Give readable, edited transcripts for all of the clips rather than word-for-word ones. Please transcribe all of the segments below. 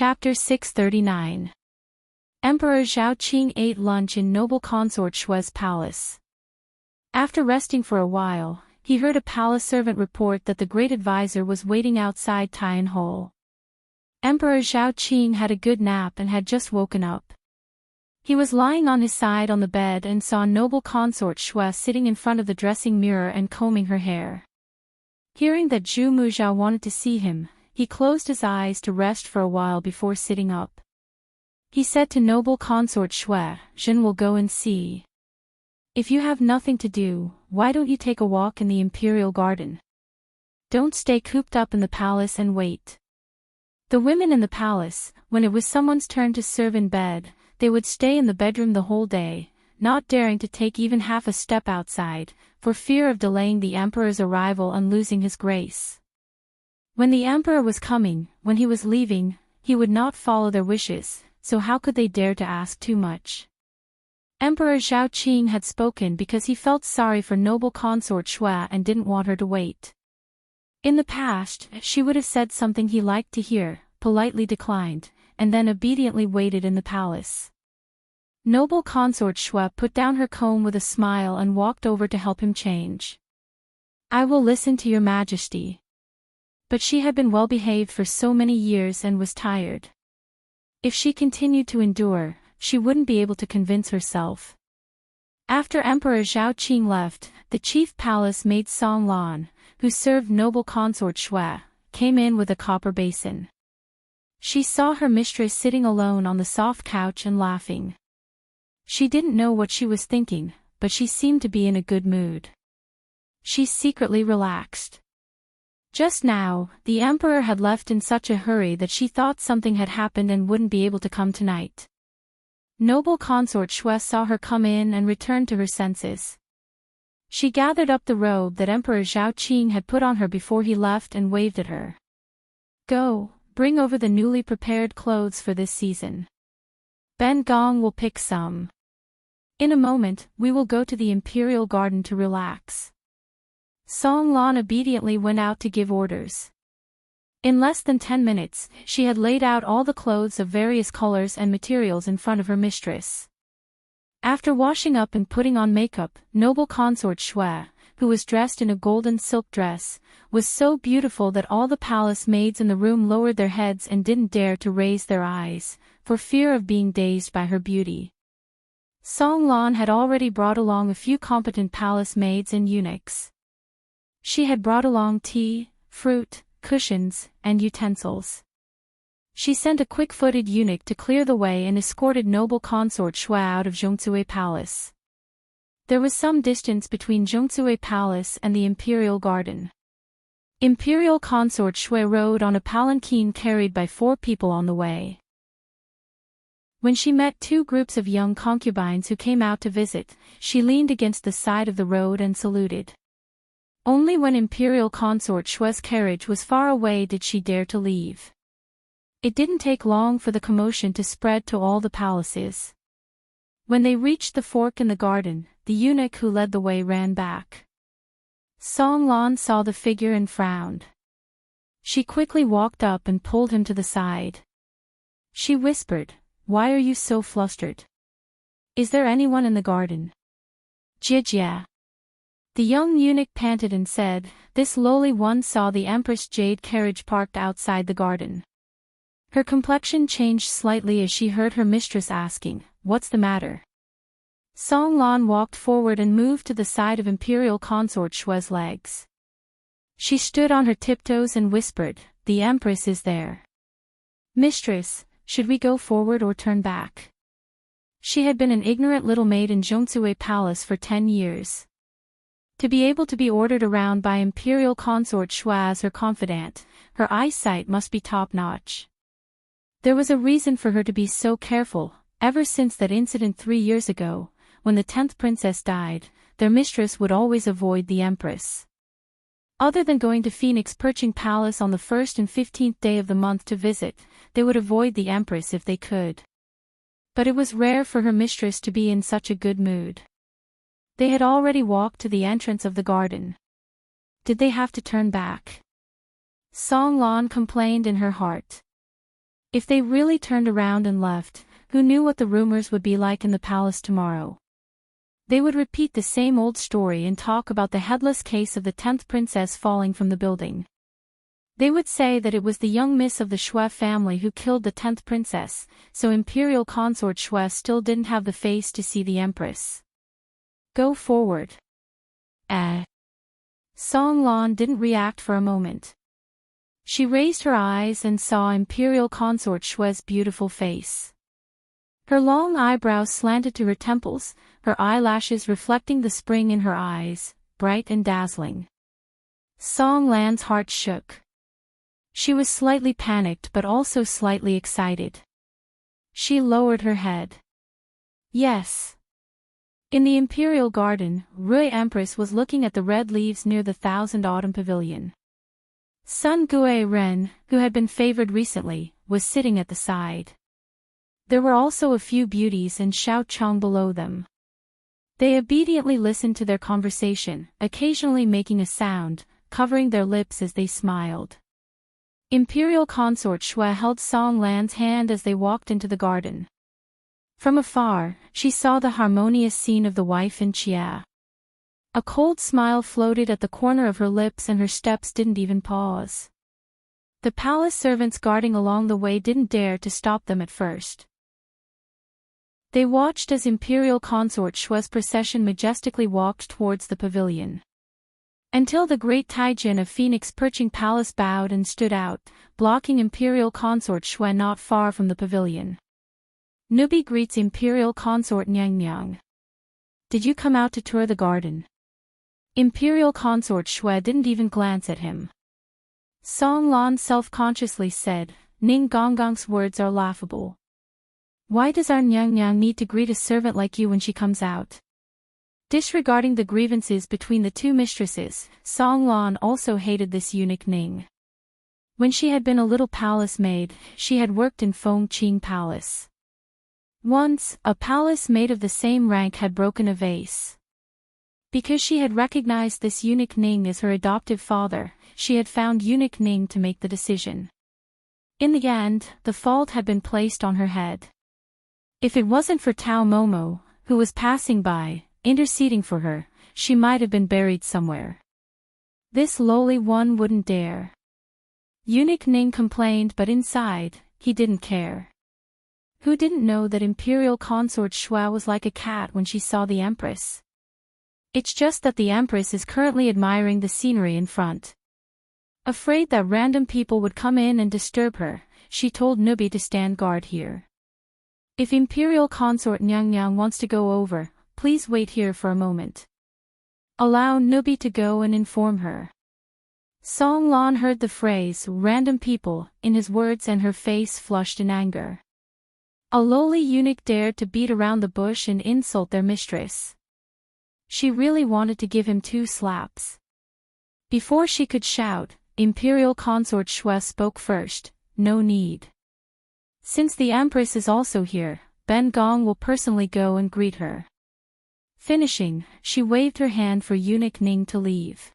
Chapter 639. Emperor Zhao Qing ate lunch in noble consort Shui's palace. After resting for a while, he heard a palace servant report that the great advisor was waiting outside Tian Hall. Emperor Zhao Qing had a good nap and had just woken up. He was lying on his side on the bed and saw noble consort Shui sitting in front of the dressing mirror and combing her hair. Hearing that Zhu Muzhao wanted to see him, he closed his eyes to rest for a while before sitting up. He said to noble consort Shui, "Zhen will go and see. If you have nothing to do, why don't you take a walk in the imperial garden? Don't stay cooped up in the palace and wait." The women in the palace, when it was someone's turn to serve in bed, they would stay in the bedroom the whole day, not daring to take even half a step outside, for fear of delaying the emperor's arrival and losing his grace. When the emperor was coming, when he was leaving, he would not follow their wishes, so how could they dare to ask too much? Emperor Zhao Qing had spoken because he felt sorry for noble consort Shui and didn't want her to wait. In the past, she would have said something he liked to hear, politely declined, and then obediently waited in the palace. Noble consort Shui put down her comb with a smile and walked over to help him change. "I will listen to your majesty." But she had been well behaved for so many years and was tired. If she continued to endure, she wouldn't be able to convince herself. After Emperor Zhao Qing left, the chief palace maid Song Lan, who served noble consort Shui, came in with a copper basin. She saw her mistress sitting alone on the soft couch and laughing. She didn't know what she was thinking, but she seemed to be in a good mood. She secretly relaxed. Just now, the emperor had left in such a hurry that she thought something had happened and wouldn't be able to come tonight. Noble consort Shui saw her come in and returned to her senses. She gathered up the robe that Emperor Zhao Qing had put on her before he left and waved at her. "Go, bring over the newly prepared clothes for this season. Ben Gong will pick some. In a moment, we will go to the imperial garden to relax." Song Lan obediently went out to give orders. In less than 10 minutes, she had laid out all the clothes of various colors and materials in front of her mistress. After washing up and putting on makeup, noble consort Shui, who was dressed in a golden silk dress, was so beautiful that all the palace maids in the room lowered their heads and didn't dare to raise their eyes, for fear of being dazed by her beauty. Song Lan had already brought along a few competent palace maids and eunuchs. She had brought along tea, fruit, cushions, and utensils. She sent a quick-footed eunuch to clear the way and escorted noble consort Shui out of Zhongzui Palace. There was some distance between Zhongzui Palace and the imperial garden. Imperial consort Shui rode on a palanquin carried by 4 people on the way. When she met 2 groups of young concubines who came out to visit, she leaned against the side of the road and saluted. Only when imperial consort Shui's carriage was far away did she dare to leave. It didn't take long for the commotion to spread to all the palaces. When they reached the fork in the garden, the eunuch who led the way ran back. Song Lan saw the figure and frowned. She quickly walked up and pulled him to the side. She whispered, "Why are you so flustered? Is there anyone in the garden?" "Jia." The young eunuch panted and said, "This lowly one saw the Empress Jade carriage parked outside the garden." Her complexion changed slightly as she heard her mistress asking, "What's the matter?" Song Lan walked forward and moved to the side of imperial consort Shui's legs. She stood on her tiptoes and whispered, "The Empress is there. Mistress, should we go forward or turn back?" She had been an ignorant little maid in Zhongzui Palace for 10 years. To be able to be ordered around by imperial consort Shui as her confidant, her eyesight must be top-notch. There was a reason for her to be so careful. Ever since that incident 3 years ago, when the 10th princess died, their mistress would always avoid the empress. Other than going to Phoenix Perching Palace on the 1st and 15th day of the month to visit, they would avoid the empress if they could. But it was rare for her mistress to be in such a good mood. They had already walked to the entrance of the garden. Did they have to turn back? Song Lan complained in her heart. If they really turned around and left, who knew what the rumors would be like in the palace tomorrow? They would repeat the same old story and talk about the headless case of the 10th princess falling from the building. They would say that it was the young miss of the Shui family who killed the 10th princess, so Imperial Consort Shui still didn't have the face to see the Empress. Go forward. Song Lan didn't react for a moment. She raised her eyes and saw Imperial Consort Shui's beautiful face. Her long eyebrows slanted to her temples, her eyelashes reflecting the spring in her eyes, bright and dazzling. Song Lan's heart shook. She was slightly panicked but also slightly excited. She lowered her head. Yes. In the Imperial Garden, Rui Empress was looking at the red leaves near the Thousand Autumn Pavilion. Sun Gui Ren, who had been favored recently, was sitting at the side. There were also a few beauties and Xiao Cheng below them. They obediently listened to their conversation, occasionally making a sound, covering their lips as they smiled. Imperial Consort Shui held Song Lan's hand as they walked into the garden. From afar, she saw the harmonious scene of the wife and Chia. A cold smile floated at the corner of her lips and her steps didn't even pause. The palace servants guarding along the way didn't dare to stop them at first. They watched as Imperial Consort Shui's procession majestically walked towards the pavilion. Until the great Taijin of Phoenix Perching Palace bowed and stood out, blocking Imperial Consort Shui not far from the pavilion. Nubi greets Imperial Consort Nyang Nyang. Did you come out to tour the garden? Imperial Consort Shui didn't even glance at him. Song Lan self-consciously said, Ning Gonggong's words are laughable. Why does our Nyang Nyang need to greet a servant like you when she comes out? Disregarding the grievances between the two mistresses, Song Lan also hated this eunuch Ning. When she had been a little palace maid, she had worked in Feng Qing Palace. Once, a palace maid of the same rank had broken a vase. Because she had recognized this eunuch Ning as her adoptive father, she had found eunuch Ning to make the decision. In the end, the fault had been placed on her head. If it wasn't for Tao Momo, who was passing by, interceding for her, she might have been buried somewhere. This lowly one wouldn't dare. Eunuch Ning complained, but inside, he didn't care. Who didn't know that Imperial Consort Shui was like a cat when she saw the Empress? It's just that the Empress is currently admiring the scenery in front. Afraid that random people would come in and disturb her, she told Nubi to stand guard here. If Imperial Consort Nyang Nyang wants to go over, please wait here for a moment. Allow Nubi to go and inform her. Song Lan heard the phrase, random people, in his words and her face flushed in anger. A lowly eunuch dared to beat around the bush and insult their mistress. She really wanted to give him 2 slaps. Before she could shout, Imperial Consort Shui spoke first, no need. Since the Empress is also here, Ben Gong will personally go and greet her. Finishing, she waved her hand for eunuch Ning to leave.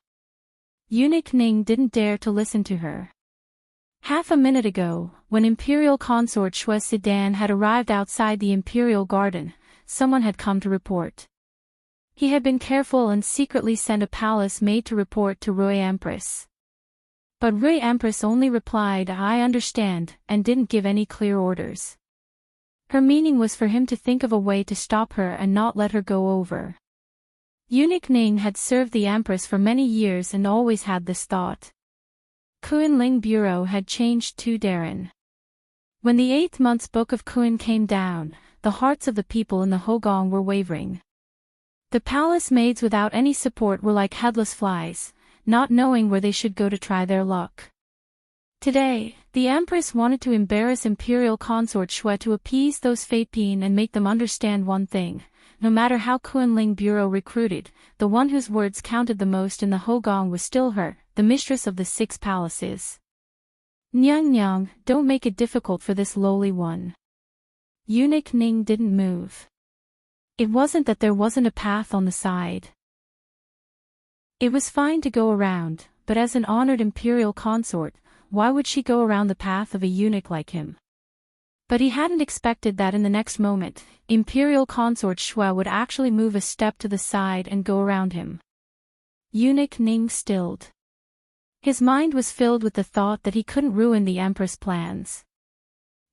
Eunuch Ning didn't dare to listen to her. Half a minute ago, when Imperial Consort Shui's sedan had arrived outside the Imperial Garden, someone had come to report. He had been careful and secretly sent a palace maid to report to Rui Empress. But Rui Empress only replied, I understand, and didn't give any clear orders. Her meaning was for him to think of a way to stop her and not let her go over. Eunuch Ning had served the Empress for many years and always had this thought. Kunling Bureau had changed to Darren. When the 8th month's book of Kun came down, the hearts of the people in the Hogong were wavering. The palace maids without any support were like headless flies, not knowing where they should go to try their luck. Today, the Empress wanted to embarrass Imperial Consort Shui to appease those Feipin and make them understand one thing. No matter how Kunling Bureau recruited, the one whose words counted the most in the Hogong was still her, the mistress of the 6 palaces. Nyang Nyang, don't make it difficult for this lowly one. Eunuch Ning didn't move. It wasn't that there wasn't a path on the side. It was fine to go around, but as an honored imperial consort, why would she go around the path of a eunuch like him? But he hadn't expected that in the next moment, Imperial Consort Shui would actually move a step to the side and go around him. Eunuch Ning stilled. His mind was filled with the thought that he couldn't ruin the Empress' plans.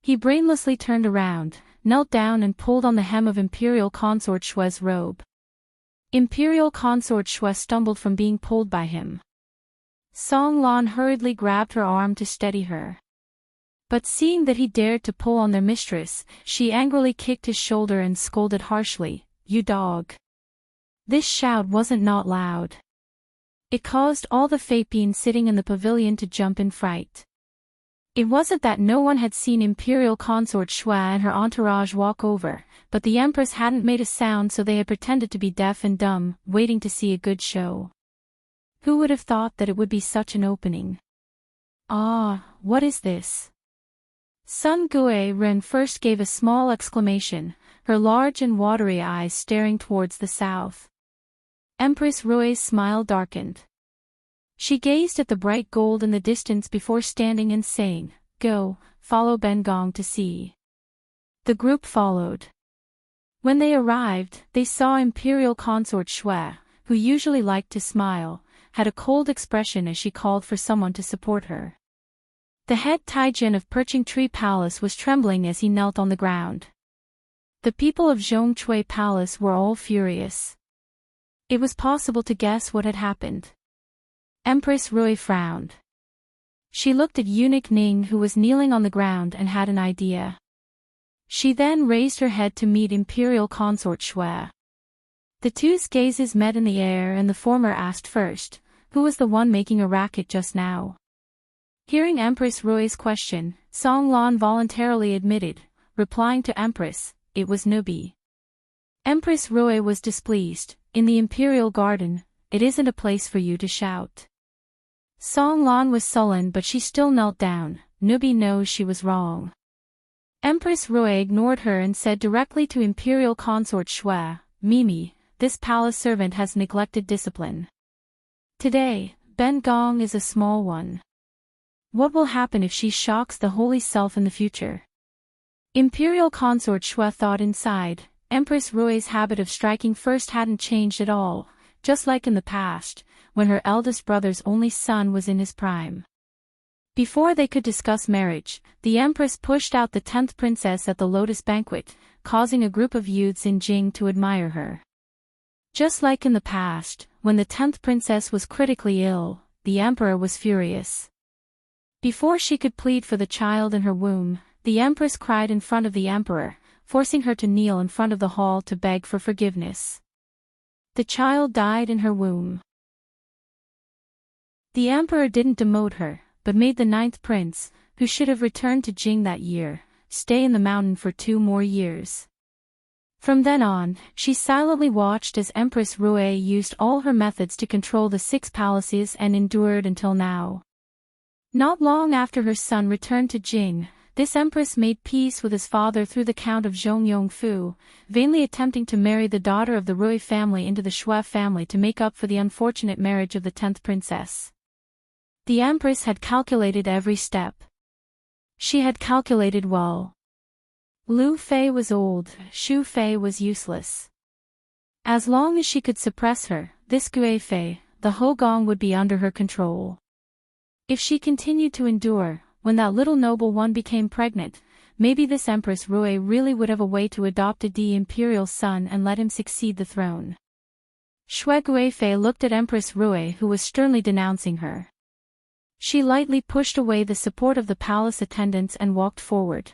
He brainlessly turned around, knelt down and pulled on the hem of Imperial Consort Shui's robe. Imperial Consort Shui stumbled from being pulled by him. Song Lan hurriedly grabbed her arm to steady her. But seeing that he dared to pull on their mistress, she angrily kicked his shoulder and scolded harshly, "You dog!" This shout wasn't not loud. It caused all the Fapians sitting in the pavilion to jump in fright. It wasn't that no one had seen Imperial Consort Shui and her entourage walk over, but the Empress hadn't made a sound, so they had pretended to be deaf and dumb, waiting to see a good show. Who would have thought that it would be such an opening? Ah, what is this? Sun Gui Ren first gave a small exclamation, her large and watery eyes staring towards the south. Empress Rui's smile darkened. She gazed at the bright gold in the distance before standing and saying, "Go, follow Ben Gong to see." The group followed. When they arrived, they saw Imperial Consort Shui, who usually liked to smile, had a cold expression as she called for someone to support her. The head Taijin of Perching Tree Palace was trembling as he knelt on the ground. The people of Zhongchui Palace were all furious. It was possible to guess what had happened. Empress Rui frowned. She looked at Eunuch Ning, who was kneeling on the ground, and had an idea. She then raised her head to meet Imperial Consort Shui. The two's gazes met in the air, and the former asked first, "Who was the one making a racket just now?" Hearing Empress Rui's question, Song Lan voluntarily admitted, replying to Empress, "It was Nubi." Empress Rui was displeased. "In the Imperial Garden, it isn't a place for you to shout." Song Lan was sullen, but she still knelt down. Nubi knows she was wrong. Empress Rui ignored her and said directly to Imperial Consort Shui, "Mimi, this palace servant has neglected discipline. Today, Ben Gong is a small one. What will happen if she shocks the holy self in the future?" Imperial Consort Shui thought inside. Empress Rui's habit of striking first hadn't changed at all, just like in the past, when her eldest brother's only son was in his prime. Before they could discuss marriage, the Empress pushed out the 10th princess at the Lotus Banquet, causing a group of youths in Jing to admire her. Just like in the past, when the 10th princess was critically ill, the Emperor was furious. Before she could plead for the child in her womb, the Empress cried in front of the Emperor, forcing her to kneel in front of the hall to beg for forgiveness. The child died in her womb. The Emperor didn't demote her, but made the 9th prince, who should have returned to Jing that year, stay in the mountain for 2 more years. From then on, she silently watched as Empress Rui used all her methods to control the 6 palaces and endured until now. Not long after her son returned to Jing, this empress made peace with his father through the Count of Zhongyongfu, vainly attempting to marry the daughter of the Rui family into the Shui family to make up for the unfortunate marriage of the 10th princess. The empress had calculated every step. She had calculated well. Liu Fei was old, Xu Fei was useless. As long as she could suppress her, this Gui Fei, the Hogong, would be under her control. If she continued to endure, when that little noble one became pregnant, maybe this Empress Rui really would have a way to adopt a imperial son and let him succeed the throne. Shui Guifei looked at Empress Rui, who was sternly denouncing her. She lightly pushed away the support of the palace attendants and walked forward.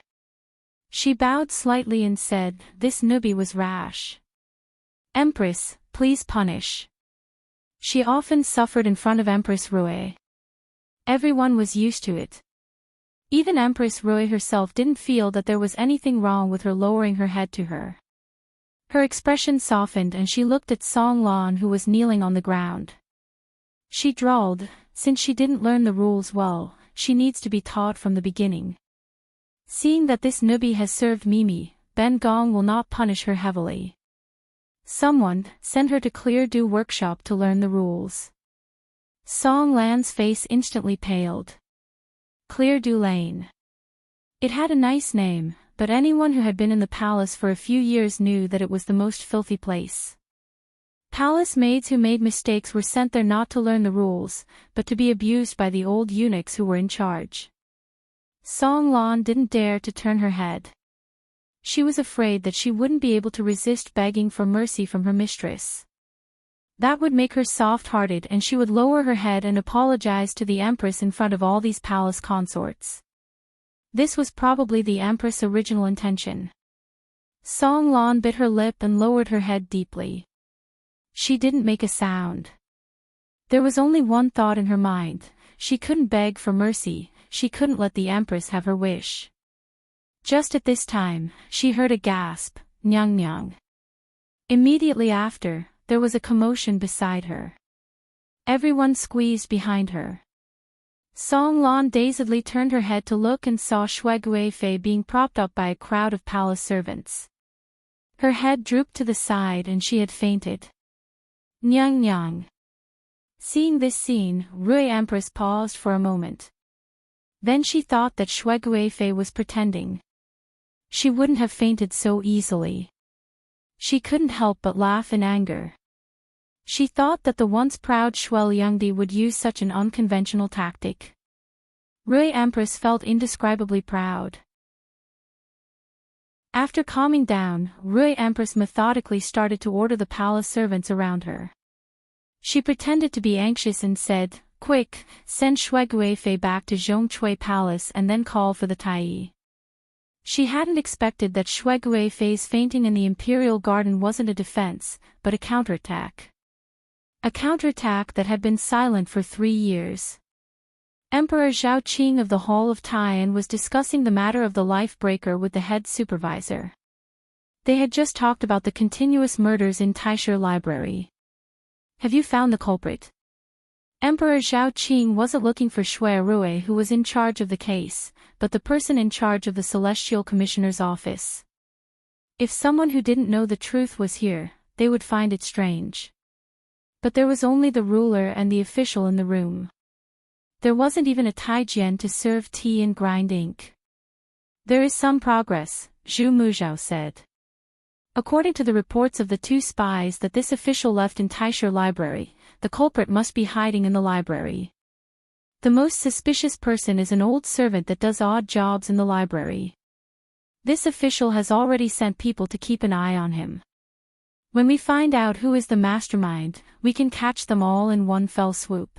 She bowed slightly and said, "This Nubi was rash. Empress, please punish." She often suffered in front of Empress Rui. Everyone was used to it. Even Empress Rui herself didn't feel that there was anything wrong with her lowering her head to her. Her expression softened and she looked at Song Lan, who was kneeling on the ground. She drawled, "Since she didn't learn the rules well, she needs to be taught from the beginning. Seeing that this Nubi has served Mimi, Ben Gong will not punish her heavily. Someone, send her to Clear Dew Workshop to learn the rules." Song Lan's face instantly paled. Clear Dew Lane. It had a nice name, but anyone who had been in the palace for a few years knew that it was the most filthy place. Palace maids who made mistakes were sent there not to learn the rules, but to be abused by the old eunuchs who were in charge. Song Lan didn't dare to turn her head. She was afraid that she wouldn't be able to resist begging for mercy from her mistress. That would make her soft-hearted and she would lower her head and apologize to the Empress in front of all these palace consorts. This was probably the Empress' original intention. Song Lan bit her lip and lowered her head deeply. She didn't make a sound. There was only one thought in her mind: she couldn't beg for mercy, she couldn't let the Empress have her wish. Just at this time, she heard a gasp, "Nyang nyang." Immediately after, there was a commotion beside her. Everyone squeezed behind her. Song Lan dazedly turned her head to look and saw Shui Guifei being propped up by a crowd of palace servants. Her head drooped to the side and she had fainted. Nyang nyang. Seeing this scene, Rui Empress paused for a moment. Then she thought that Shui Guifei was pretending. She wouldn't have fainted so easily. She couldn't help but laugh in anger. She thought that the once proud Shui Liangdi would use such an unconventional tactic. Rui Empress felt indescribably proud. After calming down, Rui Empress methodically started to order the palace servants around her. She pretended to be anxious and said, "Quick, send Shui Guifei back to Zhongchui Palace and then call for the Tai." She hadn't expected that Shui Guifei's fainting in the Imperial Garden wasn't a defense, but a counterattack. A counterattack that had been silent for 3 years. Emperor Zhao Qing of the Hall of Taiyan was discussing the matter of the life breaker with the head supervisor. They had just talked about the continuous murders in LoveLore Library. "Have you found the culprit?" Emperor Zhao Qing wasn't looking for Shui Rui, who was in charge of the case, but the person in charge of the Celestial Commissioner's office. If someone who didn't know the truth was here, they would find it strange. But there was only the ruler and the official in the room. There wasn't even a Taijian to serve tea and grind ink. "There is some progress," Zhu Muzhao said. According to the reports of the 2 spies that this official left in LoveLore Library, the culprit must be hiding in the library. The most suspicious person is an old servant that does odd jobs in the library. This official has already sent people to keep an eye on him. When we find out who is the mastermind, we can catch them all in one fell swoop.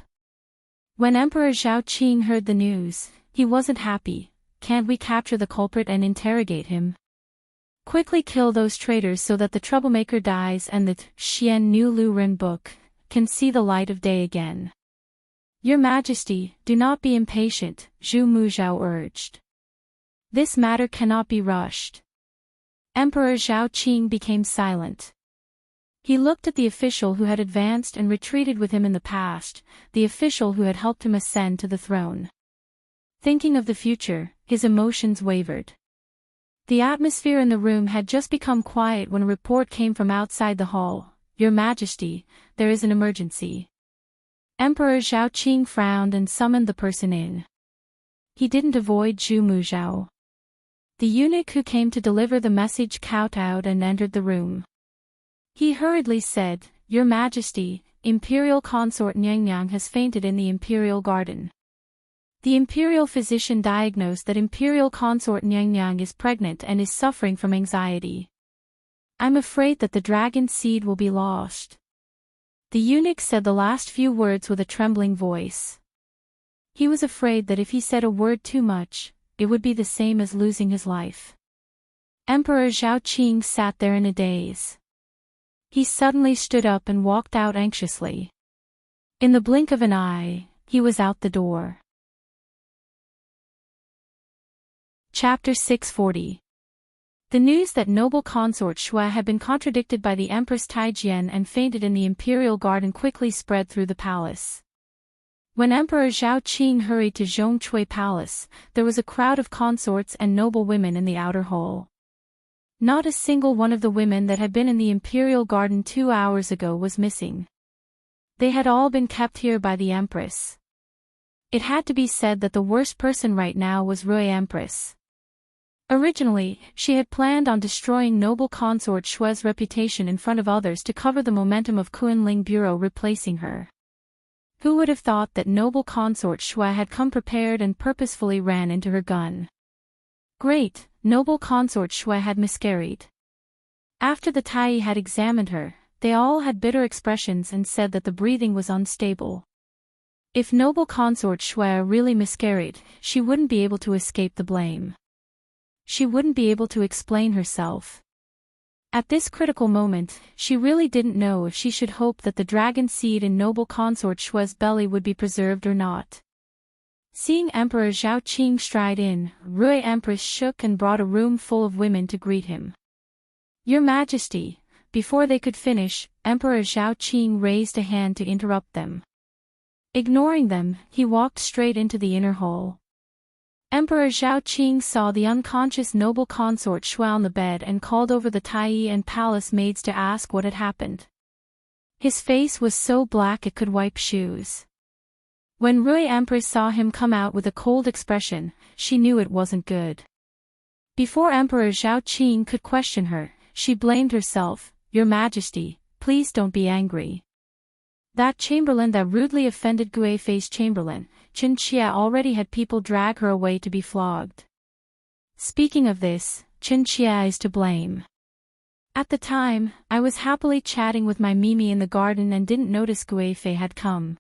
When Emperor Zhao Qing heard the news, he wasn't happy. "Can't we capture the culprit and interrogate him? Quickly kill those traitors so that the troublemaker dies and the Xian Nu Lu Ren book can see the light of day again." "Your Majesty, do not be impatient," Zhu Muzhao urged. "This matter cannot be rushed." Emperor Zhao Qing became silent. He looked at the official who had advanced and retreated with him in the past, the official who had helped him ascend to the throne. Thinking of the future, his emotions wavered. The atmosphere in the room had just become quiet when a report came from outside the hall. "Your Majesty, there is an emergency." Emperor Zhao Qing frowned and summoned the person in. He didn't avoid Zhu Muzhao. The eunuch who came to deliver the message kowtowed and entered the room. He hurriedly said, "Your Majesty, Imperial Consort Nyang has fainted in the Imperial Garden." The imperial physician diagnosed that Imperial Consort Nyang is pregnant and is suffering from anxiety. "I'm afraid that the dragon seed will be lost." The eunuch said the last few words with a trembling voice. He was afraid that if he said a word too much, it would be the same as losing his life. Emperor Zhao Qing sat there in a daze. He suddenly stood up and walked out anxiously. In the blink of an eye, he was out the door. Chapter 640. The news that noble consort Shui had been contradicted by the Empress Taijian and fainted in the Imperial Garden quickly spread through the palace. When Emperor Zhao Qing hurried to Zhongchui Palace, there was a crowd of consorts and noble women in the outer hall. Not a single one of the women that had been in the Imperial Garden 2 hours ago was missing. They had all been kept here by the Empress. It had to be said that the worst person right now was Rui Empress. Originally, she had planned on destroying noble consort Shue's reputation in front of others to cover the momentum of Kunling Bureau replacing her. Who would have thought that noble consort Shue had come prepared and purposefully ran into her gun? Great, noble consort Shue had miscarried. After the Tai had examined her, they all had bitter expressions and said that the breathing was unstable. If noble consort Shue really miscarried, she wouldn't be able to escape the blame. She wouldn't be able to explain herself. At this critical moment, she really didn't know if she should hope that the dragon seed in noble consort Shue's belly would be preserved or not. Seeing Emperor Zhao Qing stride in, Rui Empress shook and brought a room full of women to greet him. Your Majesty. Before they could finish, Emperor Zhao Qing raised a hand to interrupt them. Ignoring them, he walked straight into the inner hall. Emperor Zhao Qing saw the unconscious noble consort Shue on the bed and called over the Tai and palace maids to ask what had happened. His face was so black it could wipe shoes. When Rui Empress saw him come out with a cold expression, she knew it wasn't good. Before Emperor Zhao Qing could question her, she blamed herself. Your Majesty, please don't be angry. That chamberlain that rudely offended Guifei's chamberlain, Chen Xia, already had people drag her away to be flogged. Speaking of this, Chen Xia is to blame. At the time, I was happily chatting with my Mimi in the garden and didn't notice Guifei had come.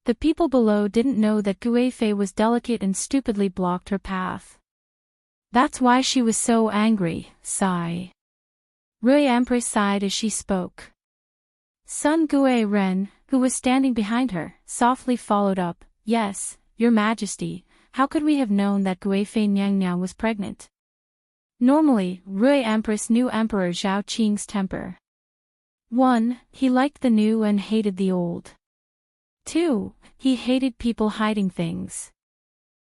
The people below didn't know that Guifei was delicate and stupidly blocked her path. That's why she was so angry. Sigh. Rui Empress sighed as she spoke. Sun Gui Ren, who was standing behind her, softly followed up, Yes, Your Majesty, how could we have known that Guifei Niangyang was pregnant? Normally, Rui Empress knew Emperor Zhao Qing's temper. 1. He liked the new and hated the old. 2. He hated people hiding things.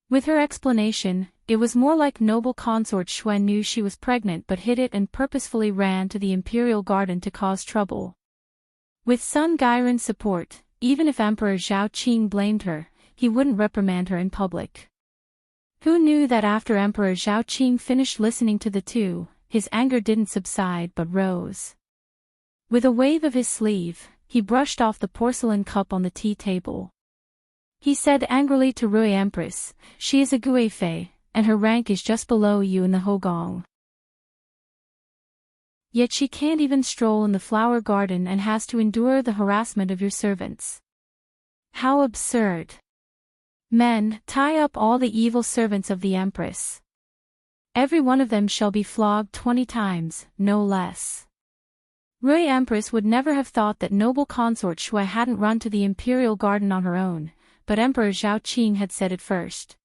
With her explanation, it was more like noble consort Shue knew she was pregnant but hid it and purposefully ran to the imperial garden to cause trouble. With Sun Gairen's support, even if Emperor Zhao Qing blamed her, he wouldn't reprimand her in public. Who knew that after Emperor Zhao Qing finished listening to the two, his anger didn't subside but rose. With a wave of his sleeve, he brushed off the porcelain cup on the tea table. He said angrily to Rui Empress, She is a Guifei, and her rank is just below you in the Hogong. Yet she can't even stroll in the flower garden and has to endure the harassment of your servants. How absurd. Men, tie up all the evil servants of the Empress. Every one of them shall be flogged 20 times, no less. Rui Empress would never have thought that noble consort Shue hadn't run to the imperial garden on her own, but Emperor Zhao Qing had said it first.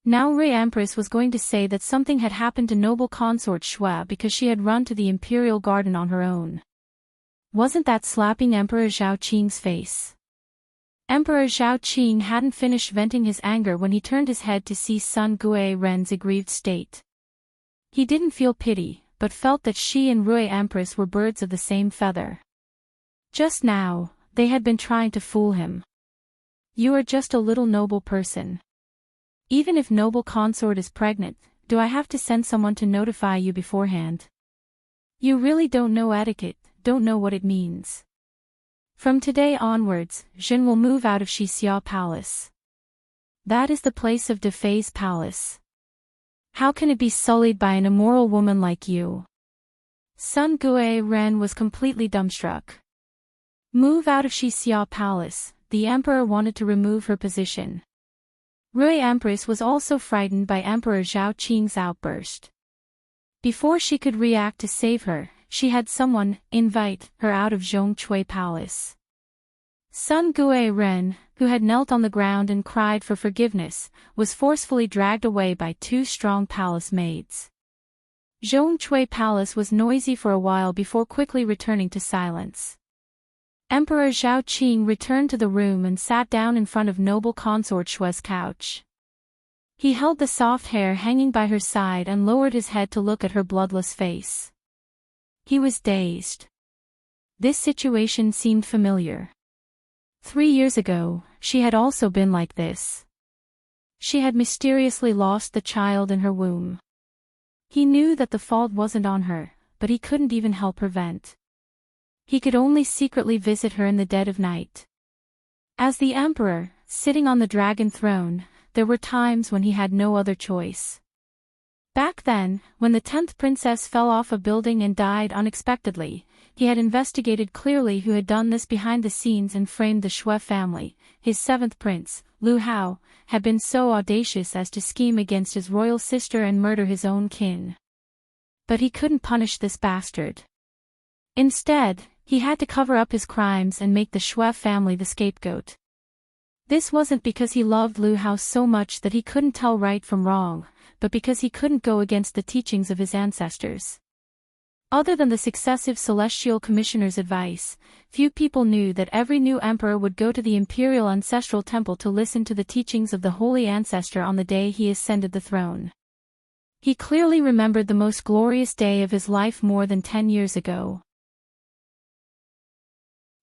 Now Rui Empress was going to say that something had happened to noble consort Shue because she had run to the imperial garden on her own. Wasn't that slapping Emperor Zhao Qing's face? Emperor Zhao Qing hadn't finished venting his anger when he turned his head to see Sun Gui Ren's aggrieved state. He didn't feel pity, but felt that she and Rui Empress were birds of the same feather. Just now, they had been trying to fool him. You are just a little noble person. Even if noble consort is pregnant, do I have to send someone to notify you beforehand? You really don't know etiquette, don't know what it means. From today onwards, Jin will move out of Xixia Palace. That is the place of Defei's palace. How can it be sullied by an immoral woman like you? Sun Gui Ren was completely dumbstruck. Move out of Xixia Palace, the emperor wanted to remove her position. Rui Empress was also frightened by Emperor Zhao Qing's outburst. Before she could react to save her, she had someone invite her out of Zhongcui Palace. Sun Gui Ren, who had knelt on the ground and cried for forgiveness, was forcefully dragged away by 2 strong palace maids. Zhongcui Palace was noisy for a while before quickly returning to silence. Emperor Zhao Qing returned to the room and sat down in front of noble consort Shue's couch. He held the soft hair hanging by her side and lowered his head to look at her bloodless face. He was dazed. This situation seemed familiar. 3 years ago, she had also been like this. She had mysteriously lost the child in her womb. He knew that the fault wasn't on her, but he couldn't even help her vent. He could only secretly visit her in the dead of night. As the emperor, sitting on the dragon throne, there were times when he had no other choice. Back then, when the 10th princess fell off a building and died unexpectedly, he had investigated clearly who had done this behind the scenes and framed the Shui family. His 7th prince, Lu Hao, had been so audacious as to scheme against his royal sister and murder his own kin. But he couldn't punish this bastard. Instead, he had to cover up his crimes and make the Shui family the scapegoat. This wasn't because he loved Lu Hao so much that he couldn't tell right from wrong, but because he couldn't go against the teachings of his ancestors. Other than the successive celestial commissioners' advice, few people knew that every new emperor would go to the imperial ancestral temple to listen to the teachings of the holy ancestor on the day he ascended the throne. He clearly remembered the most glorious day of his life more than 10 years ago.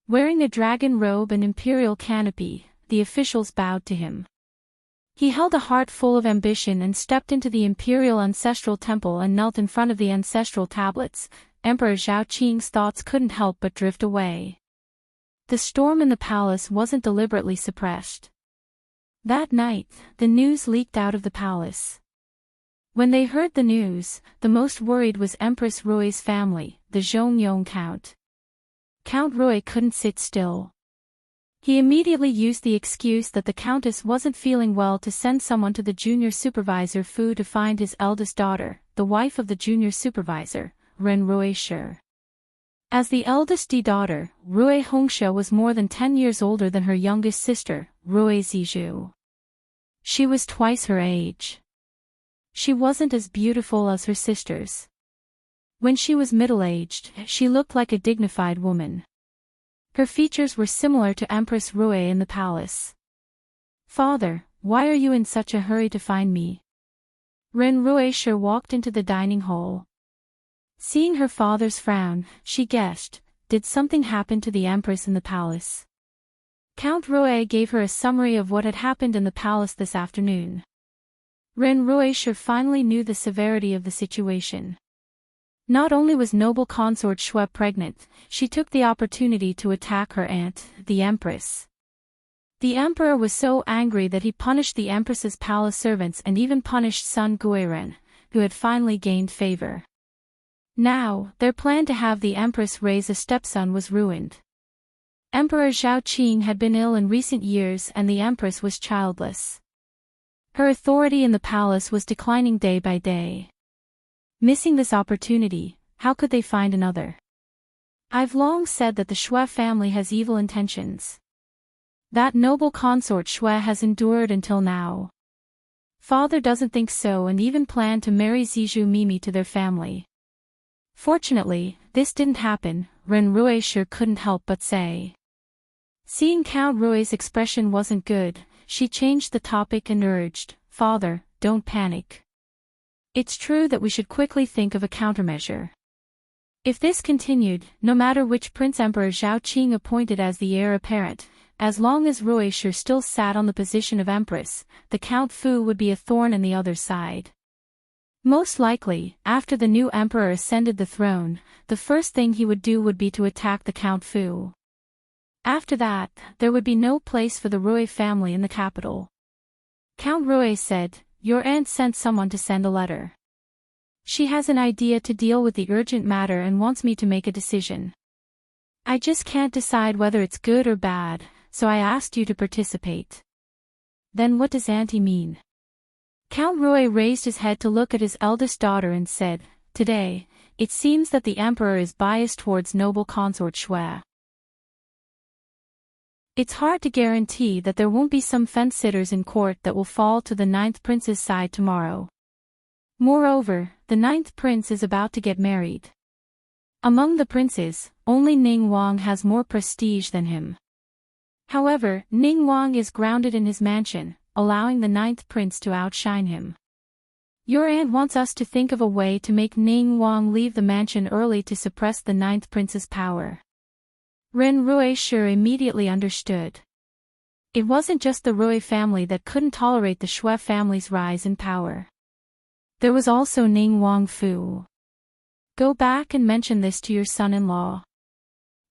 Wearing a dragon robe and imperial canopy, the officials bowed to him. He held a heart full of ambition and stepped into the imperial ancestral temple and knelt in front of the ancestral tablets. Emperor Zhao Qing's thoughts couldn't help but drift away. The storm in the palace wasn't deliberately suppressed. That night, the news leaked out of the palace. When they heard the news, the most worried was Empress Rui's family, the Zhongyong Count. Count Rui couldn't sit still. He immediately used the excuse that the countess wasn't feeling well to send someone to the junior supervisor Fu to find his eldest daughter, the wife of the junior supervisor, Ren Ruishi. As the eldest daughter, Rui Hongsha was more than 10 years older than her youngest sister, Rui Zizhu. She was twice her age. She wasn't as beautiful as her sisters. When she was middle-aged, she looked like a dignified woman. Her features were similar to Empress Rui in the palace. "Father, why are you in such a hurry to find me?" Ren Ruishi walked into the dining hall. Seeing her father's frown, she guessed, did something happen to the empress in the palace? Count Rui gave her a summary of what had happened in the palace this afternoon. Ren Ruishi finally knew the severity of the situation. Not only was noble consort Shui pregnant, she took the opportunity to attack her aunt, the empress. The emperor was so angry that he punished the empress's palace servants and even punished son Guiren, who had finally gained favor. Now, their plan to have the empress raise a stepson was ruined. Emperor Zhao Qing had been ill in recent years and the empress was childless. Her authority in the palace was declining day by day. Missing this opportunity, how could they find another? "I've long said that the Shui family has evil intentions. That noble consort Shui has endured until now. Father doesn't think so and even planned to marry Zizhu Mimi to their family. Fortunately, this didn't happen," Ren Ruishi couldn't help but say. Seeing Count Rui's expression wasn't good, she changed the topic and urged, "Father, don't panic. It's true that we should quickly think of a countermeasure. If this continued, no matter which prince Emperor Zhao Qing appointed as the heir apparent, as long as Ruishi still sat on the position of empress, the Count Fu would be a thorn in the other's side. Most likely, after the new emperor ascended the throne, the first thing he would do would be to attack the Count Fu. After that, there would be no place for the Rui family in the capital. Count Rui said, "Your aunt sent someone to send a letter. She has an idea to deal with the urgent matter and wants me to make a decision. I just can't decide whether it's good or bad, so I asked you to participate." "Then what does Auntie mean?" Count Rui raised his head to look at his eldest daughter and said, "Today, it seems that the emperor is biased towards noble consort Shui. It's hard to guarantee that there won't be some fence-sitters in court that will fall to the 9th prince's side tomorrow. Moreover, the 9th prince is about to get married. Among the princes, only Ning Wang has more prestige than him. However, Ning Wang is grounded in his mansion, allowing the 9th prince to outshine him. Your aunt wants us to think of a way to make Ning Wang leave the mansion early to suppress the 9th prince's power." Ren Ruishi immediately understood. It wasn't just the Rui family that couldn't tolerate the Shui family's rise in power. There was also Ning Wangfu. Go back and mention this to your son-in-law.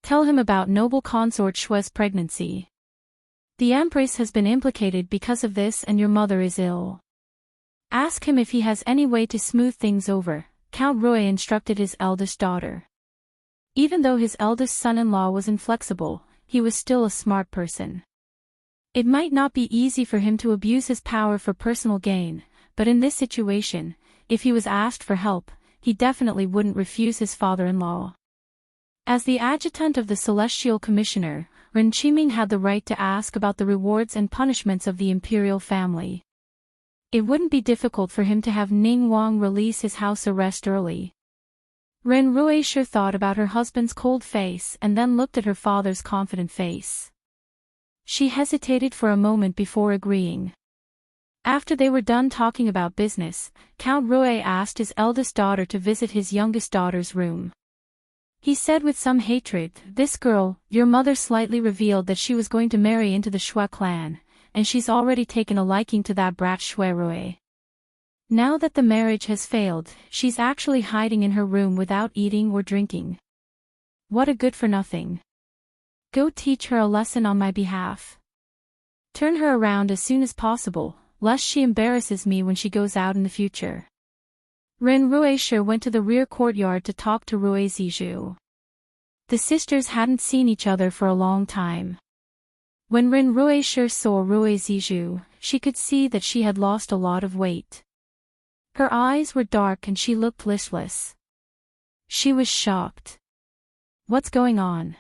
Tell him about noble consort Shue's pregnancy. The Empress has been implicated because of this and your mother is ill. Ask him if he has any way to smooth things over, Count Rui instructed his eldest daughter. Even though his eldest son-in-law was inflexible, he was still a smart person. It might not be easy for him to abuse his power for personal gain, but in this situation, if he was asked for help, he definitely wouldn't refuse his father-in-law. As the adjutant of the Celestial Commissioner, Ren Qiming had the right to ask about the rewards and punishments of the imperial family. It wouldn't be difficult for him to have Ning Wang release his house arrest early. Ren Ruishe thought about her husband's cold face and then looked at her father's confident face. She hesitated for a moment before agreeing. After they were done talking about business, Count Rui asked his eldest daughter to visit his youngest daughter's room. He said with some hatred, "This girl, your mother slightly revealed that she was going to marry into the Shui clan, and she's already taken a liking to that brat Shui Rui. Now that the marriage has failed, she's actually hiding in her room without eating or drinking. What a good-for-nothing. Go teach her a lesson on my behalf. Turn her around as soon as possible, lest she embarrasses me when she goes out in the future." Ren Ruishe went to the rear courtyard to talk to Rui Zizhu. The sisters hadn't seen each other for a long time. When Ren Ruishe saw Rui Zizhu, she could see that she had lost a lot of weight. Her eyes were dark and she looked listless. She was shocked. "What's going on?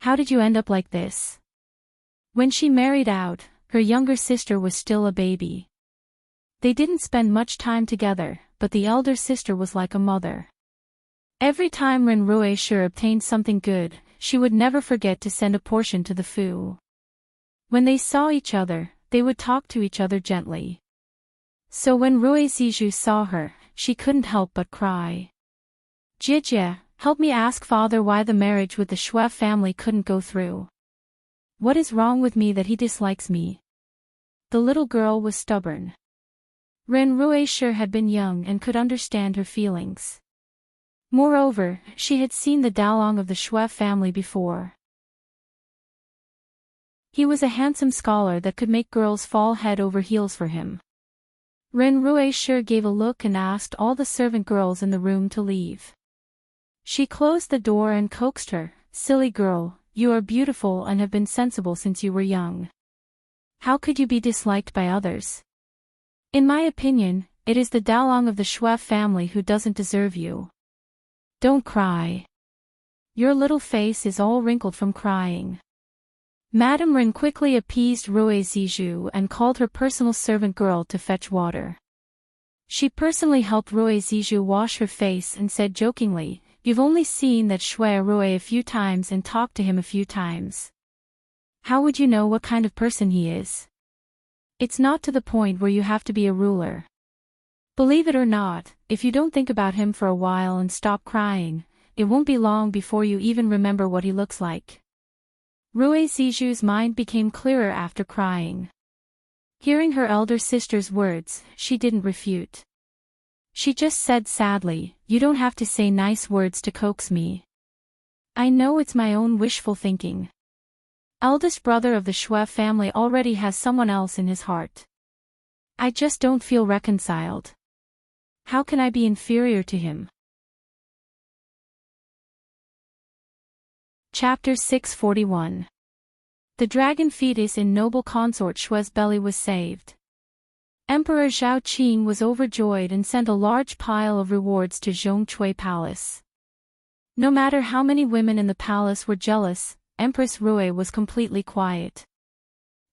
How did you end up like this?" When she married out, her younger sister was still a baby. They didn't spend much time together, but the elder sister was like a mother. Every time Ren Ruishe obtained something good, she would never forget to send a portion to the Fu. When they saw each other, they would talk to each other gently. So when Rui Zizhu saw her, she couldn't help but cry. "Jijie, help me ask father why the marriage with the Shui family couldn't go through. What is wrong with me that he dislikes me?" The little girl was stubborn. Ren Ruishe had been young and could understand her feelings. Moreover, she had seen the Dalong of the Shui family before. He was a handsome scholar that could make girls fall head over heels for him. Ren Ruishe gave a look and asked all the servant girls in the room to leave. She closed the door and coaxed her, "Silly girl, you are beautiful and have been sensible since you were young. How could you be disliked by others? In my opinion, it is the Dalong of the Shui family who doesn't deserve you. Don't cry. Your little face is all wrinkled from crying." Madame Ren quickly appeased Rui Zizhu and called her personal servant girl to fetch water. She personally helped Rui Zizhu wash her face and said jokingly, "You've only seen that Shui Rui a few times and talked to him a few times. How would you know what kind of person he is? It's not to the point where you have to be a ruler. Believe it or not, if you don't think about him for a while and stop crying, it won't be long before you even remember what he looks like." Rui Zizhu's mind became clearer after crying. Hearing her elder sister's words, she didn't refute. She just said sadly, "You don't have to say nice words to coax me. I know it's my own wishful thinking. Eldest brother of the Shui family already has someone else in his heart. I just don't feel reconciled. How can I be inferior to him?" Chapter 641. The dragon fetus in noble consort Shui's belly was saved. Emperor Zhao Qing was overjoyed and sent a large pile of rewards to Zhongcui Palace. No matter how many women in the palace were jealous, Empress Rui was completely quiet.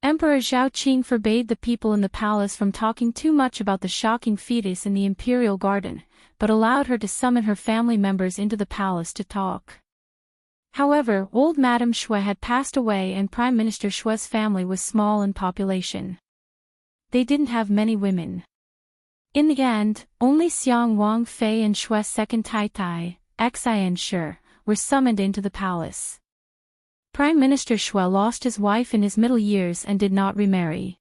Emperor Zhao Qing forbade the people in the palace from talking too much about the shocking fetus in the imperial garden, but allowed her to summon her family members into the palace to talk. However, old Madame Shui had passed away and Prime Minister Shui's family was small in population. They didn't have many women. In the end, only Xiang Wang Fei and Shui's second Tai Tai, Xian Shi, were summoned into the palace. Prime Minister Shui lost his wife in his middle years and did not remarry.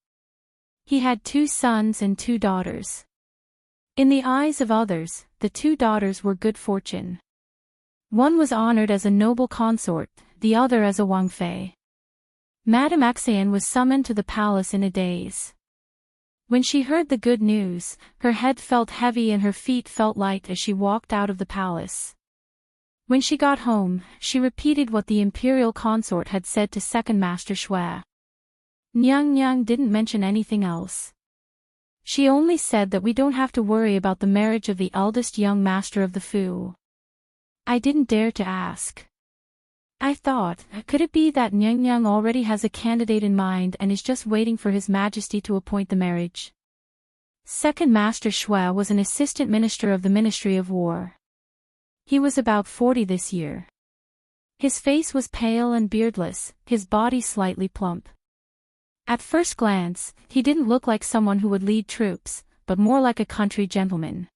He had 2 sons and 2 daughters. In the eyes of others, the two daughters were good fortune. One was honored as a noble consort, the other as a wangfei. Madame Axian was summoned to the palace in a daze. When she heard the good news, her head felt heavy and her feet felt light as she walked out of the palace. When she got home, she repeated what the imperial consort had said to second master Shui. Nyang Nyang didn't mention anything else. She only said that we don't have to worry about the marriage of the eldest young master of the Fu. I didn't dare to ask. I thought, could it be that Nyang Nyang already has a candidate in mind and is just waiting for His Majesty to appoint the marriage? Second Master Shui was an assistant minister of the Ministry of War. He was about 40 this year. His face was pale and beardless, his body slightly plump. At first glance, he didn't look like someone who would lead troops, but more like a country gentleman.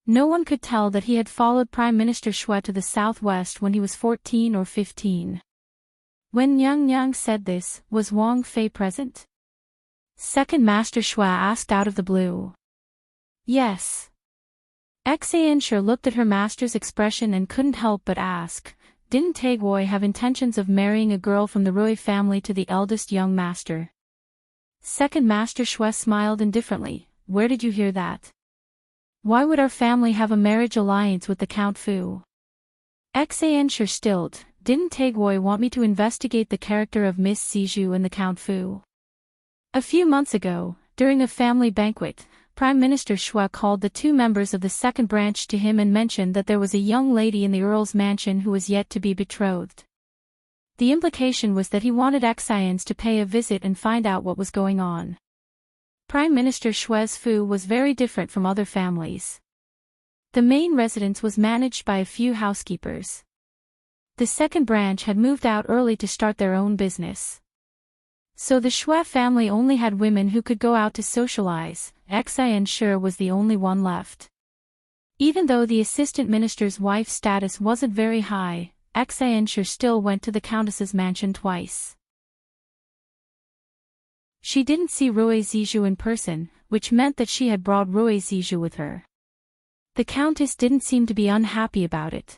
No one could tell that he had followed Prime Minister Shui to the southwest when he was 14 or 15. When Nyang Nyang said this, was Wang Fei present? Second Master Shui asked out of the blue. Yes. Xian sure looked at her master's expression and couldn't help but ask, didn't Taiguoi have intentions of marrying a girl from the Rui family to the eldest young master? Second Master Shui smiled indifferently, where did you hear that? Why would our family have a marriage alliance with the Count Fu? Xian sure stilled, didn't Taiguoi want me to investigate the character of Miss Siju and the Count Fu? A few months ago, during a family banquet, Prime Minister Shui called the two members of the second branch to him and mentioned that there was a young lady in the Earl's mansion who was yet to be betrothed. The implication was that he wanted Xians to pay a visit and find out what was going on. Prime Minister Shui's Fu was very different from other families. The main residence was managed by a few housekeepers. The second branch had moved out early to start their own business. So the Shui family only had women who could go out to socialize. Xian sure was the only one left. Even though the assistant minister's wife's status wasn't very high, Xian sure still went to the countess's mansion twice. She didn't see Rui Zizhu in person, which meant that she had brought Rui Zizhu with her. The countess didn't seem to be unhappy about it.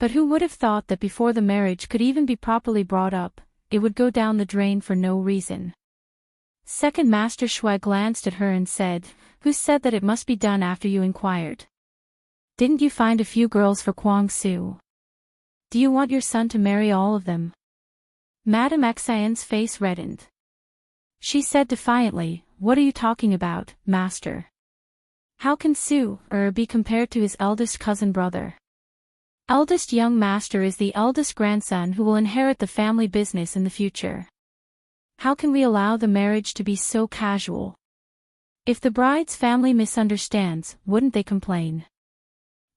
But who would have thought that before the marriage could even be properly brought up, it would go down the drain for no reason? Second Master Shui glanced at her and said, who said that it must be done after you inquired? Didn't you find a few girls for Kwang Su? Do you want your son to marry all of them? Madame Xian's face reddened. She said defiantly, what are you talking about, master? How can Su be compared to his eldest cousin brother? Eldest young master is the eldest grandson who will inherit the family business in the future. How can we allow the marriage to be so casual? If the bride's family misunderstands, wouldn't they complain?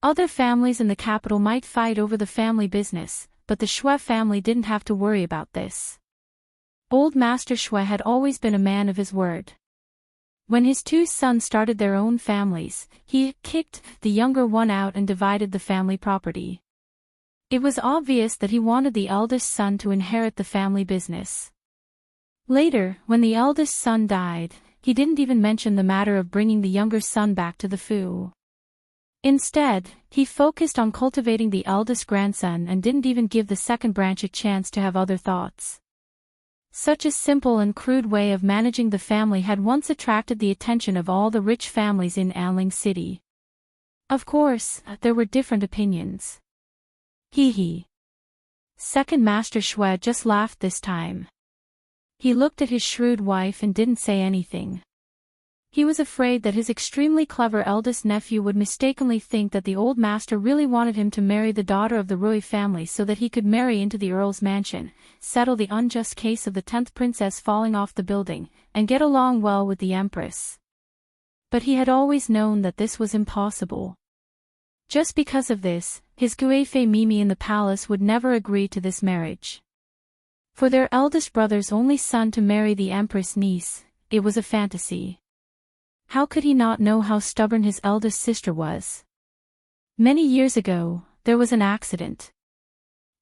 Other families in the capital might fight over the family business, but the Shui family didn't have to worry about this. Old Master Shui had always been a man of his word. When his two sons started their own families, he kicked the younger one out and divided the family property. It was obvious that he wanted the eldest son to inherit the family business. Later, when the eldest son died, he didn't even mention the matter of bringing the younger son back to the Fu. Instead, he focused on cultivating the eldest grandson and didn't even give the second branch a chance to have other thoughts. Such a simple and crude way of managing the family had once attracted the attention of all the rich families in Anling City. Of course, there were different opinions. Hee. Second Master Shui just laughed this time. He looked at his shrewd wife and didn't say anything. He was afraid that his extremely clever eldest nephew would mistakenly think that the old master really wanted him to marry the daughter of the Rui family so that he could marry into the Earl's mansion, settle the unjust case of the 10th princess falling off the building, and get along well with the Empress. But he had always known that this was impossible. Just because of this, his Guifei Mimi in the palace would never agree to this marriage. For their eldest brother's only son to marry the Empress niece, it was a fantasy. How could he not know how stubborn his eldest sister was? Many years ago, there was an accident.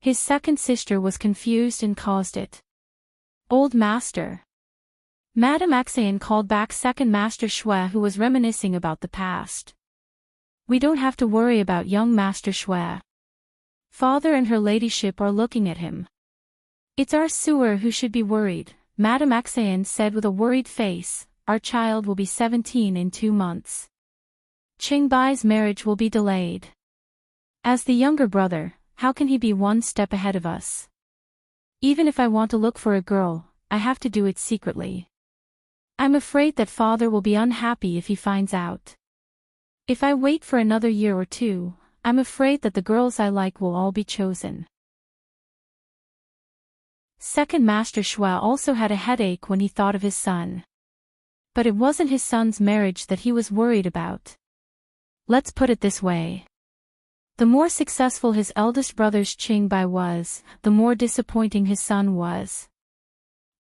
His second sister was confused and caused it. Old Master. Madame Axayan called back second Master Shui, who was reminiscing about the past. We don't have to worry about young Master Shui. Father and her ladyship are looking at him. It's our sewer who should be worried, Madame Axayan said with a worried face. Our child will be 17 in 2 months. Qingbai's marriage will be delayed. As the younger brother, how can he be one step ahead of us? Even if I want to look for a girl, I have to do it secretly. I'm afraid that father will be unhappy if he finds out. If I wait for another year or 2, I'm afraid that the girls I like will all be chosen. Second Master Shui also had a headache when he thought of his son. But it wasn't his son's marriage that he was worried about. Let's put it this way. The more successful his eldest brother's Qingbai was, the more disappointing his son was.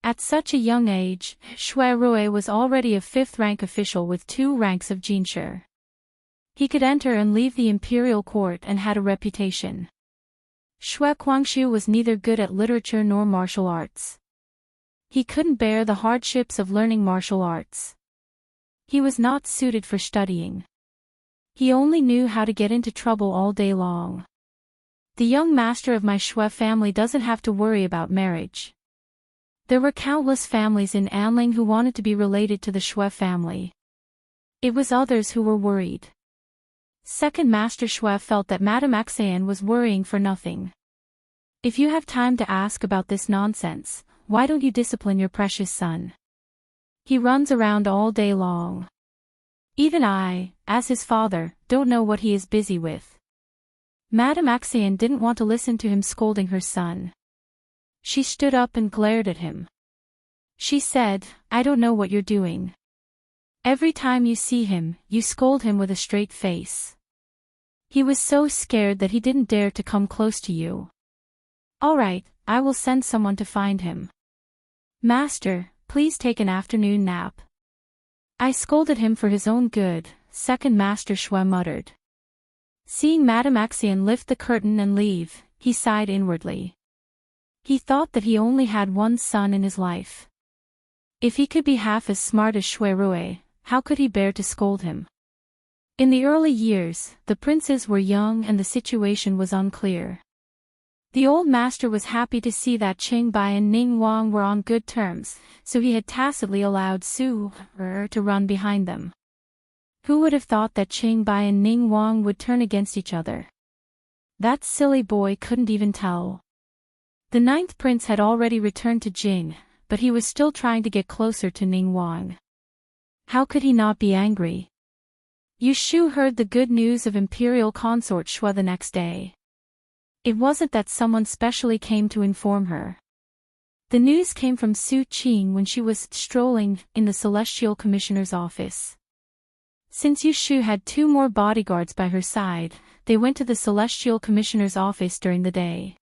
At such a young age, Shui Rui was already a 5th-rank official with 2 ranks of Jinshi. He could enter and leave the imperial court and had a reputation. Shui Guangxu was neither good at literature nor martial arts. He couldn't bear the hardships of learning martial arts. He was not suited for studying. He only knew how to get into trouble all day long. The young master of my Shui family doesn't have to worry about marriage. There were countless families in Anling who wanted to be related to the Shui family. It was others who were worried. Second Master Shui felt that Madame Axayan was worrying for nothing. If you have time to ask about this nonsense, why don't you discipline your precious son? He runs around all day long. Even I, as his father, don't know what he is busy with. Madame Axayan didn't want to listen to him scolding her son. She stood up and glared at him. She said, I don't know what you're doing. Every time you see him, you scold him with a straight face. He was so scared that he didn't dare to come close to you. All right, I will send someone to find him. Master, please take an afternoon nap. I scolded him for his own good, second Master Shui muttered. Seeing Madame Axayan lift the curtain and leave, he sighed inwardly. He thought that he only had one son in his life. If he could be half as smart as Shui Rui, how could he bear to scold him? In the early years, the princes were young and the situation was unclear. The old master was happy to see that Qingbai and Ning Wang were on good terms, so he had tacitly allowed Su to run behind them. Who would have thought that Qingbai and Ning Wang would turn against each other? That silly boy couldn't even tell. The 9th prince had already returned to Jing, but he was still trying to get closer to Ning Wang. How could he not be angry? Yu Shu heard the good news of imperial consort Shui the next day. It wasn't that someone specially came to inform her. The news came from Su Qing when she was strolling in the Celestial Commissioner's office. Since Yu Shu had 2 more bodyguards by her side, they went to the Celestial Commissioner's office during the day.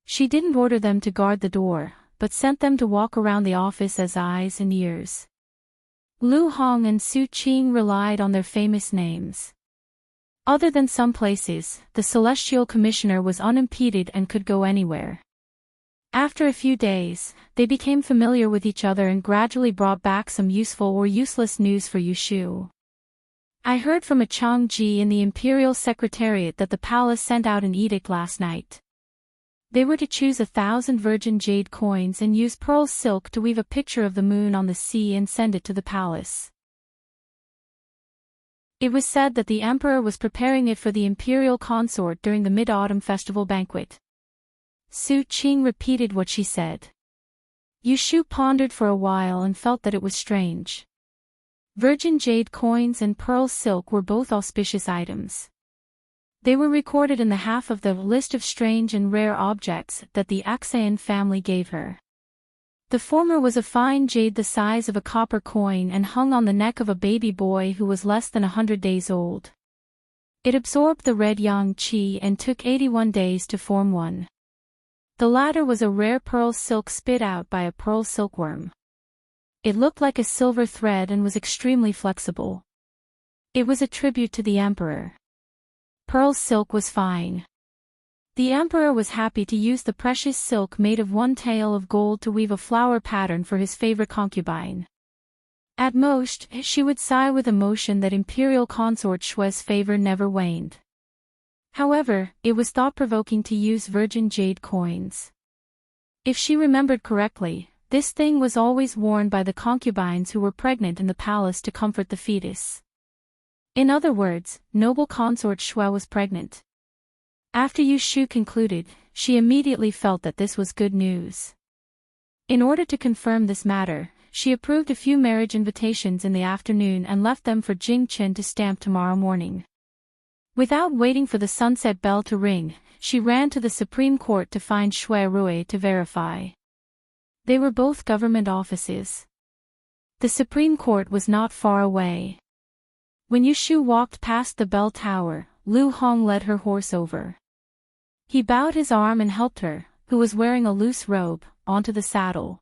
She didn't order them to guard the door, but sent them to walk around the office as eyes and ears. Lu Hong and Su Qing relied on their famous names. Other than some places, the Celestial Commissioner was unimpeded and could go anywhere. After a few days, they became familiar with each other and gradually brought back some useful or useless news for Yu Shu. I heard from a Changji in the Imperial Secretariat that the palace sent out an edict last night. They were to choose 1,000 virgin jade coins and use pearl silk to weave a picture of the moon on the sea and send it to the palace. It was said that the emperor was preparing it for the imperial consort during the mid-autumn festival banquet. Su Qing repeated what she said. Yu Shu pondered for a while and felt that it was strange. Virgin jade coins and pearl silk were both auspicious items. They were recorded in the half of the list of strange and rare objects that the Axayan family gave her. The former was a fine jade the size of a copper coin and hung on the neck of a baby boy who was less than 100 days old. It absorbed the red yang qi and took 81 days to form one. The latter was a rare pearl silk spit out by a pearl silkworm. It looked like a silver thread and was extremely flexible. It was a tribute to the emperor. Pearl silk was fine. The emperor was happy to use the precious silk made of one tael of gold to weave a flower pattern for his favorite concubine. At most, she would sigh with emotion that imperial consort Shue's favor never waned. However, it was thought-provoking to use virgin jade coins. If she remembered correctly, this thing was always worn by the concubines who were pregnant in the palace to comfort the fetus. In other words, noble consort Shue was pregnant. After Yu Shu concluded, she immediately felt that this was good news. In order to confirm this matter, she approved a few marriage invitations in the afternoon and left them for Jing Chen to stamp tomorrow morning. Without waiting for the sunset bell to ring, she ran to the Supreme Court to find Shui Rui to verify. They were both government offices. The Supreme Court was not far away. When Yu Shu walked past the bell tower, Lu Hong led her horse over. He bowed his arm and helped her, who was wearing a loose robe, onto the saddle.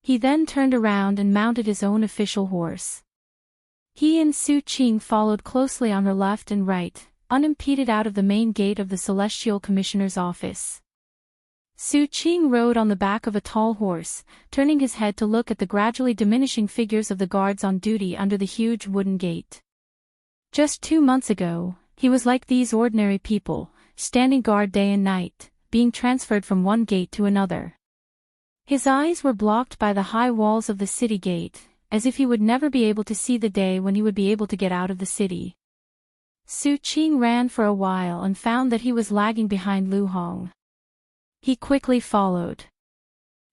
He then turned around and mounted his own official horse. He and Su Qing followed closely on her left and right, unimpeded out of the main gate of the Celestial Commissioner's office. Su Qing rode on the back of a tall horse, turning his head to look at the gradually diminishing figures of the guards on duty under the huge wooden gate. Just 2 months ago, he was like these ordinary people, standing guard day and night, being transferred from one gate to another. His eyes were blocked by the high walls of the city gate, as if he would never be able to see the day when he would be able to get out of the city. Su Qing ran for a while and found that he was lagging behind Lu Hong. He quickly followed.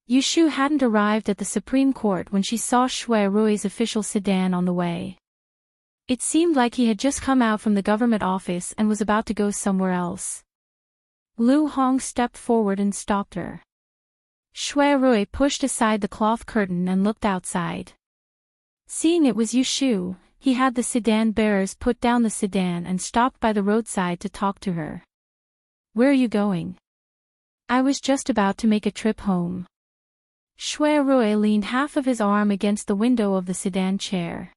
Yu Shu hadn't arrived at the Supreme Court when she saw Shui Rui's official sedan on the way. It seemed like he had just come out from the government office and was about to go somewhere else. Lu Hong stepped forward and stopped her. Shui Rui pushed aside the cloth curtain and looked outside. Seeing it was Yu Shu, he had the sedan bearers put down the sedan and stopped by the roadside to talk to her. "Where are you going?" "I was just about to make a trip home." Shui Rui leaned half of his arm against the window of the sedan chair.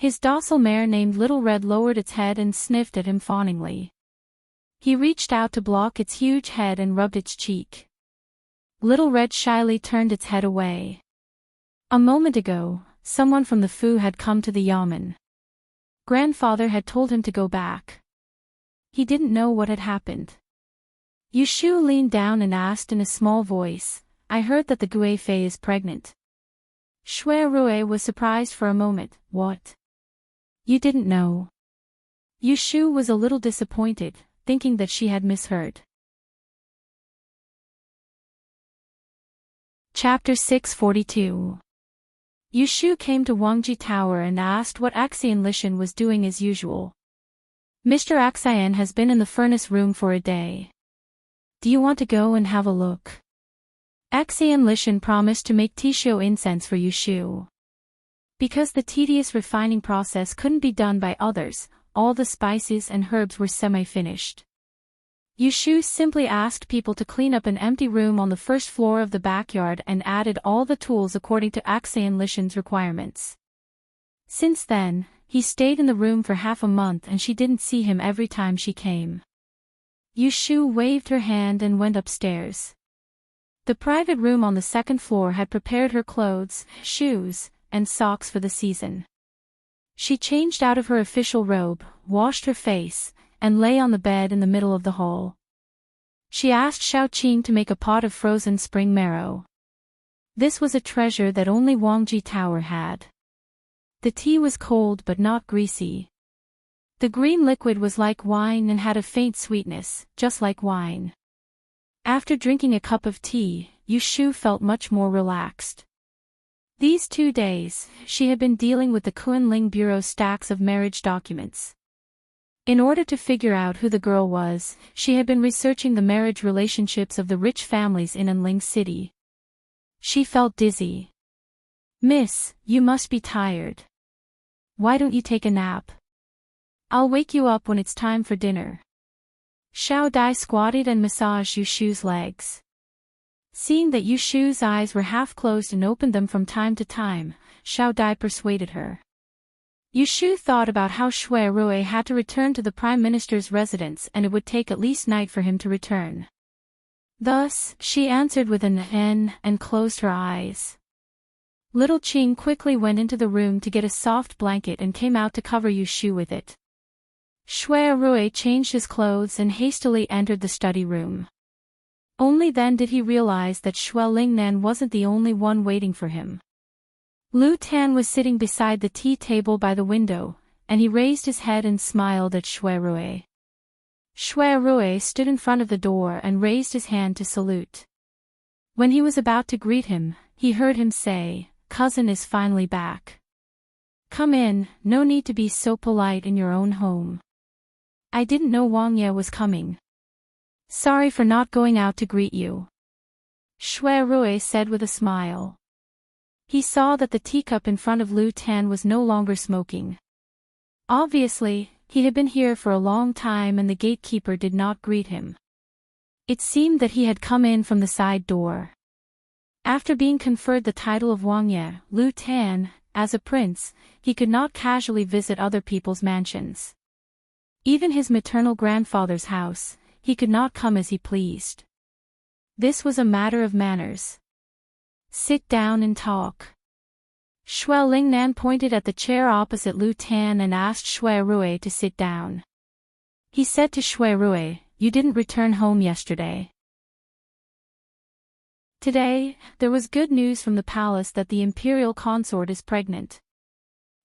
His docile mare named Little Red lowered its head and sniffed at him fawningly. He reached out to block its huge head and rubbed its cheek. Little Red shyly turned its head away. A moment ago, someone from the Fu had come to the yamen. Grandfather had told him to go back. He didn't know what had happened. Yu Shu leaned down and asked in a small voice, "I heard that the Gui Fei is pregnant." Shui Rui was surprised for a moment. "What? You didn't know?" Yu Shu was a little disappointed, thinking that she had misheard. Chapter 642. Yu Shu came to Wangji Tower and asked what Axian Lishan was doing as usual. "Mr. Axian has been in the furnace room for a day. Do you want to go and have a look?" Axian Lishan promised to make Tishio incense for Yu Shu. Because the tedious refining process couldn't be done by others, all the spices and herbs were semi-finished. Yu Shu simply asked people to clean up an empty room on the first floor of the backyard and added all the tools according to Axian Lishan's requirements. Since then, he stayed in the room for half a month and she didn't see him every time she came. Yu Shu waved her hand and went upstairs. The private room on the second floor had prepared her clothes, shoes, and socks for the season. She changed out of her official robe, washed her face, and lay on the bed in the middle of the hall. She asked Xiaoqing to make a pot of frozen spring marrow. This was a treasure that only Wangji Tower had. The tea was cold but not greasy. The green liquid was like wine and had a faint sweetness, just like wine. After drinking a cup of tea, Yu Shu felt much more relaxed. These 2 days, she had been dealing with the Kunling Bureau stacks of marriage documents. In order to figure out who the girl was, she had been researching the marriage relationships of the rich families in Enling City. She felt dizzy. "Miss, you must be tired. Why don't you take a nap? I'll wake you up when it's time for dinner." Xiao Dai squatted and massaged Yu Shu's legs. Seeing that Yu Shu's eyes were half closed and opened them from time to time, Xiao Dai persuaded her. Yushu thought about how Shui Rui had to return to the Prime Minister's residence and it would take at least night for him to return. Thus, she answered with an "n" and closed her eyes. Little Qing quickly went into the room to get a soft blanket and came out to cover Yushu with it. Shui Rui changed his clothes and hastily entered the study room. Only then did he realize that Shui Lingnan wasn't the only one waiting for him. Lu Tan was sitting beside the tea table by the window, and he raised his head and smiled at Shui Rui. Shui Rui stood in front of the door and raised his hand to salute. When he was about to greet him, he heard him say, "Cousin is finally back. Come in, no need to be so polite in your own home. I didn't know Wang Ye was coming. Sorry for not going out to greet you," Shui Rui said with a smile. He saw that the teacup in front of Lu Tan was no longer smoking. Obviously, he had been here for a long time and the gatekeeper did not greet him. It seemed that he had come in from the side door. After being conferred the title of Wang Ye, Lu Tan, as a prince, he could not casually visit other people's mansions. Even his maternal grandfather's house, he could not come as he pleased. This was a matter of manners. Sit down and talk. Shui Lingnan pointed at the chair opposite Lu Tan and asked Shui Rui to sit down. He said to Shui Rui, "You didn't return home yesterday." Today, there was good news from the palace that the imperial consort is pregnant.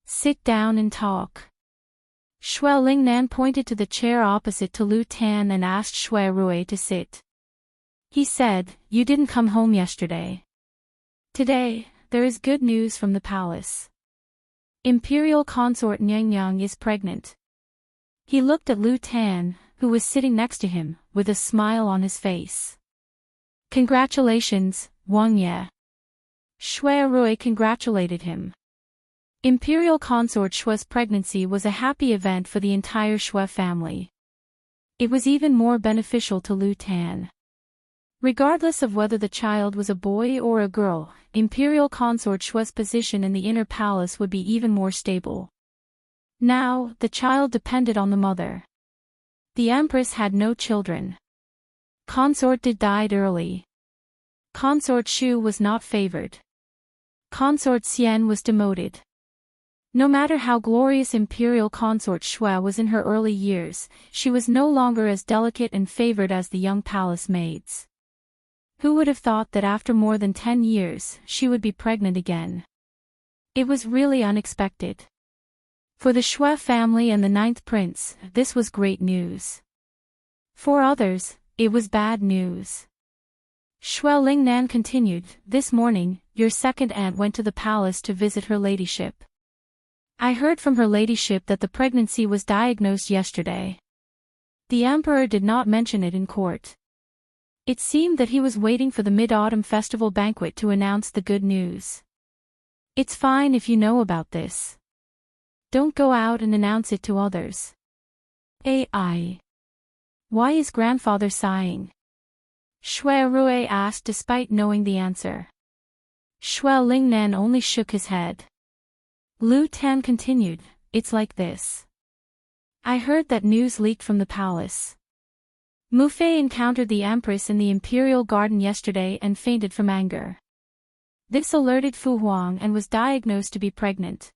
Sit down and talk. Shui Lingnan pointed to the chair opposite to Lu Tan and asked Shui Rui to sit. He said, "You didn't come home yesterday. Today, there is good news from the palace. Imperial consort Nyang is pregnant." He looked at Lu Tan, who was sitting next to him, with a smile on his face. "Congratulations, Wang Ye." Shui Rui congratulated him. Imperial consort Shui's pregnancy was a happy event for the entire Shui family. It was even more beneficial to Lu Tan. Regardless of whether the child was a boy or a girl, Imperial consort Shui's position in the inner palace would be even more stable. Now, the child depended on the mother. The Empress had no children. Consort Di died early. Consort Shu was not favored. Consort Xian was demoted. No matter how glorious Imperial consort Shui was in her early years, she was no longer as delicate and favored as the young palace maids. Who would have thought that after more than 10 years, she would be pregnant again? It was really unexpected. For the Shui family and the 9th prince, this was great news. For others, it was bad news. Shui Lingnan continued, "This morning, your second aunt went to the palace to visit her ladyship. I heard from her ladyship that the pregnancy was diagnosed yesterday. The emperor did not mention it in court. It seemed that he was waiting for the Mid-Autumn Festival banquet to announce the good news. It's fine if you know about this. Don't go out and announce it to others." AI. Why is grandfather sighing? Shui Rui asked despite knowing the answer. Shui Lingnan only shook his head. Lu Tan continued, "It's like this. I heard that news leaked from the palace. Mu Fei encountered the Empress in the Imperial Garden yesterday and fainted from anger. This alerted Fu Huang and was diagnosed to be pregnant.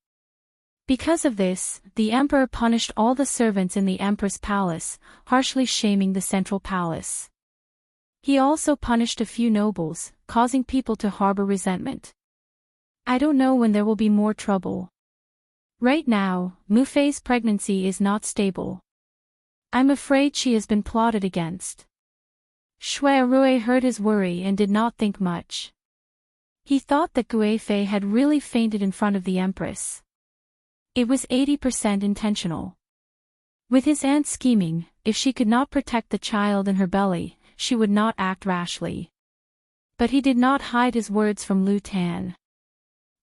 Because of this, the Emperor punished all the servants in the Empress Palace, harshly shaming the Central Palace. He also punished a few nobles, causing people to harbor resentment. I don't know when there will be more trouble. Right now, Mu Fei's pregnancy is not stable. I'm afraid she has been plotted against." Shui Rui heard his worry and did not think much. He thought that Gui Fei had really fainted in front of the Empress. It was 80% intentional. With his aunt scheming, if she could not protect the child in her belly, she would not act rashly. But he did not hide his words from Lu Tan.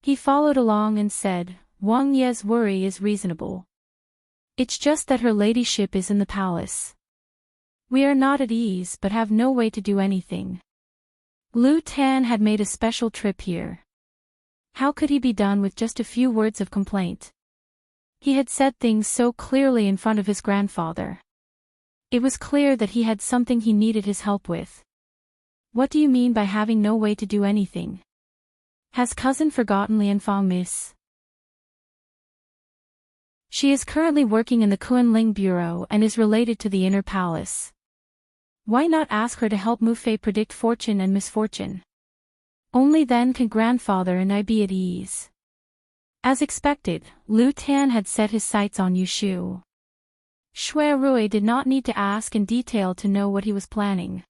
He followed along and said, "Wang Ye's worry is reasonable. It's just that her ladyship is in the palace. We are not at ease but have no way to do anything. Lu Tan had made a special trip here. How could he be done with just a few words of complaint? He had said things so clearly in front of his grandfather. It was clear that he had something he needed his help with. What do you mean by having no way to do anything? Has cousin forgotten l'enfant, miss? She is currently working in the Kunling Bureau and is related to the Inner Palace. Why not ask her to help Mufei predict fortune and misfortune? Only then can grandfather and I be at ease. As expected, Lu Tan had set his sights on Yushu. Shui Rui did not need to ask in detail to know what he was planning.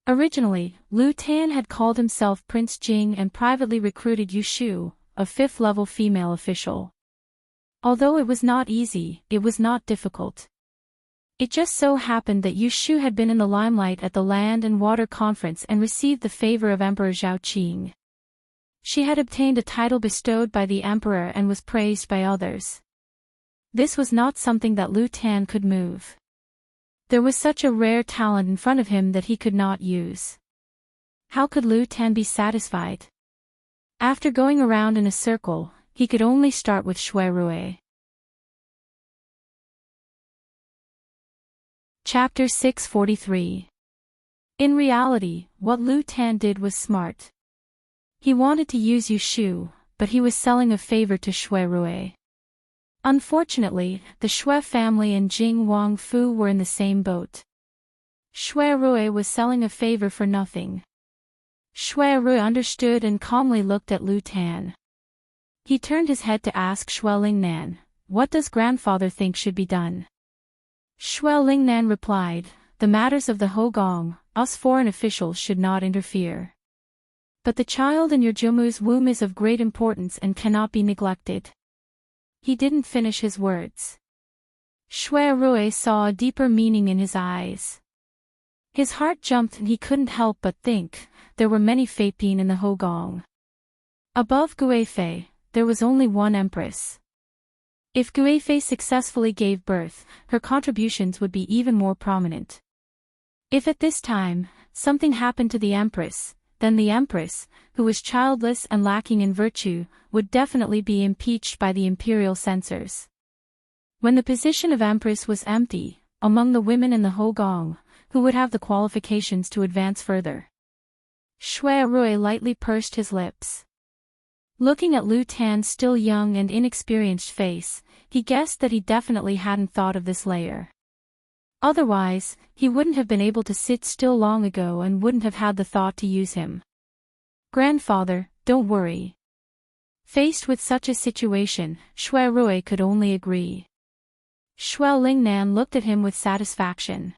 Originally, Lu Tan had called himself Prince Jing and privately recruited Yushu, a 5th-level female official. Although it was not easy, it was not difficult. It just so happened that Yushu had been in the limelight at the Land and Water Conference and received the favor of Emperor Zhao Qing. She had obtained a title bestowed by the emperor and was praised by others. This was not something that Lu Tan could move. There was such a rare talent in front of him that he could not use. How could Lu Tan be satisfied? After going around in a circle, he could only start with Shui Rui. Chapter 643. In reality, what Lu Tan did was smart. He wanted to use Yushu, but he was selling a favor to Shui Rui. Unfortunately, the Shui family and Jing Wangfu were in the same boat. Shui Rui was selling a favor for nothing. Shui Rui understood and calmly looked at Lu Tan. He turned his head to ask Shui Lingnan, "What does grandfather think should be done?" Shui Lingnan replied, "The matters of the Hogong, us foreign officials should not interfere. But the child in your Jumu's womb is of great importance and cannot be neglected." He didn't finish his words. Shui Rui saw a deeper meaning in his eyes. His heart jumped and he couldn't help but think, there were many Feipin in the Hogong. Above Guifei, there was only one empress. If Guifei successfully gave birth, her contributions would be even more prominent. If at this time, something happened to the empress, then the empress, who was childless and lacking in virtue, would definitely be impeached by the imperial censors. When the position of empress was empty, among the women in the Hogong, who would have the qualifications to advance further? Shui Rui lightly pursed his lips. Looking at Lu Tan's still young and inexperienced face, he guessed that he definitely hadn't thought of this layer. Otherwise, he wouldn't have been able to sit still long ago and wouldn't have had the thought to use him. "Grandfather, don't worry." Faced with such a situation, Shui Rui could only agree. Shui Lingnan looked at him with satisfaction.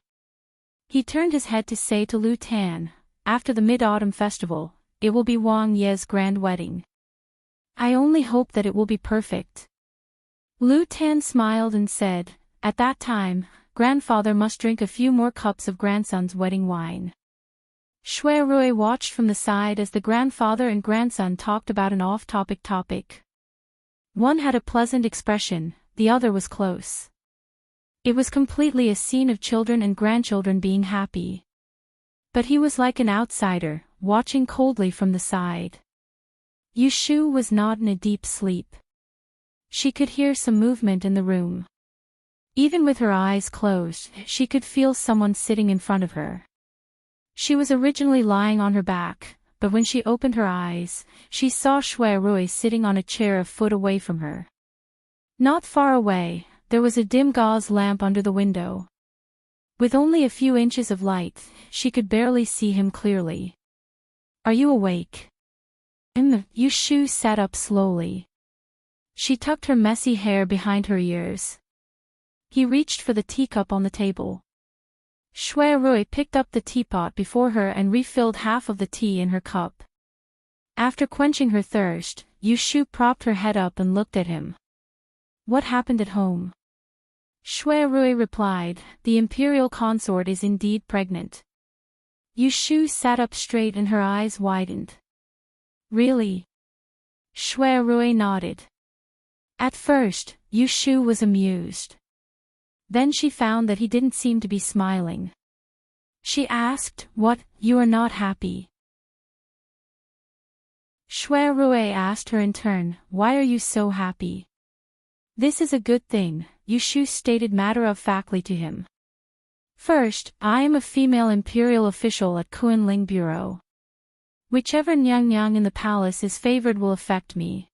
He turned his head to say to Lu Tan, "After the Mid-Autumn Festival, it will be Wang Ye's grand wedding. I only hope that it will be perfect." Lu Tan smiled and said, "At that time, grandfather must drink a few more cups of grandson's wedding wine." Shui Rui watched from the side as the grandfather and grandson talked about an off-topic topic. One had a pleasant expression, the other was close. It was completely a scene of children and grandchildren being happy. But he was like an outsider, watching coldly from the side. Yushu was not in a deep sleep. She could hear some movement in the room. Even with her eyes closed, she could feel someone sitting in front of her. She was originally lying on her back, but when she opened her eyes, she saw Shui Rui sitting on a chair a foot away from her. Not far away, there was a dim gauze lamp under the window. With only a few inches of light, she could barely see him clearly. "Are you awake?" Yushu sat up slowly. She tucked her messy hair behind her ears. He reached for the teacup on the table. Shui Rui picked up the teapot before her and refilled half of the tea in her cup. After quenching her thirst, Yushu propped her head up and looked at him. "What happened at home?" Shui Rui replied, "The imperial consort is indeed pregnant." Yushu sat up straight and her eyes widened. "Really?" Shui Rui nodded. At first, Yushu was amused. Then she found that he didn't seem to be smiling. She asked, "What, you are not happy?" Shui Rui asked her in turn, "Why are you so happy?" This is a good thing, Yu Shu stated matter-of-factly to him. First, I am a female imperial official at Kunling Bureau. Whichever Nyang in the palace is favored will affect me.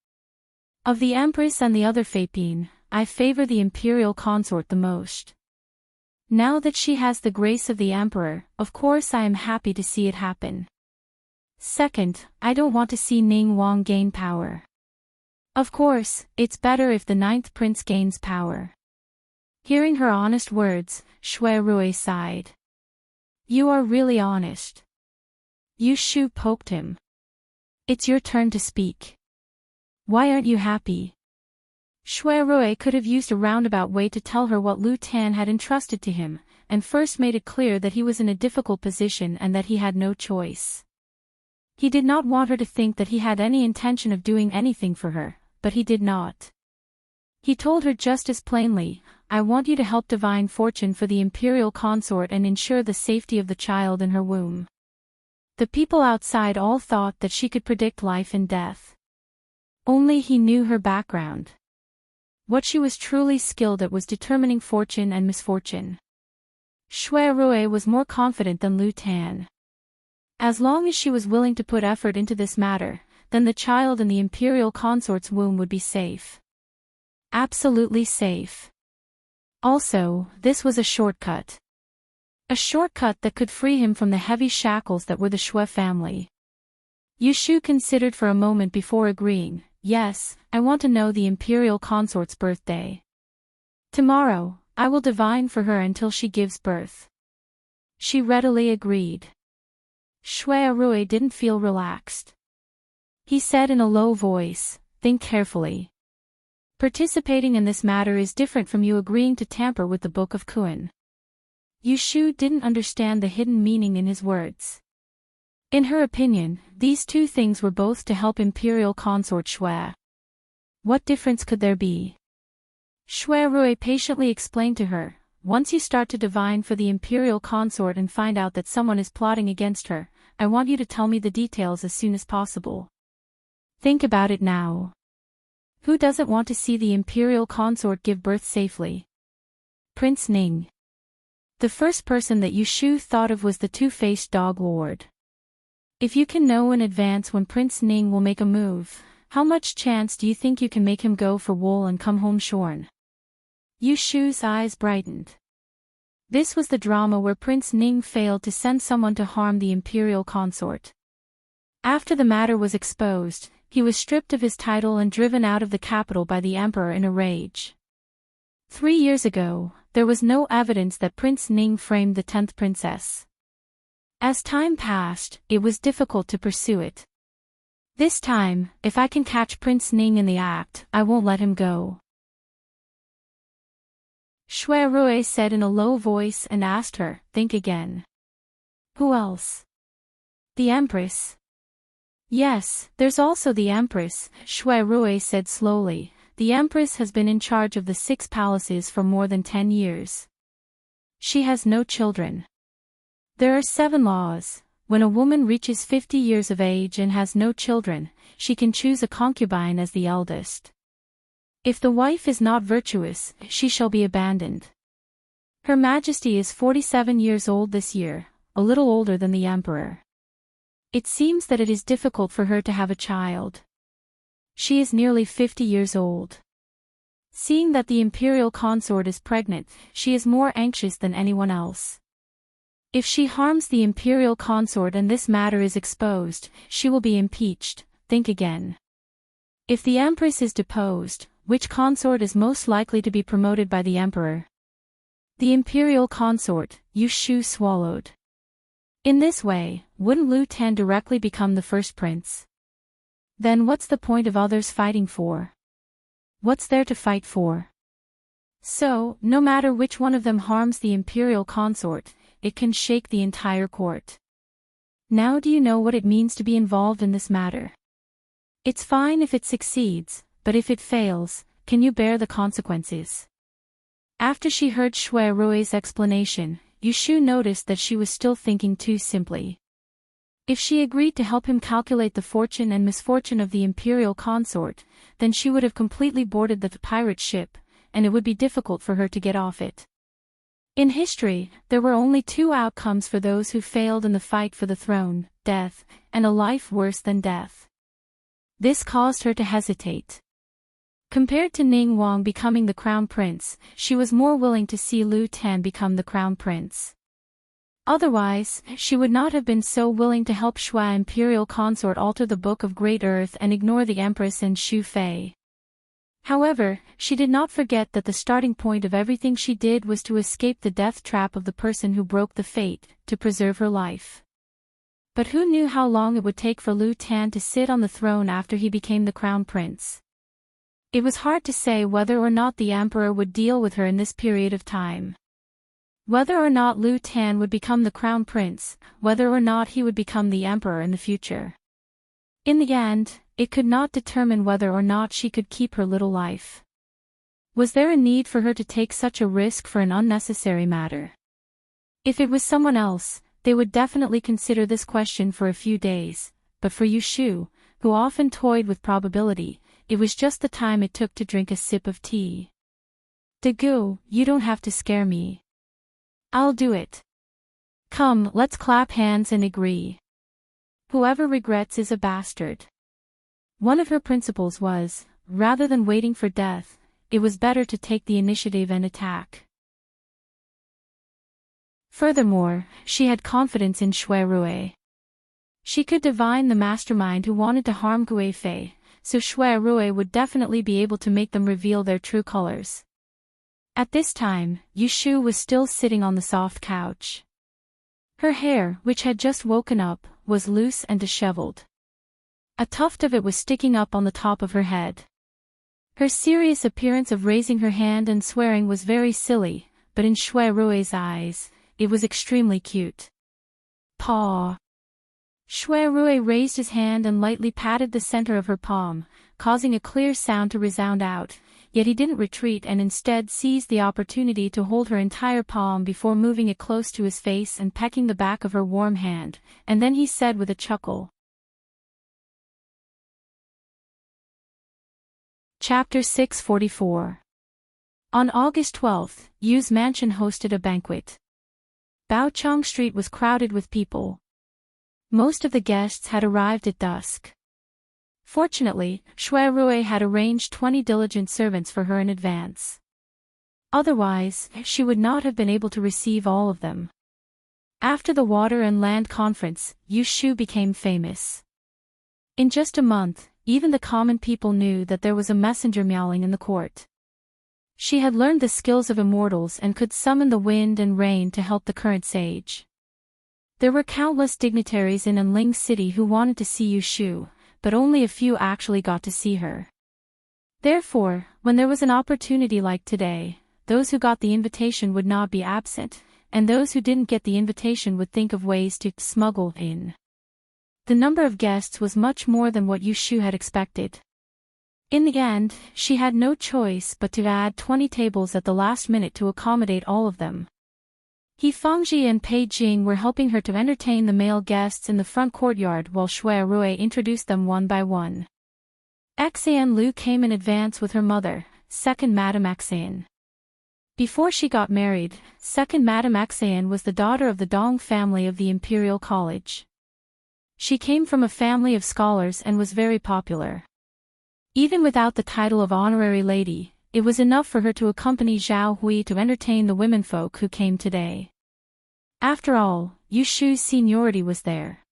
Of the Empress and the other Fapine, I favor the imperial consort the most. Now that she has the grace of the Emperor, of course I am happy to see it happen. Second, I don't want to see Ning Wang gain power. Of course, it's better if the 9th prince gains power. Hearing her honest words, Shui Rui sighed. You are really honest. Yu Shu poked him. It's your turn to speak. Why aren't you happy? Shui Rui could have used a roundabout way to tell her what Lu Tan had entrusted to him, and first made it clear that he was in a difficult position and that he had no choice. He did not want her to think that he had any intention of doing anything for her, but he did not. He told her just as plainly, I want you to help divine fortune for the imperial consort and ensure the safety of the child in her womb. The people outside all thought that she could predict life and death. Only he knew her background. What she was truly skilled at was determining fortune and misfortune. Shui Rui was more confident than Lu Tan. As long as she was willing to put effort into this matter, then the child in the imperial consort's womb would be safe. Absolutely safe. Also, this was a shortcut. A shortcut that could free him from the heavy shackles that were the Shui family. Yu Shu considered for a moment before agreeing. Yes, I want to know the imperial consort's birthday. Tomorrow, I will divine for her until she gives birth. She readily agreed. Shui Rui didn't feel relaxed. He said in a low voice, think carefully. Participating in this matter is different from you agreeing to tamper with the Book of Kun. Yu Shu didn't understand the hidden meaning in his words. In her opinion, these two things were both to help imperial consort Shui. What difference could there be? Shui Rui patiently explained to her, once you start to divine for the imperial consort and find out that someone is plotting against her, I want you to tell me the details as soon as possible. Think about it now. Who doesn't want to see the imperial consort give birth safely? Prince Ning. The first person that Yu Shu thought of was the two-faced dog lord. If you can know in advance when Prince Ning will make a move, how much chance do you think you can make him go for wool and come home shorn? Yu Shu's eyes brightened. This was the drama where Prince Ning failed to send someone to harm the imperial consort. After the matter was exposed, he was stripped of his title and driven out of the capital by the emperor in a rage. 3 years ago, there was no evidence that Prince Ning framed the 10th princess. As time passed, it was difficult to pursue it. This time, if I can catch Prince Ning in the act, I won't let him go. Shui Rui said in a low voice and asked her, think again. Who else? The Empress. Yes, there's also the Empress, Shui Rui said slowly. The Empress has been in charge of the 6 palaces for more than 10 years. She has no children. There are 7 laws. When a woman reaches 50 years of age and has no children, she can choose a concubine as the eldest. If the wife is not virtuous, she shall be abandoned. Her Majesty is 47 years old this year, a little older than the Emperor. It seems that it is difficult for her to have a child. She is nearly 50 years old. Seeing that the imperial consort is pregnant, she is more anxious than anyone else. If she harms the imperial consort and this matter is exposed, she will be impeached. Think again. If the Empress is deposed, which consort is most likely to be promoted by the Emperor? The imperial consort, Yu Shu swallowed. In this way, wouldn't Lu Tan directly become the first prince? Then what's the point of others fighting for? What's there to fight for? So, no matter which one of them harms the imperial consort, it can shake the entire court. Now do you know what it means to be involved in this matter? It's fine if it succeeds, but if it fails, can you bear the consequences? After she heard Shui Rui's explanation, Yu Shu noticed that she was still thinking too simply. If she agreed to help him calculate the fortune and misfortune of the imperial consort, then she would have completely boarded the pirate ship, and it would be difficult for her to get off it. In history, there were only two outcomes for those who failed in the fight for the throne: death, and a life worse than death. This caused her to hesitate. Compared to Ning Wang becoming the crown prince, she was more willing to see Lu Tan become the crown prince. Otherwise, she would not have been so willing to help Shui imperial consort alter the Book of Great Earth and ignore the Empress and Xu Fei. However, she did not forget that the starting point of everything she did was to escape the death trap of the person who broke the fate, to preserve her life. But who knew how long it would take for Lu Tan to sit on the throne after he became the crown prince? It was hard to say whether or not the emperor would deal with her in this period of time. Whether or not Lu Tan would become the crown prince, whether or not he would become the emperor in the future. In the end, it could not determine whether or not she could keep her little life. Was there a need for her to take such a risk for an unnecessary matter? If it was someone else, they would definitely consider this question for a few days, but for Yu Shu, who often toyed with probability, it was just the time it took to drink a sip of tea. Dagu, you don't have to scare me. I'll do it. Come, let's clap hands and agree. Whoever regrets is a bastard. One of her principles was, rather than waiting for death, it was better to take the initiative and attack. Furthermore, she had confidence in Shui Rui. She could divine the mastermind who wanted to harm Gui Fei, so Shui Rui would definitely be able to make them reveal their true colors. At this time, Yu Shu was still sitting on the soft couch. Her hair, which had just woken up, was loose and disheveled. A tuft of it was sticking up on the top of her head. Her serious appearance of raising her hand and swearing was very silly, but in Shui Rui's eyes, it was extremely cute. Paw. Shui Rui raised his hand and lightly patted the center of her palm, causing a clear sound to resound out, yet he didn't retreat and instead seized the opportunity to hold her entire palm before moving it close to his face and pecking the back of her warm hand, and then he said with a chuckle. Chapter 644. On August 12th, Yu's mansion hosted a banquet. Baochang Street was crowded with people. Most of the guests had arrived at dusk. Fortunately, Shui Rui had arranged 20 diligent servants for her in advance. Otherwise, she would not have been able to receive all of them. After the Water and Land Conference, Yu Shu became famous. In just a month, even the common people knew that there was a messenger meowing in the court. She had learned the skills of immortals and could summon the wind and rain to help the current sage. There were countless dignitaries in Anling City who wanted to see Yu Shu, but only a few actually got to see her. Therefore, when there was an opportunity like today, those who got the invitation would not be absent, and those who didn't get the invitation would think of ways to smuggle in. The number of guests was much more than what Yu Shu had expected. In the end, she had no choice but to add 20 tables at the last minute to accommodate all of them. He Fangji and Pei Jing were helping her to entertain the male guests in the front courtyard while Shui Rui introduced them one by one. Xan Lu came in advance with her mother, second Madame Xan. Before she got married, second Madame Xan was the daughter of the Dong family of the Imperial College. She came from a family of scholars and was very popular. Even without the title of honorary lady, it was enough for her to accompany Zhao Hui to entertain the womenfolk who came today. After all, Yu Shu's seniority was there.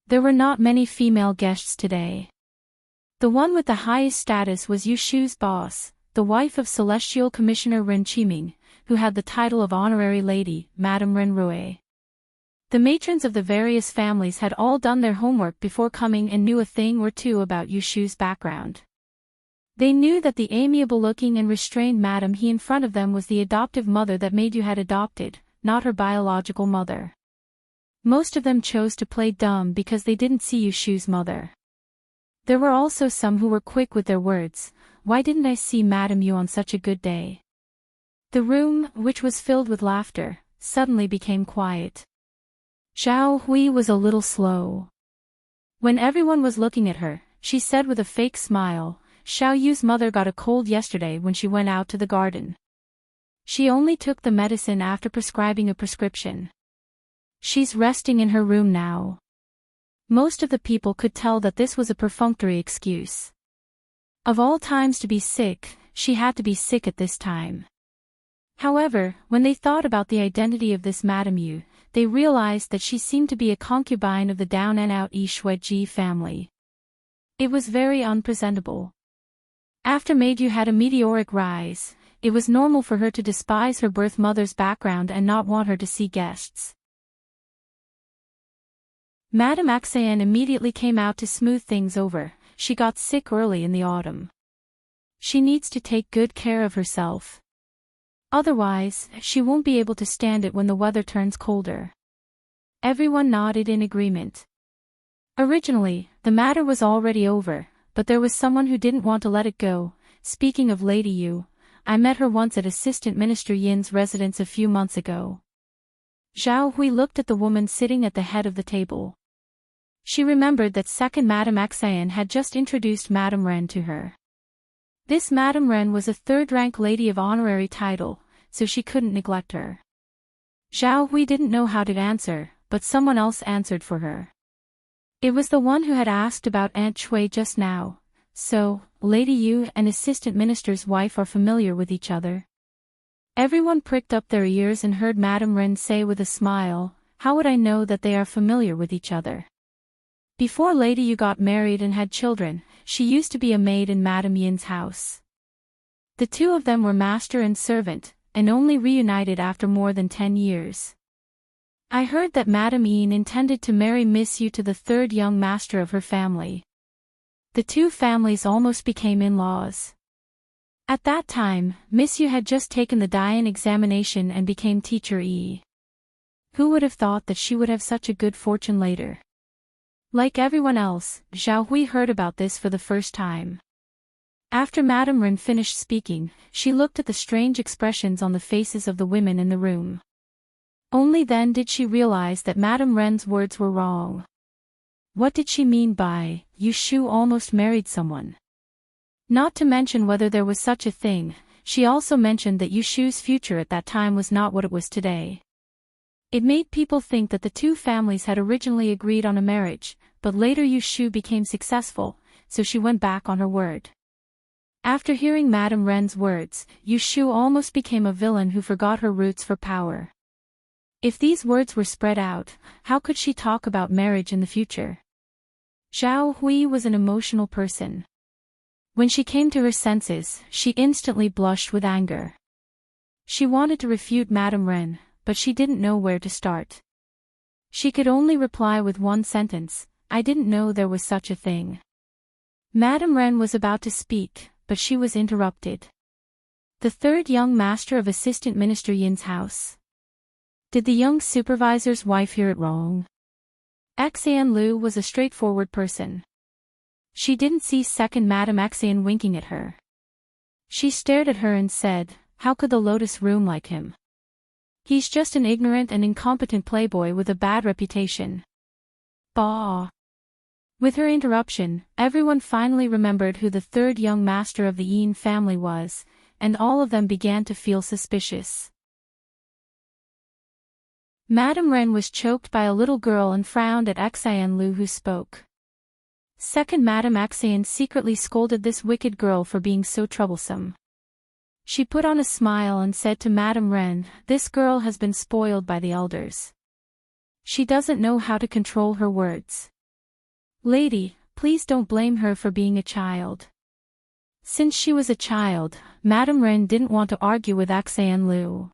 There were not many female guests today. The one with the highest status was Yu Shu's boss, the wife of Celestial Commissioner Ren Qiming, who had the title of honorary lady, Madame Ren Rui. The matrons of the various families had all done their homework before coming and knew a thing or two about Yu Shu's background. They knew that the amiable-looking and restrained Madame He in front of them was the adoptive mother that Made Yu had adopted, not her biological mother. Most of them chose to play dumb because they didn't see Yu Shu's mother. There were also some who were quick with their words. Why didn't I see Madame Yu on such a good day? The room, which was filled with laughter, suddenly became quiet. Zhao Hui was a little slow. When everyone was looking at her, she said with a fake smile, Xiao Yu's mother got a cold yesterday when she went out to the garden. She only took the medicine after prescribing a prescription. She's resting in her room now. Most of the people could tell that this was a perfunctory excuse. Of all times to be sick, she had to be sick at this time. However, when they thought about the identity of this Madame Yu, they realized that she seemed to be a concubine of the down-and-out Yi Shuiji family. It was very unpresentable. After Maid Yu had a meteoric rise, it was normal for her to despise her birth mother's background and not want her to see guests. Madame Axayan immediately came out to smooth things over. She got sick early in the autumn. She needs to take good care of herself. Otherwise, she won't be able to stand it when the weather turns colder. Everyone nodded in agreement. Originally, the matter was already over, but there was someone who didn't want to let it go. Speaking of Lady Yu, I met her once at Assistant Minister Yin's residence a few months ago. Zhao Hui looked at the woman sitting at the head of the table. She remembered that second Madame Axayan had just introduced Madame Ren to her. This Madame Ren was a third-rank lady of honorary title, so she couldn't neglect her. Zhao Hui didn't know how to answer, but someone else answered for her. It was the one who had asked about Aunt Chui just now. So, Lady Yu and Assistant Minister's wife are familiar with each other. Everyone pricked up their ears and heard Madame Ren say with a smile, how would I know that they are familiar with each other? Before Lady Yu got married and had children, she used to be a maid in Madame Yin's house. The two of them were master and servant, and only reunited after more than 10 years. I heard that Madame Yin intended to marry Miss Yu to the third young master of her family. The two families almost became in-laws. At that time, Miss Yu had just taken the Dian examination and became teacher E. Who would have thought that she would have such a good fortune later? Like everyone else, Zhao Hui heard about this for the first time. After Madame Ren finished speaking, she looked at the strange expressions on the faces of the women in the room. Only then did she realize that Madame Ren's words were wrong. What did she mean by, Yu Shu almost married someone? Not to mention whether there was such a thing, she also mentioned that Yu Shu's future at that time was not what it was today. It made people think that the two families had originally agreed on a marriage, but later Yu Shu became successful, so she went back on her word. After hearing Madame Ren's words, Yu Shu almost became a villain who forgot her roots for power. If these words were spread out, how could she talk about marriage in the future? Zhao Hui was an emotional person. When she came to her senses, she instantly blushed with anger. She wanted to refute Madame Ren, but she didn't know where to start. She could only reply with one sentence, I didn't know there was such a thing. Madame Ren was about to speak, but she was interrupted. The third young master of Assistant Minister Yin's house. Did the young supervisor's wife hear it wrong? Axayan Lu was a straightforward person. She didn't see second Madame Axayan winking at her. She stared at her and said, how could the Lotus Room like him? He's just an ignorant and incompetent playboy with a bad reputation. Bah! With her interruption, everyone finally remembered who the third young master of the Yin family was, and all of them began to feel suspicious. Madame Ren was choked by a little girl and frowned at Axayan Lu who spoke. Second Madame Axayan secretly scolded this wicked girl for being so troublesome. She put on a smile and said to Madame Ren, this girl has been spoiled by the elders. She doesn't know how to control her words. Lady, please don't blame her for being a child. Since she was a child, Madame Ren didn't want to argue with Axayan Lu.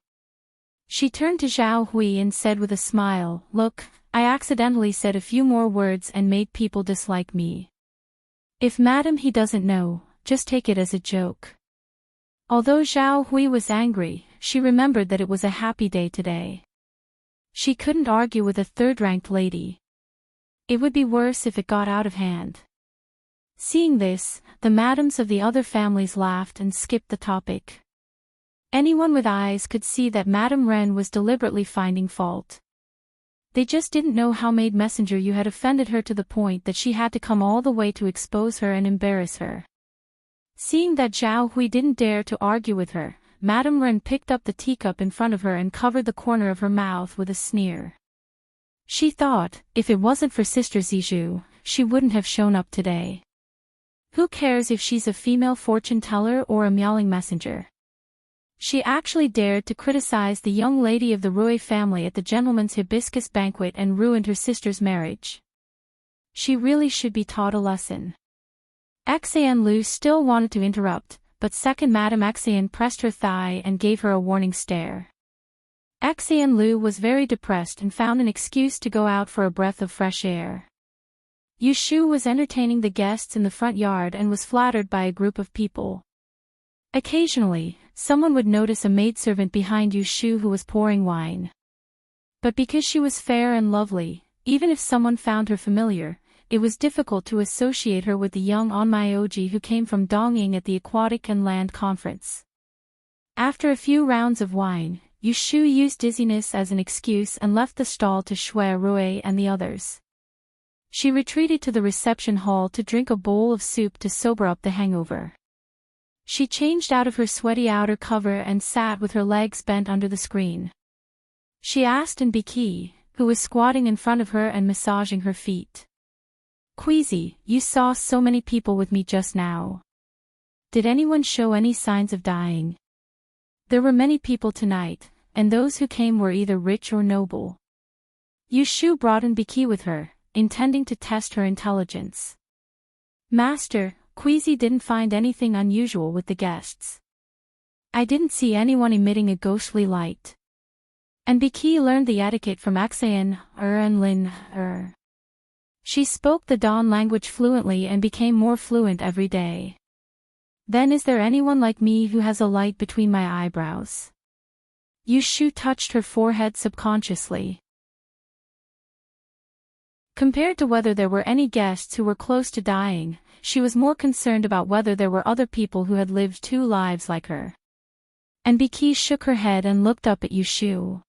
She turned to Zhao Hui and said with a smile, look, I accidentally said a few more words and made people dislike me. If Madame he doesn't know, just take it as a joke. Although Zhao Hui was angry, she remembered that it was a happy day today. She couldn't argue with a third-ranked lady. It would be worse if it got out of hand. Seeing this, the madams of the other families laughed and skipped the topic. Anyone with eyes could see that Madame Ren was deliberately finding fault. They just didn't know how maid messenger you had offended her to the point that she had to come all the way to expose her and embarrass her. Seeing that Zhao Hui didn't dare to argue with her, Madame Ren picked up the teacup in front of her and covered the corner of her mouth with a sneer. She thought, if it wasn't for Sister Zijou, she wouldn't have shown up today. Who cares if she's a female fortune teller or a meowing messenger? She actually dared to criticize the young lady of the Rui family at the gentleman's hibiscus banquet and ruined her sister's marriage. She really should be taught a lesson. Xian Lu still wanted to interrupt, but second Madame Xian pressed her thigh and gave her a warning stare. Xian Lu was very depressed and found an excuse to go out for a breath of fresh air. Yu Shu was entertaining the guests in the front yard and was flattered by a group of people. Occasionally, someone would notice a maidservant behind Yu Shu who was pouring wine. But because she was fair and lovely, even if someone found her familiar, it was difficult to associate her with the young Onmyoji who came from Dongying at the Aquatic and Land Conference. After a few rounds of wine, Yu Shu used dizziness as an excuse and left the stall to Shui Rui and the others. She retreated to the reception hall to drink a bowl of soup to sober up the hangover. She changed out of her sweaty outer cover and sat with her legs bent under the screen. She asked Biki, who was squatting in front of her and massaging her feet. Queasy, you saw so many people with me just now. Did anyone show any signs of dying? There were many people tonight, and those who came were either rich or noble. Yu Shu brought Biki with her, intending to test her intelligence. Master, Queasy didn't find anything unusual with the guests. I didn't see anyone emitting a ghostly light. Biki learned the etiquette from Xian, and Lin, She spoke the Dan language fluently and became more fluent every day. Then is there anyone like me who has a light between my eyebrows? Yu Shu touched her forehead subconsciously. Compared to whether there were any guests who were close to dying, she was more concerned about whether there were other people who had lived two lives like her. Biki shook her head and looked up at Yu Shu.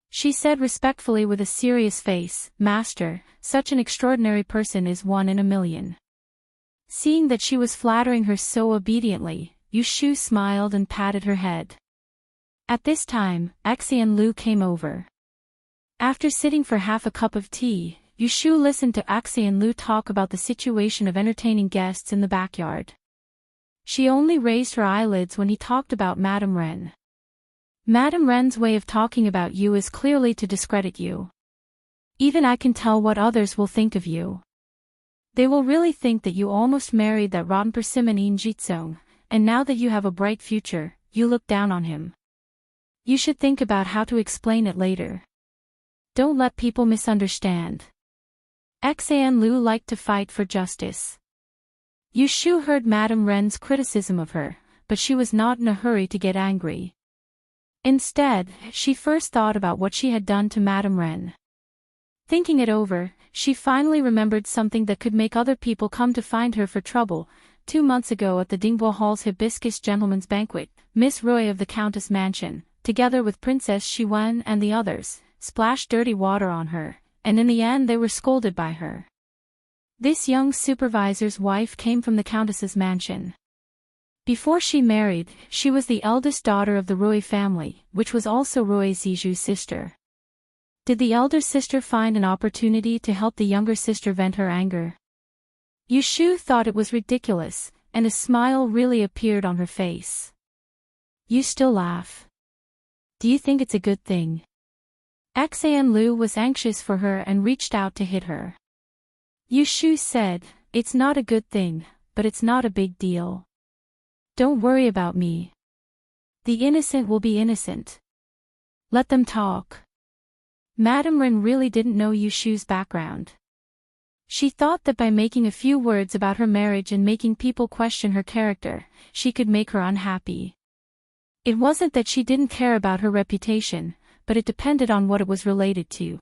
She said respectfully with a serious face, Master, such an extraordinary person is one in a million. Seeing that she was flattering her so obediently, Yu Shu smiled and patted her head. At this time, Xian Lu came over. After sitting for half a cup of tea, Yu Shu listened to Xian Lu talk about the situation of entertaining guests in the backyard. She only raised her eyelids when he talked about Madame Ren. Madame Ren's way of talking about you is clearly to discredit you. Even I can tell what others will think of you. They will really think that you almost married that rotten persimmon in Jitsung, and now that you have a bright future, you look down on him. You should think about how to explain it later. Don't let people misunderstand. Xian Lu liked to fight for justice. Yu Shu heard Madame Ren's criticism of her, but she was not in a hurry to get angry. Instead, she first thought about what she had done to Madame Ren. Thinking it over, she finally remembered something that could make other people come to find her for trouble. 2 months ago at the Dingbo Hall's Hibiscus Gentleman's Banquet, Miss Roy of the Countess Mansion, together with Princess Shiwen and the others, splashed dirty water on her, and in the end they were scolded by her. This young supervisor's wife came from the Countess's mansion. Before she married, she was the eldest daughter of the Rui family, which was also Rui Zijou's sister. Did the elder sister find an opportunity to help the younger sister vent her anger? Yu Shu thought it was ridiculous, and a smile really appeared on her face. You still laugh. Do you think it's a good thing? Xian Lu was anxious for her and reached out to hit her. Yu Shu said, it's not a good thing, but it's not a big deal. Don't worry about me. The innocent will be innocent. Let them talk. Madame Ren really didn't know Yu Shu's background. She thought that by making a few words about her marriage and making people question her character, she could make her unhappy. It wasn't that she didn't care about her reputation, but it depended on what it was related to.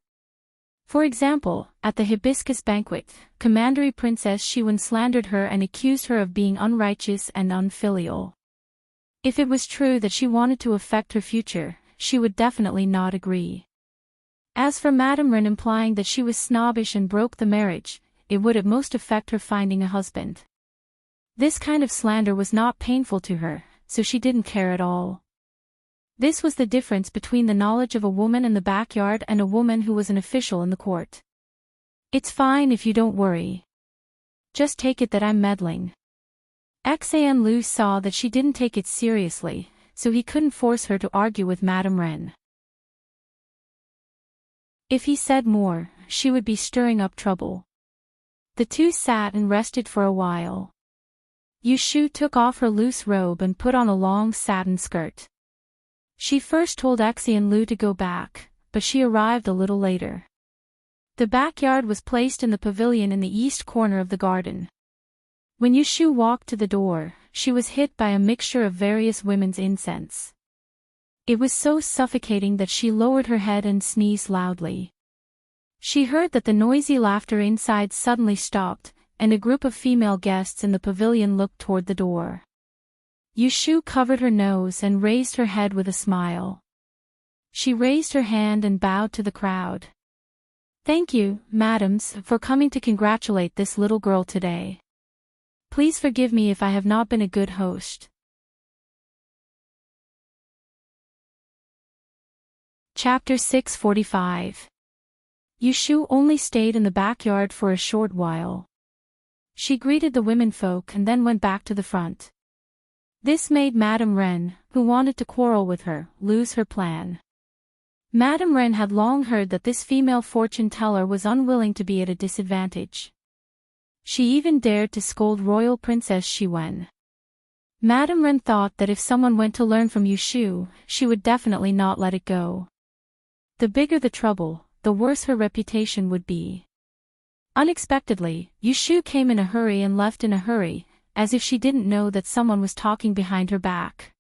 For example, at the hibiscus banquet, Commandery Princess Shiwen slandered her and accused her of being unrighteous and unfilial. If it was true that she wanted to affect her future, she would definitely not agree. As for Madame Ren implying that she was snobbish and broke the marriage, it would at most affect her finding a husband. This kind of slander was not painful to her, so she didn't care at all. This was the difference between the knowledge of a woman in the backyard and a woman who was an official in the court. It's fine if you don't worry. Just take it that I'm meddling. Xian Lu saw that she didn't take it seriously, so he couldn't force her to argue with Madame Ren. If he said more, she would be stirring up trouble. The two sat and rested for a while. Yu Shu took off her loose robe and put on a long satin skirt. She first told Xian Lu to go back, but she arrived a little later. The backyard was placed in the pavilion in the east corner of the garden. When Yu Shu walked to the door, she was hit by a mixture of various women's incense. It was so suffocating that she lowered her head and sneezed loudly. She heard that the noisy laughter inside suddenly stopped, and a group of female guests in the pavilion looked toward the door. Yu Shu covered her nose and raised her head with a smile. She raised her hand and bowed to the crowd. Thank you, madams, for coming to congratulate this little girl today. Please forgive me if I have not been a good host. Chapter 645. Yu Shu only stayed in the backyard for a short while. She greeted the womenfolk and then went back to the front. This made Madame Ren, who wanted to quarrel with her, lose her plan. Madame Ren had long heard that this female fortune-teller was unwilling to be at a disadvantage. She even dared to scold royal Princess Shiwen. Madame Ren thought that if someone went to learn from Yu Shu, she would definitely not let it go. The bigger the trouble, the worse her reputation would be. Unexpectedly, Yu Shu came in a hurry and left in a hurry, as if she didn't know that someone was talking behind her back.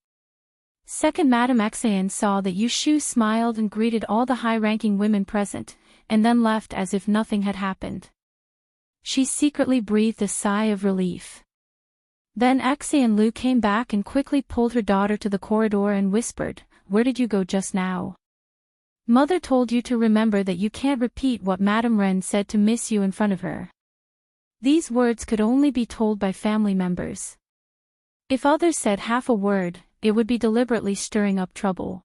Second, Madame Xian saw that Yu Shu smiled and greeted all the high-ranking women present, and then left as if nothing had happened. She secretly breathed a sigh of relief. Then Xian Lu came back and quickly pulled her daughter to the corridor and whispered, "Where did you go just now? Mother told you to remember that you can't repeat what Madame Ren said to Miss Yu in front of her." These words could only be told by family members. If others said half a word, it would be deliberately stirring up trouble.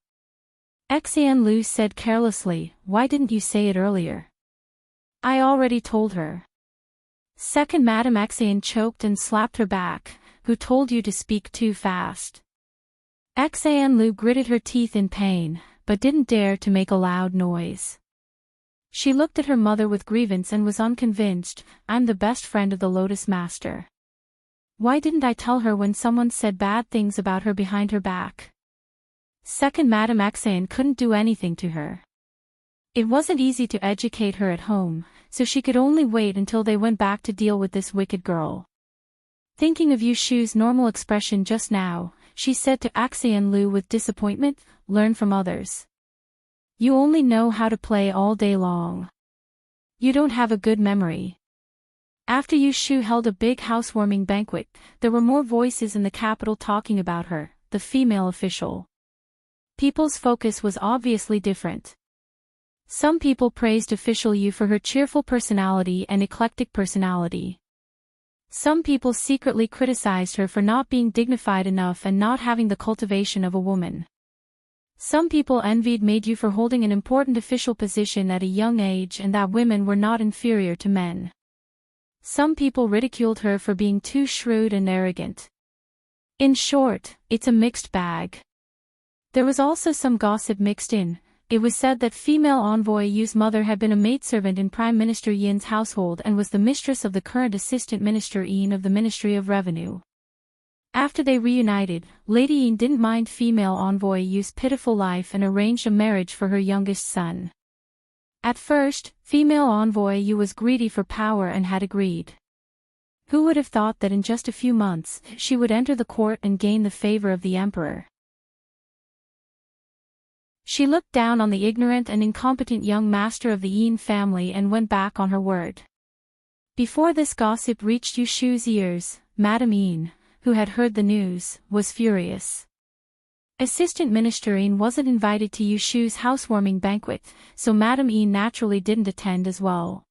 Xian Lu said carelessly, "Why didn't you say it earlier?" "I already told her." Second, Madame Xian choked and slapped her back. "Who told you to speak too fast?" Xian Lu gritted her teeth in pain, but didn't dare to make a loud noise. She looked at her mother with grievance and was unconvinced. "I'm the best friend of the Lotus Master. Why didn't I tell her when someone said bad things about her behind her back?" Second, Madame Xian couldn't do anything to her. It wasn't easy to educate her at home, so she could only wait until they went back to deal with this wicked girl. Thinking of Yu Shu's normal expression just now, she said to Xian Lu with disappointment, "Learn from others. You only know how to play all day long. You don't have a good memory." After Yu Shu held a big housewarming banquet, there were more voices in the capital talking about her, the female official. People's focus was obviously different. Some people praised official Yu for her cheerful personality and eclectic personality. Some people secretly criticized her for not being dignified enough and not having the cultivation of a woman. Some people envied Yu for holding an important official position at a young age and that women were not inferior to men. Some people ridiculed her for being too shrewd and arrogant. In short, it's a mixed bag. There was also some gossip mixed in. It was said that female envoy Yu's mother had been a maidservant in Prime Minister Yin's household and was the mistress of the current Assistant Minister Yin of the Ministry of Revenue. After they reunited, Lady Yin didn't mind female envoy Yu's pitiful life and arranged a marriage for her youngest son. At first, female envoy Yu was greedy for power and had agreed. Who would have thought that in just a few months, she would enter the court and gain the favor of the emperor? She looked down on the ignorant and incompetent young master of the Yin family and went back on her word. Before this gossip reached Yu Shu's ears, Madame Yin, who had heard the news, was furious. Assistant Minister Yin wasn't invited to Yu Shu's housewarming banquet, so Madame Yin naturally didn't attend as well.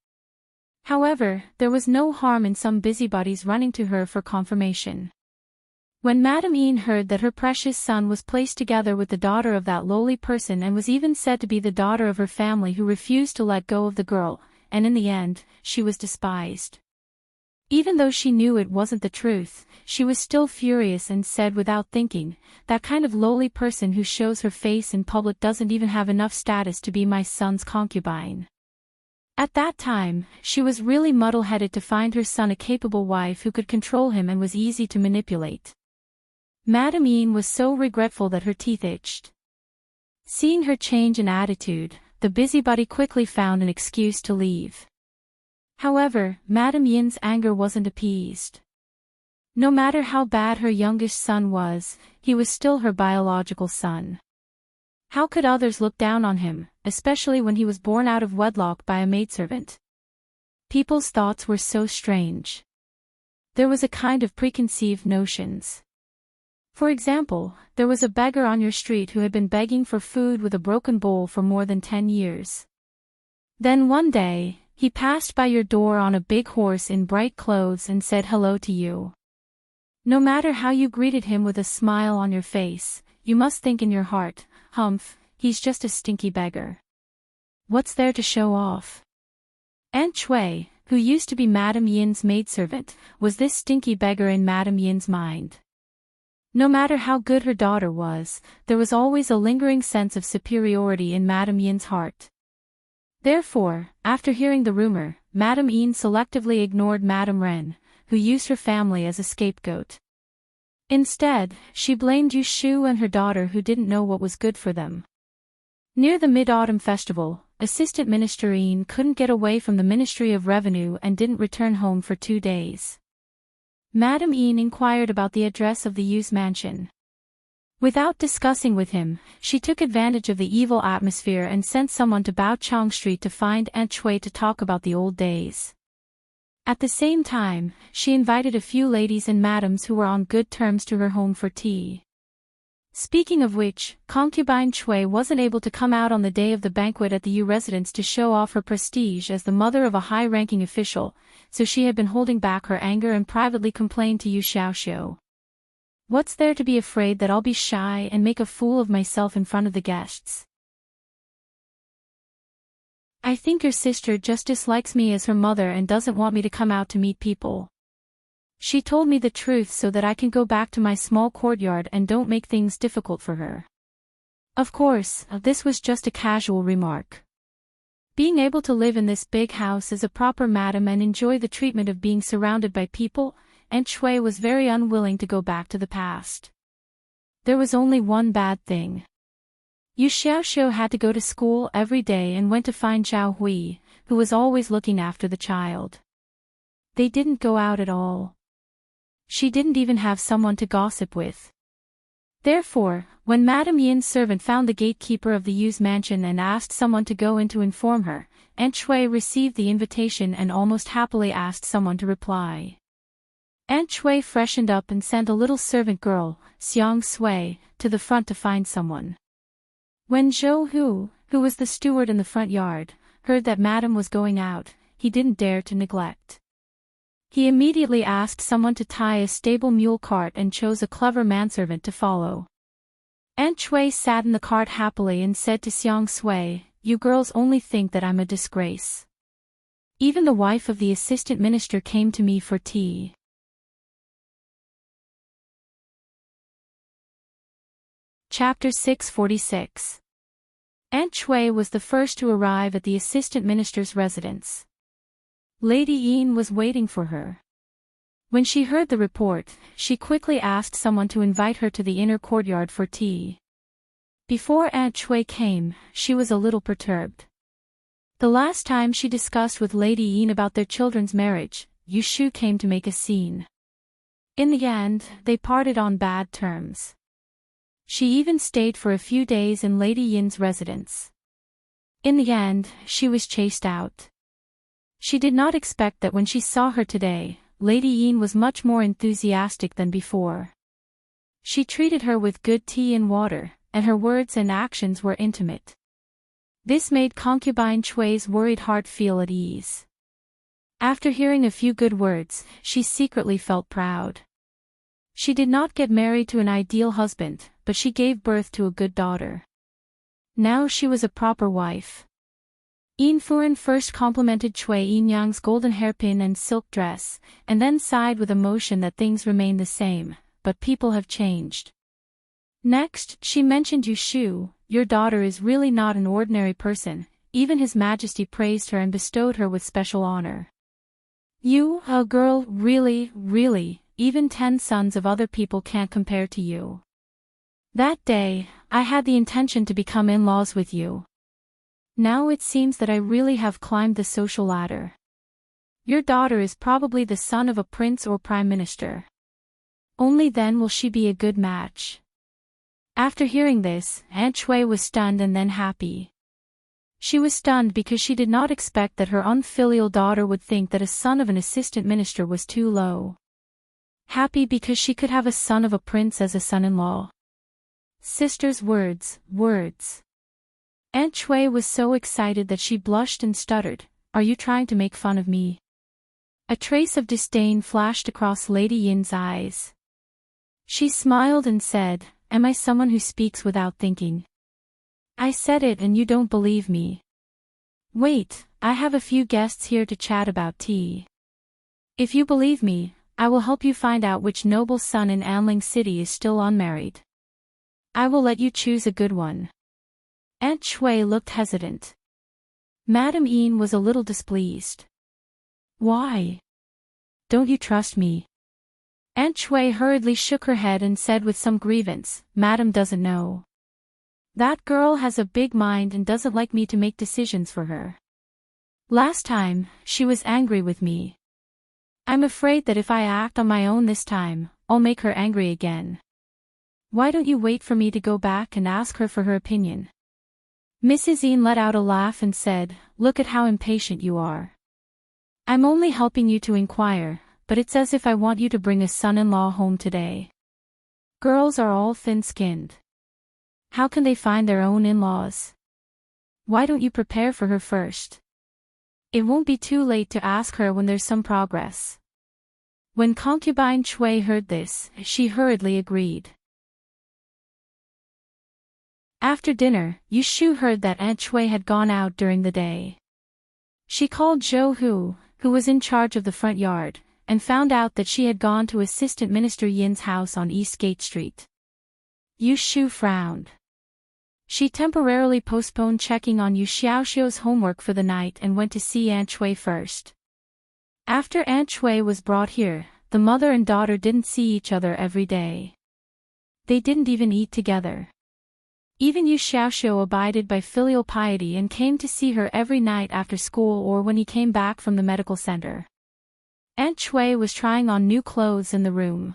However, there was no harm in some busybodies running to her for confirmation. When Madame Yin heard that her precious son was placed together with the daughter of that lowly person and was even said to be the daughter of her family who refused to let go of the girl, and in the end, she was despised. Even though she knew it wasn't the truth, she was still furious and said without thinking, "That kind of lowly person who shows her face in public doesn't even have enough status to be my son's concubine." At that time, she was really muddle-headed to find her son a capable wife who could control him and was easy to manipulate. Madame Yin was so regretful that her teeth itched. Seeing her change in attitude, the busybody quickly found an excuse to leave. However, Madame Yin's anger wasn't appeased. No matter how bad her youngest son was, he was still her biological son. How could others look down on him, especially when he was born out of wedlock by a maidservant? People's thoughts were so strange. There was a kind of preconceived notions. For example, there was a beggar on your street who had been begging for food with a broken bowl for more than 10 years. Then one day, he passed by your door on a big horse in bright clothes and said hello to you. No matter how you greeted him with a smile on your face, you must think in your heart, "Humph, he's just a stinky beggar. What's there to show off?" Aunt Chui, who used to be Madame Yin's maidservant, was this stinky beggar in Madame Yin's mind. No matter how good her daughter was, there was always a lingering sense of superiority in Madame Yin's heart. Therefore, after hearing the rumor, Madame Yin selectively ignored Madame Ren, who used her family as a scapegoat. Instead, she blamed Yu Shu and her daughter who didn't know what was good for them. Near the Mid-Autumn Festival, Assistant Minister Yin couldn't get away from the Ministry of Revenue and didn't return home for 2 days. Madame Yin inquired about the address of the Yu's mansion. Without discussing with him, she took advantage of the evil atmosphere and sent someone to Baochang Street to find Aunt Chui to talk about the old days. At the same time, she invited a few ladies and madams who were on good terms to her home for tea. Speaking of which, concubine Chui wasn't able to come out on the day of the banquet at the Yu residence to show off her prestige as the mother of a high-ranking official, so she had been holding back her anger and privately complained to Yu Xiaoxiu. "What's there to be afraid that I'll be shy and make a fool of myself in front of the guests? I think your sister just dislikes me as her mother and doesn't want me to come out to meet people. She told me the truth so that I can go back to my small courtyard and don't make things difficult for her." Of course, this was just a casual remark. Being able to live in this big house as a proper madam and enjoy the treatment of being surrounded by people, Aunt Chui was very unwilling to go back to the past. There was only one bad thing. Yu Xiaoxiu had to go to school every day and went to find Zhao Hui, who was always looking after the child. They didn't go out at all. She didn't even have someone to gossip with. Therefore, when Madame Yin's servant found the gatekeeper of the Yu's mansion and asked someone to go in to inform her, Aunt Chui received the invitation and almost happily asked someone to reply. Aunt Chui freshened up and sent a little servant girl, Xiang Sui, to the front to find someone. When Zhou Hu, who was the steward in the front yard, heard that Madame was going out, he didn't dare to neglect. He immediately asked someone to tie a stable mule cart and chose a clever manservant to follow. Aunt Chui sat in the cart happily and said to Xiang Sui, "You girls only think that I'm a disgrace. Even the wife of the assistant minister came to me for tea." Chapter 646. Aunt Chui was the first to arrive at the assistant minister's residence. Lady Yin was waiting for her. When she heard the report, she quickly asked someone to invite her to the inner courtyard for tea. Before Aunt Chui came, she was a little perturbed. The last time she discussed with Lady Yin about their children's marriage, Yu Shu came to make a scene. In the end, they parted on bad terms. She even stayed for a few days in Lady Yin's residence. In the end, she was chased out. She did not expect that when she saw her today, Lady Yin was much more enthusiastic than before. She treated her with good tea and water, and her words and actions were intimate. This made concubine Chui's worried heart feel at ease. After hearing a few good words, she secretly felt proud. She did not get married to an ideal husband, but she gave birth to a good daughter. Now she was a proper wife. Yin Furen first complimented Chui Yinyang's golden hairpin and silk dress, and then sighed with emotion that things remain the same, but people have changed. Next, she mentioned Yu Shu. Your daughter is really not an ordinary person, even His Majesty praised her and bestowed her with special honor. You, a girl, really, even 10 sons of other people can't compare to you. That day, I had the intention to become in-laws with you. Now it seems that I really have climbed the social ladder. Your daughter is probably the son of a prince or prime minister. Only then will she be a good match. After hearing this, Aunt Chui was stunned and then happy. She was stunned because she did not expect that her unfilial daughter would think that a son of an assistant minister was too low. Happy because she could have a son of a prince as a son-in-law. Sister's words. Aunt Chui was so excited that she blushed and stuttered, "Are you trying to make fun of me?" A trace of disdain flashed across Lady Yin's eyes. She smiled and said, "Am I someone who speaks without thinking? I said it and you don't believe me. Wait, I have a few guests here to chat about tea. If you believe me, I will help you find out which noble son in Anling City is still unmarried. I will let you choose a good one." Aunt Chui looked hesitant. Madame Yin was a little displeased. "Why? Don't you trust me?" Aunt Chui hurriedly shook her head and said with some grievance, "Madame doesn't know. That girl has a big mind and doesn't like me to make decisions for her. Last time, she was angry with me. I'm afraid that if I act on my own this time, I'll make her angry again. Why don't you wait for me to go back and ask her for her opinion?" Mrs. Yin let out a laugh and said, "Look at how impatient you are. I'm only helping you to inquire, but it's as if I want you to bring a son-in-law home today. Girls are all thin-skinned. How can they find their own in-laws? Why don't you prepare for her first? It won't be too late to ask her when there's some progress." When concubine Chui heard this, she hurriedly agreed. After dinner, Yu Shu heard that Aunt Chui had gone out during the day. She called Zhou Hu, who was in charge of the front yard, and found out that she had gone to Assistant Minister Yin's house on East Gate Street. Yu Shu frowned. She temporarily postponed checking on Yu Xiaoxiu's homework for the night and went to see Aunt Chui first. After Aunt Chui was brought here, the mother and daughter didn't see each other every day. They didn't even eat together. Even Yu Xiaoxiu abided by filial piety and came to see her every night after school or when he came back from the medical center. Aunt Chui was trying on new clothes in the room.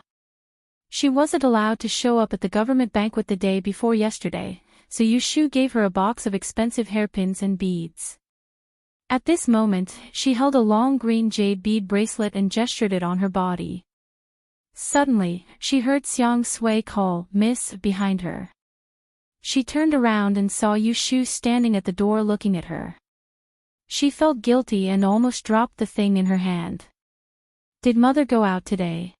She wasn't allowed to show up at the government banquet the day before yesterday, so Yu Shu gave her a box of expensive hairpins and beads. At this moment, she held a long green jade bead bracelet and gestured it on her body. Suddenly, she heard Xiang Sui call, "Miss," behind her. She turned around and saw Yu Shu standing at the door looking at her. She felt guilty and almost dropped the thing in her hand. "Did mother go out today?"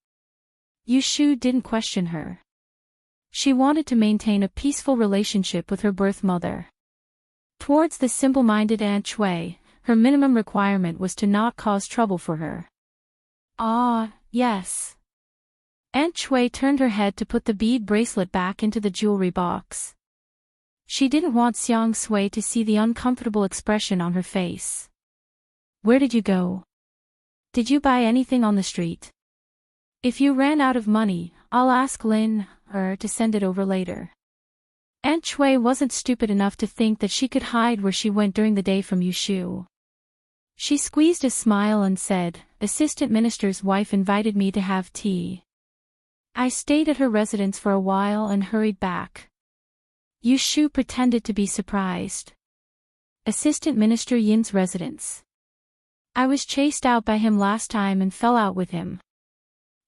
Yu Shu didn't question her. She wanted to maintain a peaceful relationship with her birth mother. Towards the simple-minded Aunt Chui, her minimum requirement was to not cause trouble for her. "Ah, yes." Aunt Chui turned her head to put the bead bracelet back into the jewelry box. She didn't want Xiang Sui to see the uncomfortable expression on her face. "Where did you go? Did you buy anything on the street? If you ran out of money, I'll ask Lin to send it over later." Aunt Chui wasn't stupid enough to think that she could hide where she went during the day from Yu Shu. She squeezed a smile and said, "Assistant Minister's wife invited me to have tea. I stayed at her residence for a while and hurried back." Yu Shu pretended to be surprised. "Assistant Minister Yin's residence? I was chased out by him last time and fell out with him.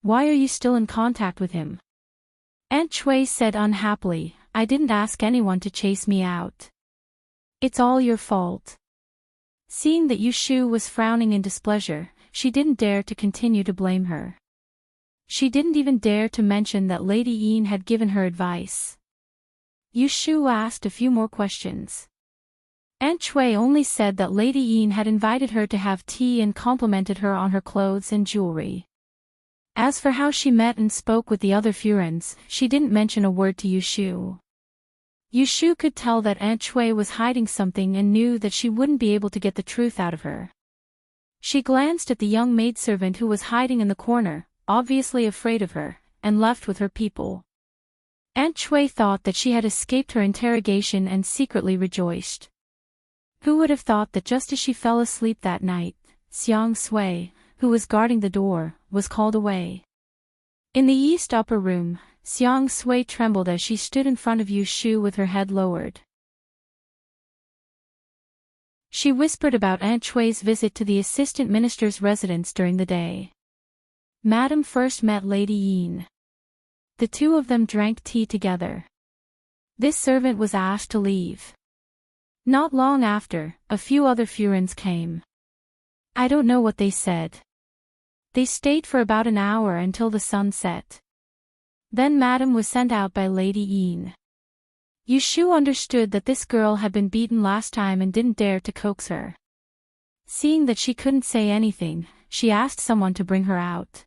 Why are you still in contact with him?" Aunt Chui said unhappily, I didn't ask anyone to chase me out. It's all your fault. Seeing that Yu Shu was frowning in displeasure, she didn't dare to continue to blame her. She didn't even dare to mention that Lady Yin had given her advice. Yu Shu asked a few more questions. Aunt Chui only said that Lady Yin had invited her to have tea and complimented her on her clothes and jewelry. As for how she met and spoke with the other Furens, she didn't mention a word to Yu Shu. Yu Shu could tell that Aunt Chui was hiding something and knew that she wouldn't be able to get the truth out of her. She glanced at the young maidservant who was hiding in the corner, obviously afraid of her, and left with her people. Aunt Chui thought that she had escaped her interrogation and secretly rejoiced. Who would have thought that just as she fell asleep that night, Xiang Sui, who was guarding the door, was called away. In the east upper room, Xiang Sui trembled as she stood in front of Yu Shu with her head lowered. She whispered about Aunt Chui's visit to the assistant minister's residence during the day. Madam first met Lady Yin. The two of them drank tea together. This servant was asked to leave. Not long after, a few other Furens came. I don't know what they said. They stayed for about an hour until the sun set. Then Madam was sent out by Lady Yin. Yu Shu understood that this girl had been beaten last time and didn't dare to coax her. Seeing that she couldn't say anything, she asked someone to bring her out.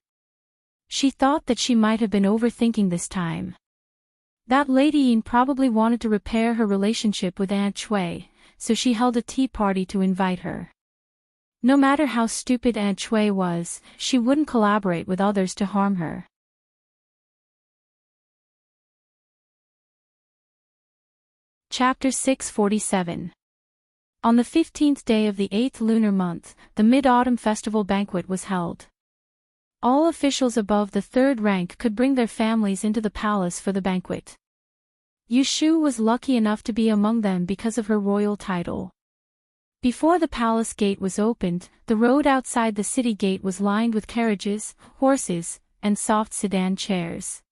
She thought that she might have been overthinking this time. That Lady Yin probably wanted to repair her relationship with Aunt Chui, so she held a tea party to invite her. No matter how stupid Aunt Chui was, she wouldn't collaborate with others to harm her. Chapter 647. On the 15th day of the 8th lunar month, the Mid-Autumn Festival banquet was held. All officials above the 3rd rank could bring their families into the palace for the banquet. Yu Shu was lucky enough to be among them because of her royal title. Before the palace gate was opened, the road outside the city gate was lined with carriages, horses, and soft sedan chairs.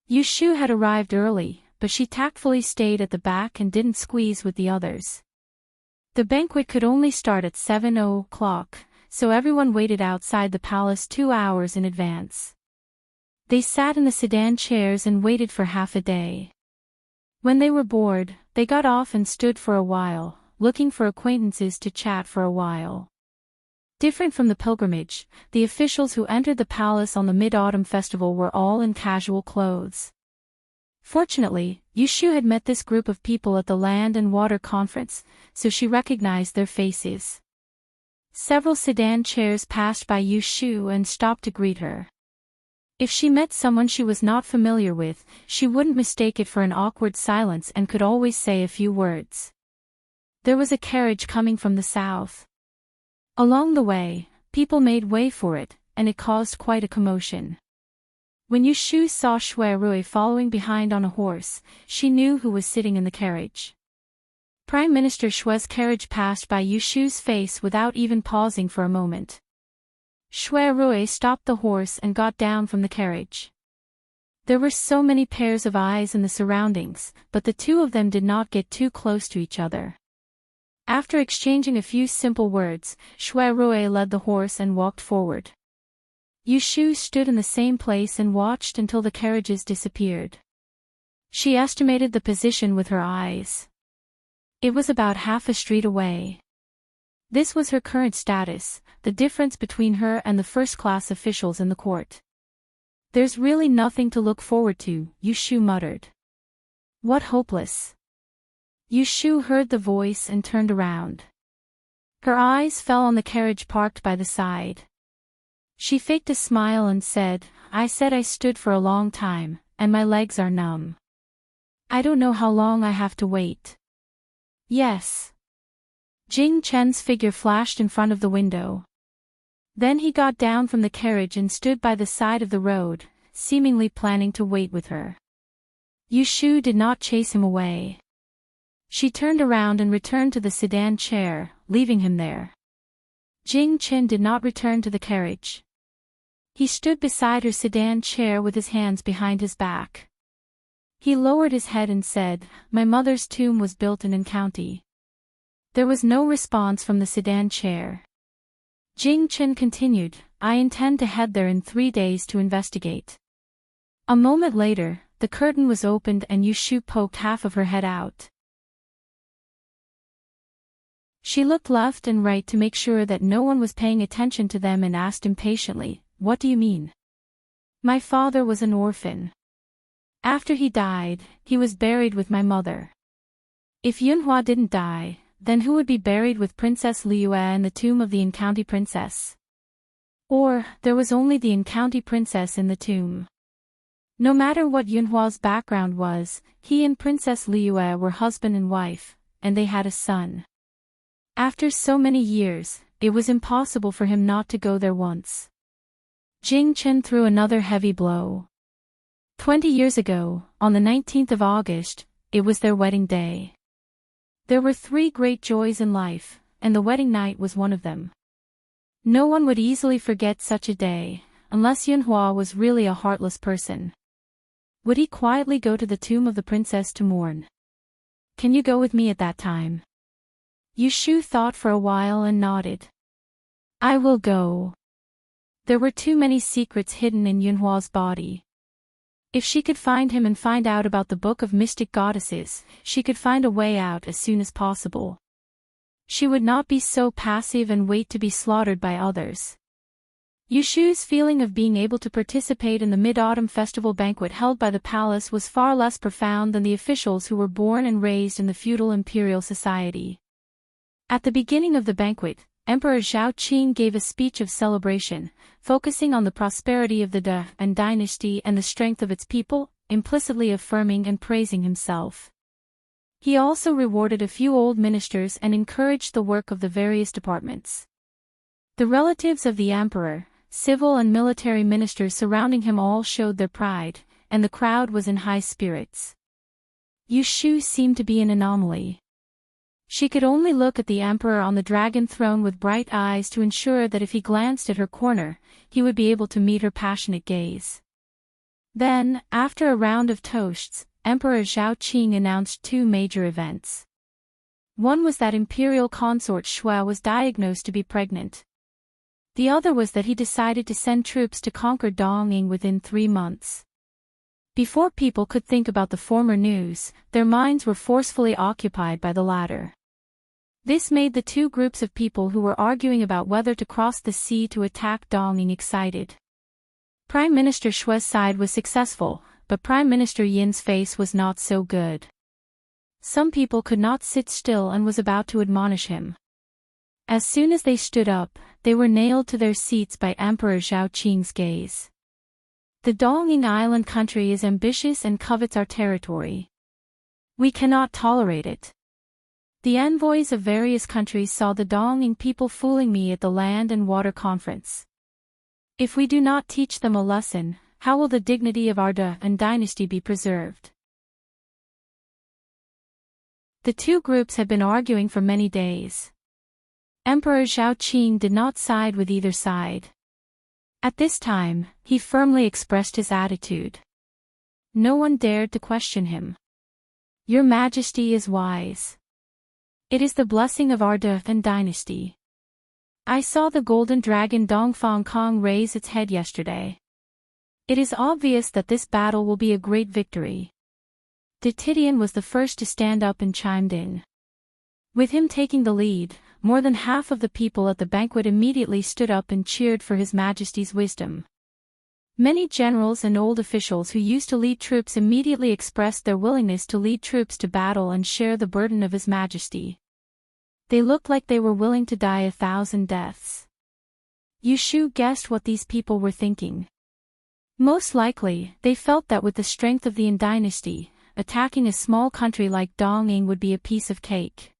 Yu Shu had arrived early, but she tactfully stayed at the back and didn't squeeze with the others. The banquet could only start at 7 o'clock, so everyone waited outside the palace 2 hours in advance. They sat in the sedan chairs and waited for half a day. When they were bored, they got off and stood for a while, looking for acquaintances to chat for a while. Different from the pilgrimage, the officials who entered the palace on the Mid-Autumn Festival were all in casual clothes. Fortunately, Yu Shu had met this group of people at the Land and Water Conference, so she recognized their faces. Several sedan chairs passed by Yu Shu and stopped to greet her. If she met someone she was not familiar with, she wouldn't mistake it for an awkward silence and could always say a few words. There was a carriage coming from the south. Along the way, people made way for it, and it caused quite a commotion. When Yu Shu saw Shui Rui following behind on a horse, she knew who was sitting in the carriage. Prime Minister Shui's carriage passed by Yu Shu's face without even pausing for a moment. Shui Rui stopped the horse and got down from the carriage. There were so many pairs of eyes in the surroundings, but the two of them did not get too close to each other. After exchanging a few simple words, Shui Rui led the horse and walked forward. Yu Shu stood in the same place and watched until the carriages disappeared. She estimated the position with her eyes. It was about half a street away. This was her current status, the difference between her and the first-class officials in the court. There's really nothing to look forward to, Yu Shu muttered. What hopeless. Yu Shu heard the voice and turned around. Her eyes fell on the carriage parked by the side. She faked a smile and said, I said I stood for a long time, and my legs are numb. I don't know how long I have to wait. Yes. Jing Chen's figure flashed in front of the window. Then he got down from the carriage and stood by the side of the road, seemingly planning to wait with her. Yu Shu did not chase him away. She turned around and returned to the sedan chair, leaving him there. Jing Chen did not return to the carriage. He stood beside her sedan chair with his hands behind his back. He lowered his head and said, "My mother's tomb was built in Enchanting." There was no response from the sedan chair. Jing Chen continued, "I intend to head there in 3 days to investigate." A moment later, the curtain was opened and Yushu poked half of her head out. She looked left and right to make sure that no one was paying attention to them and asked impatiently, "What do you mean?" "My father was an orphan. After he died, he was buried with my mother. If Yunhua didn't die, then who would be buried with Princess Liue in the tomb of the Enchanting princess? Or, there was only the Enchanting princess in the tomb. No matter what Yunhua's background was, he and Princess Liue were husband and wife, and they had a son. After so many years, it was impossible for him not to go there once." Jing Chen threw another heavy blow. 20 years ago, on the 19th of August, it was their wedding day. There were 3 great joys in life, and the wedding night was one of them. No one would easily forget such a day, unless Yunhua was really a heartless person. Would he quietly go to the tomb of the princess to mourn? "Can you go with me at that time?" Yushu thought for a while and nodded. "I will go." There were too many secrets hidden in Yunhua's body. If she could find him and find out about the Book of Mystic Goddesses, she could find a way out as soon as possible. She would not be so passive and wait to be slaughtered by others. Yushu's feeling of being able to participate in the Mid-Autumn Festival banquet held by the palace was far less profound than the officials who were born and raised in the feudal imperial society. At the beginning of the banquet, Emperor Zhao Qing gave a speech of celebration, focusing on the prosperity of the De and dynasty and the strength of its people, implicitly affirming and praising himself. He also rewarded a few old ministers and encouraged the work of the various departments. The relatives of the emperor, civil and military ministers surrounding him all showed their pride, and the crowd was in high spirits. Yushu seemed to be an anomaly. She could only look at the emperor on the dragon throne with bright eyes to ensure that if he glanced at her corner, he would be able to meet her passionate gaze. Then, after a round of toasts, Emperor Zhao Qing announced 2 major events. One was that imperial consort Shui was diagnosed to be pregnant. The other was that he decided to send troops to conquer Dongning within 3 months. Before people could think about the former news, their minds were forcefully occupied by the latter. This made the 2 groups of people who were arguing about whether to cross the sea to attack Dongning excited. Prime Minister Shui's side was successful, but Prime Minister Yin's face was not so good. Some people could not sit still and was about to admonish him. As soon as they stood up, they were nailed to their seats by Emperor Zhao Qing's gaze. "The Dongning Island country is ambitious and covets our territory. We cannot tolerate it. The envoys of various countries saw the Dongning people fooling me at the Land and Water Conference. If we do not teach them a lesson, how will the dignity of our De and dynasty be preserved?" The 2 groups had been arguing for many days. Emperor Zhao Qing did not side with either side. At this time, he firmly expressed his attitude. No one dared to question him. "Your Majesty is wise. It is the blessing of our De and dynasty. I saw the golden dragon Dongfang Kong raise its head yesterday. It is obvious that this battle will be a great victory." De Tidian was the first to stand up and chimed in. With him taking the lead, more than half of the people at the banquet immediately stood up and cheered for His Majesty's wisdom. Many generals and old officials who used to lead troops immediately expressed their willingness to lead troops to battle and share the burden of His Majesty. They looked like they were willing to die 1,000 deaths. Yushu guessed what these people were thinking. Most likely, they felt that with the strength of the Yin dynasty, attacking a small country like Dongning would be a piece of cake.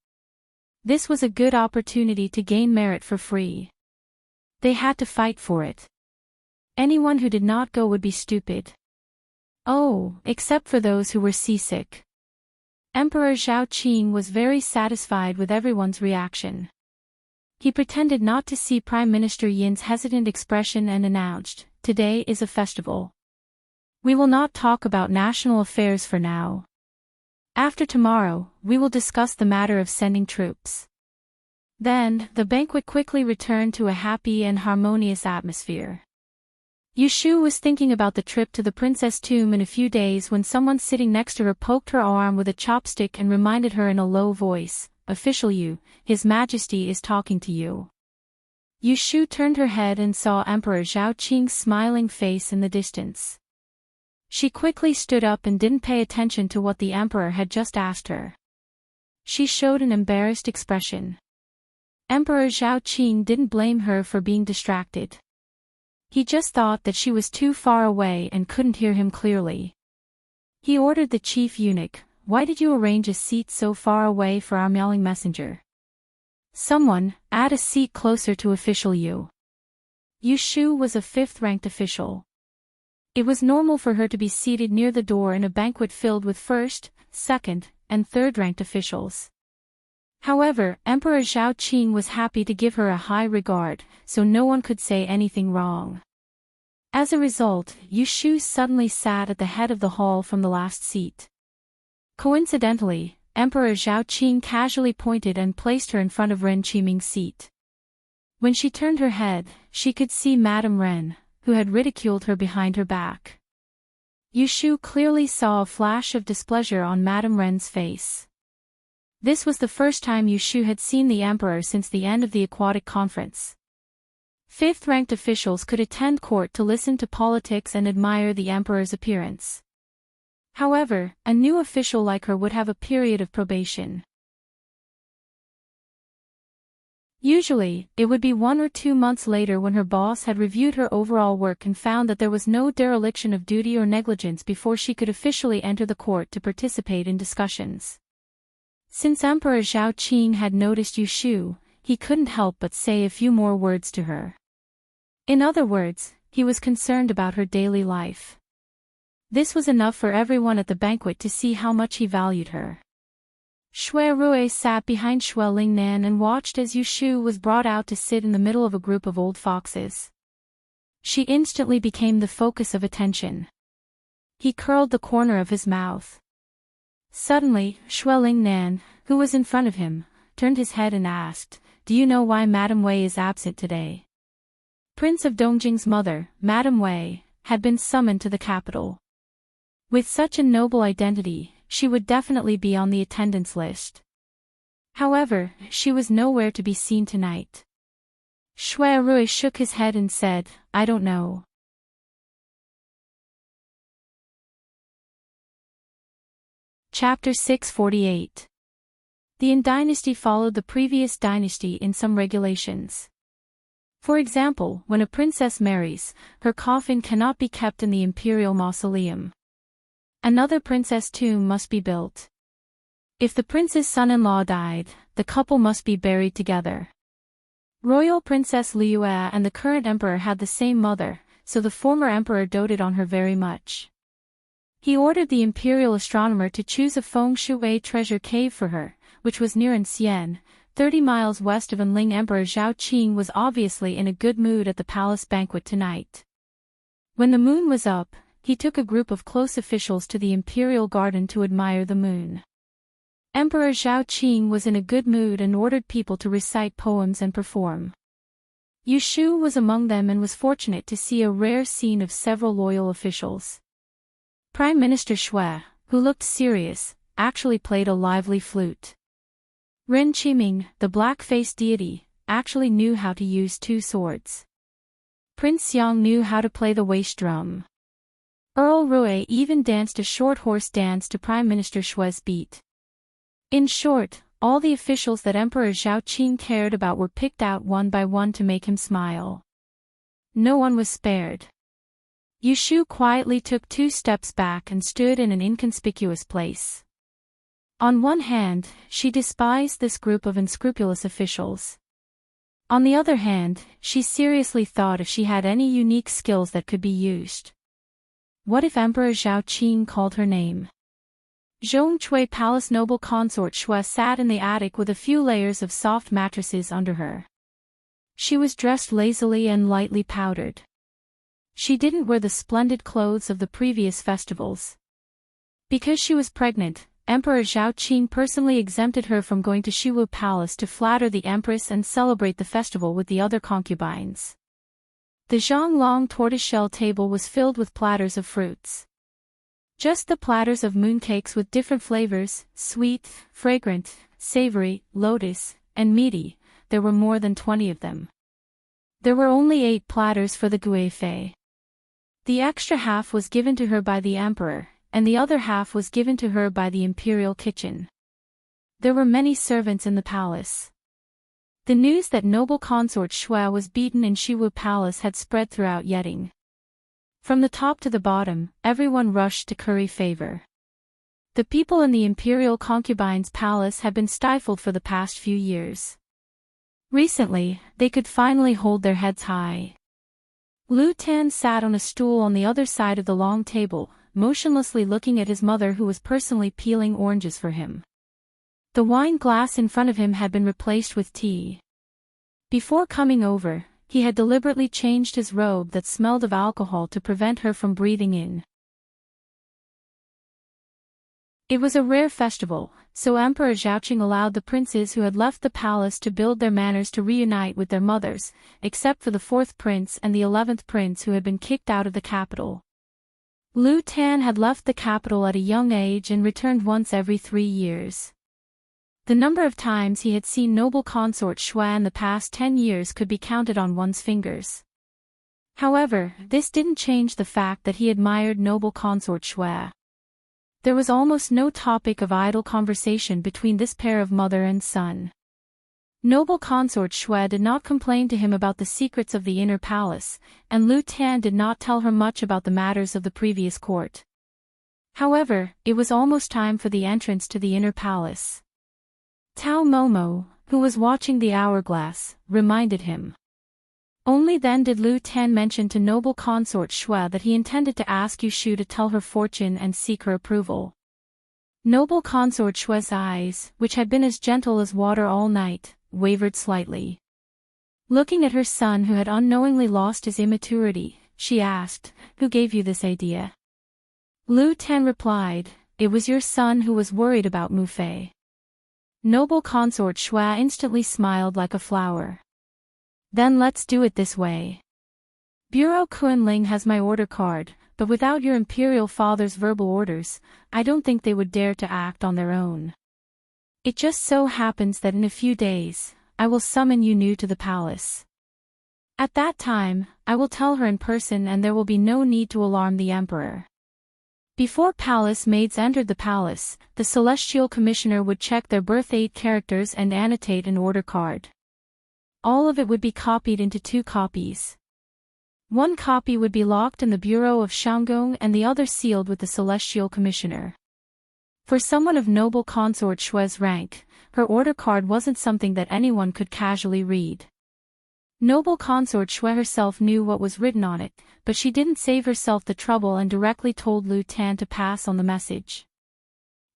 This was a good opportunity to gain merit for free. They had to fight for it. Anyone who did not go would be stupid. Oh, except for those who were seasick. Emperor Zhao Qing was very satisfied with everyone's reaction. He pretended not to see Prime Minister Yin's hesitant expression and announced, "Today is a festival. We will not talk about national affairs for now. After tomorrow, we will discuss the matter of sending troops. Then, the banquet quickly returned to a happy and harmonious atmosphere. Yushu was thinking about the trip to the princess' tomb in a few days when someone sitting next to her poked her arm with a chopstick and reminded her in a low voice, "Official Yu, His Majesty is talking to you." Yushu turned her head and saw Emperor Zhao Qing's smiling face in the distance. She quickly stood up and didn't pay attention to what the emperor had just asked her. She showed an embarrassed expression. Emperor Zhao Qing didn't blame her for being distracted. He just thought that she was too far away and couldn't hear him clearly. He ordered the chief eunuch, "Why did you arrange a seat so far away for our meowing messenger? Someone, add a seat closer to official Yu." Yushu was a fifth-ranked official. It was normal for her to be seated near the door in a banquet filled with first, second, and third-ranked officials. However, Emperor Zhao Qing was happy to give her a high regard, so no one could say anything wrong. As a result, Yushu suddenly sat at the head of the hall from the last seat. Coincidentally, Emperor Zhao Qing casually pointed and placed her in front of Ren Qiming's seat. When she turned her head, she could see Madame Ren, who had ridiculed her behind her back. Yushu clearly saw a flash of displeasure on Madame Ren's face. This was the first time Yushu had seen the emperor since the end of the aquatic conference. Fifth-ranked officials could attend court to listen to politics and admire the emperor's appearance. However, a new official like her would have a period of probation. Usually, it would be 1 or 2 months later when her boss had reviewed her overall work and found that there was no dereliction of duty or negligence before she could officially enter the court to participate in discussions. Since Emperor Zhao Qing had noticed Yushu, he couldn't help but say a few more words to her. In other words, he was concerned about her daily life. This was enough for everyone at the banquet to see how much he valued her. Shui Rui sat behind Shui Lingnan and watched as Yushu was brought out to sit in the middle of a group of old foxes. She instantly became the focus of attention. He curled the corner of his mouth. Suddenly, Shui Lingnan, who was in front of him, turned his head and asked, "Do you know why Madame Wei is absent today?" Prince of Dongjing's mother, Madame Wei, had been summoned to the capital. With such a noble identity, she would definitely be on the attendance list. However, she was nowhere to be seen tonight. Shui Rui shook his head and said, "I don't know." Chapter 648. The Yin dynasty followed the previous dynasty in some regulations. For example, when a princess marries, her coffin cannot be kept in the imperial mausoleum. Another princess tomb must be built. If the prince's son-in-law died, the couple must be buried together. Royal Princess Liue and the current emperor had the same mother, so the former emperor doted on her very much. He ordered the imperial astronomer to choose a feng shui treasure cave for her, which was near Xian, 30 miles west of Enling. Emperor Zhao Qing was obviously in a good mood at the palace banquet tonight. When the moon was up, he took a group of close officials to the imperial garden to admire the moon. Emperor Zhao Qing was in a good mood and ordered people to recite poems and perform. Yushu was among them and was fortunate to see a rare scene of several loyal officials. Prime Minister Shui, who looked serious, actually played a lively flute. Ren Qiming, the black-faced deity, actually knew how to use 2 swords. Prince Xiang knew how to play the waist drum. Earl Rui even danced a short horse dance to Prime Minister Shui's beat. In short, all the officials that Emperor Zhao Qing cared about were picked out one by one to make him smile. No one was spared. Yushu quietly took 2 steps back and stood in an inconspicuous place. On one hand, she despised this group of unscrupulous officials. On the other hand, she seriously thought if she had any unique skills that could be used. What if Emperor Zhao Qing called her name? Zhongcui Palace noble consort Shui sat in the attic with a few layers of soft mattresses under her. She was dressed lazily and lightly powdered. She didn't wear the splendid clothes of the previous festivals. Because she was pregnant, Emperor Zhaoqing personally exempted her from going to Shiwu Palace to flatter the empress and celebrate the festival with the other concubines. The Zhonglong tortoiseshell table was filled with platters of fruits. Just the platters of mooncakes with different flavors, sweet, fragrant, savory, lotus, and meaty. There were more than 20 of them. There were only 8 platters for the Guifei. The extra half was given to her by the emperor, and the other half was given to her by the imperial kitchen. There were many servants in the palace. The news that noble consort Shui was beaten in Shiwu Palace had spread throughout Yeding. From the top to the bottom, everyone rushed to curry favor. The people in the imperial concubine's palace had been stifled for the past few years. Recently, they could finally hold their heads high. Lu Tan sat on a stool on the other side of the long table, motionlessly looking at his mother who was personally peeling oranges for him. The wine glass in front of him had been replaced with tea. Before coming over, he had deliberately changed his robe that smelled of alcohol to prevent her from breathing in. It was a rare festival, so Emperor Zhaoqing allowed the princes who had left the palace to build their manners to reunite with their mothers, except for the 4th prince and the 11th prince who had been kicked out of the capital. Lu Tan had left the capital at a young age and returned once every 3 years. The number of times he had seen noble consort Shui in the past 10 years could be counted on one's fingers. However, this didn't change the fact that he admired noble consort Shui. There was almost no topic of idle conversation between this pair of mother and son. Noble consort Shui did not complain to him about the secrets of the inner palace, and Lu Tan did not tell her much about the matters of the previous court. However, it was almost time for the entrance to the inner palace. Tao Momo, who was watching the hourglass, reminded him. Only then did Lu Tan mention to noble consort Shui that he intended to ask Yu Shu to tell her fortune and seek her approval. Noble consort Shui's eyes, which had been as gentle as water all night, wavered slightly. Looking at her son who had unknowingly lost his immaturity, she asked, "Who gave you this idea?" Lu Tan replied, "It was your son who was worried about Mu Fei." Noble consort Shui instantly smiled like a flower. "Then let's do it this way. Bureau Kunling has my order card, but without your imperial father's verbal orders, I don't think they would dare to act on their own. It just so happens that in a few days, I will summon Yu Nu to the palace. At that time, I will tell her in person and there will be no need to alarm the emperor." Before palace maids entered the palace, the celestial commissioner would check their birth 8 characters and annotate an order card. All of it would be copied into 2 copies. One copy would be locked in the Bureau of Shanggong and the other sealed with the Celestial Commissioner. For someone of noble consort Shui's rank, her order card wasn't something that anyone could casually read. Noble consort Shui herself knew what was written on it, but she didn't save herself the trouble and directly told Lu Tan to pass on the message.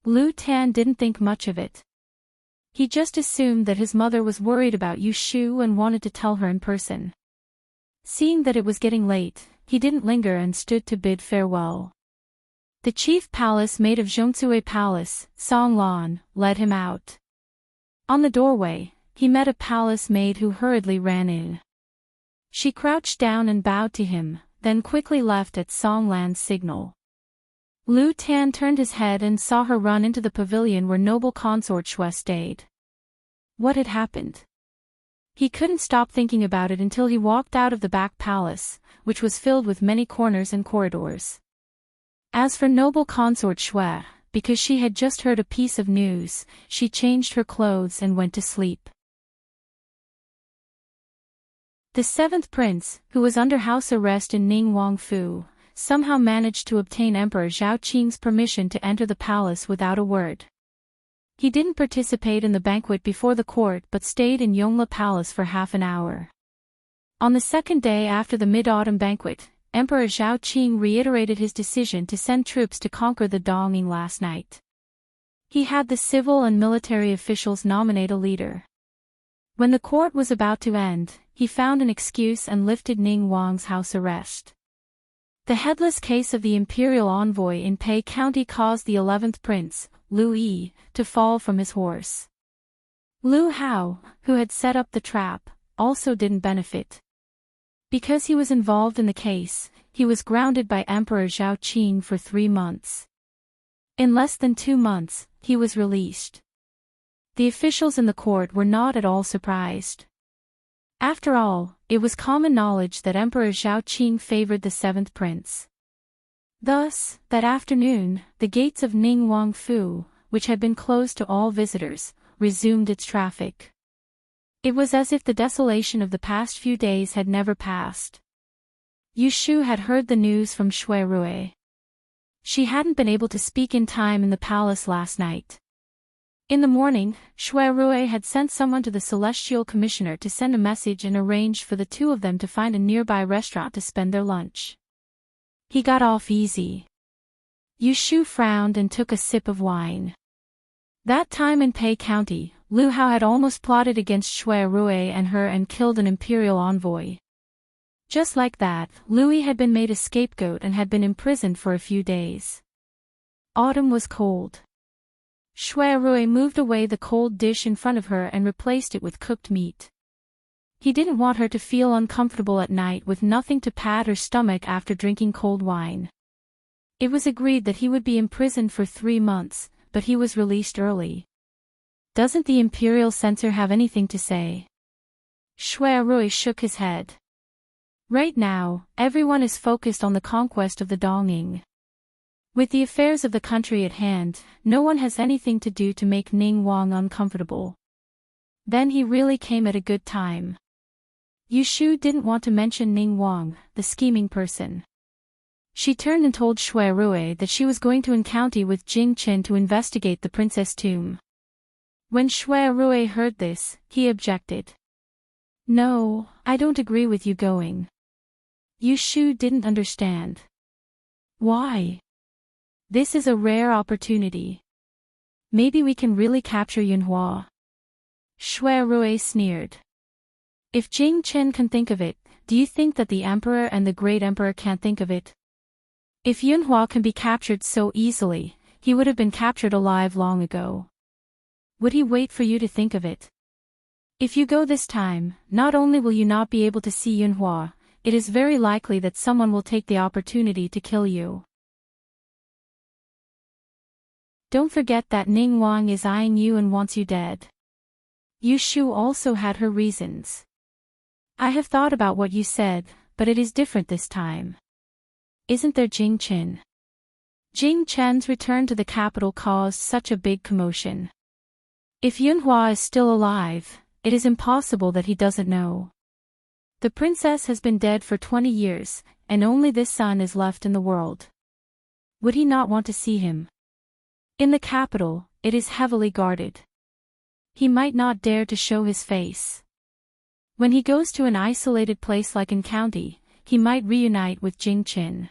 Lu Tan didn't think much of it. He just assumed that his mother was worried about Yu Shu and wanted to tell her in person. Seeing that it was getting late, he didn't linger and stood to bid farewell. The chief palace maid of Zhongsui Palace, Song Lan, led him out. On the doorway, he met a palace maid who hurriedly ran in. She crouched down and bowed to him, then quickly left at Song Lan's signal. Lu Tan turned his head and saw her run into the pavilion where noble consort Shui stayed. What had happened? He couldn't stop thinking about it until he walked out of the back palace, which was filled with many corners and corridors. As for noble consort Shui, because she had just heard a piece of news, she changed her clothes and went to sleep. The 7th prince, who was under house arrest in Ning Wangfu, somehow managed to obtain Emperor Zhaoqing's permission to enter the palace without a word. He didn't participate in the banquet before the court but stayed in Yongla Palace for half an hour. On the 2nd day after the mid-autumn banquet, Emperor Zhaoqing reiterated his decision to send troops to conquer the Donging last night. He had the civil and military officials nominate a leader. When the court was about to end, he found an excuse and lifted Ning Wang's house arrest. The headless case of the imperial envoy in Pei County caused the 11th prince, Liu Yi, to fall from his horse. Liu Hao, who had set up the trap, also didn't benefit. Because he was involved in the case, he was grounded by Emperor Zhao Qing for 3 months. In less than 2 months, he was released. The officials in the court were not at all surprised. After all, it was common knowledge that Emperor Zhao Qing favored the 7th prince. Thus, that afternoon, the gates of Ningguang Fu, which had been closed to all visitors, resumed its traffic. It was as if the desolation of the past few days had never passed. Yu Shu had heard the news from Shui Rui. She hadn't been able to speak in time in the palace last night. In the morning, Shui Rui had sent someone to the Celestial Commissioner to send a message and arranged for the two of them to find a nearby restaurant to spend their lunch. He got off easy. Yu Shu frowned and took a sip of wine. That time in Pei County, Liu Hao had almost plotted against Shui Rui and her and killed an imperial envoy. Just like that, Liu Yi had been made a scapegoat and had been imprisoned for a few days. Autumn was cold. Shui Rui moved away the cold dish in front of her and replaced it with cooked meat. He didn't want her to feel uncomfortable at night with nothing to pat her stomach after drinking cold wine. It was agreed that he would be imprisoned for 3 months, but he was released early. Doesn't the imperial censor have anything to say? Shui Rui shook his head. Right now, everyone is focused on the conquest of the Dongning. With the affairs of the country at hand, no one has anything to do to make Ningguang uncomfortable. Then he really came at a good time. Yu Shu didn't want to mention Ningguang, the scheming person. She turned and told Shui Rui that she was going to Enchanting with Jing Chen to investigate the princess tomb. When Shui Rui heard this, he objected. No, I don't agree with you going. Yu Shu didn't understand. Why? This is a rare opportunity. Maybe we can really capture Yunhua. Shui Rui sneered. If Jing Chen can think of it, do you think that the emperor and the great emperor can't think of it? If Yunhua can be captured so easily, he would have been captured alive long ago. Would he wait for you to think of it? If you go this time, not only will you not be able to see Yunhua, it is very likely that someone will take the opportunity to kill you. Don't forget that Ningguang is eyeing you and wants you dead. Yu Shu also had her reasons. I have thought about what you said, but it is different this time. Isn't there Jing Chen? Jing Chen's return to the capital caused such a big commotion. If Yunhua is still alive, it is impossible that he doesn't know. The princess has been dead for 20 years, and only this son is left in the world. Would he not want to see him? In the capital, it is heavily guarded. He might not dare to show his face. When he goes to an isolated place like Enchanting, he might reunite with Jing Chen.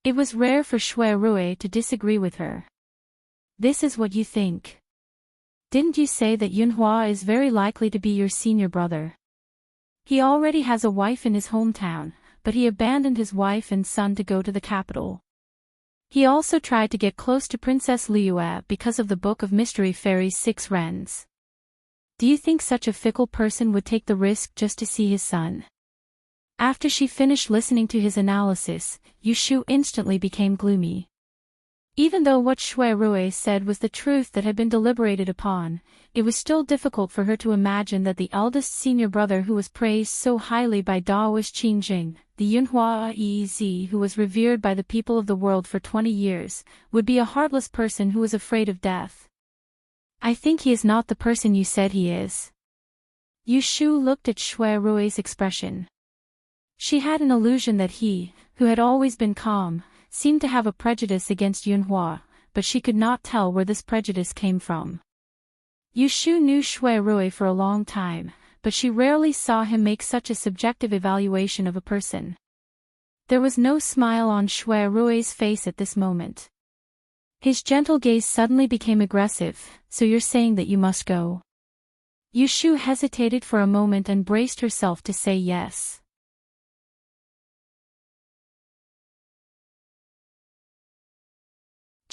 It was rare for Shui Rui to disagree with her. This is what you think. Didn't you say that Yunhua is very likely to be your senior brother? He already has a wife in his hometown, but he abandoned his wife and son to go to the capital. He also tried to get close to Princess Liyue because of the Book of Mystery Fairy's 6 wrens. Do you think such a fickle person would take the risk just to see his son? After she finished listening to his analysis, Yu Shu instantly became gloomy. Even though what Shui Rui said was the truth that had been deliberated upon, it was still difficult for her to imagine that the eldest senior brother who was praised so highly by Daoist Qingjing, the Yunhua Ez who was revered by the people of the world for 20 years, would be a heartless person who was afraid of death. I think he is not the person you said he is. Yu Shu looked at Shui Rui's expression. She had an illusion that he, who had always been calm, seemed to have a prejudice against Yunhua, but she could not tell where this prejudice came from. Yu Shu knew Shui Rui for a long time, but she rarely saw him make such a subjective evaluation of a person. There was no smile on Shui Rui's face at this moment. His gentle gaze suddenly became aggressive. So you're saying that you must go? Yu Shu hesitated for a moment and braced herself to say yes.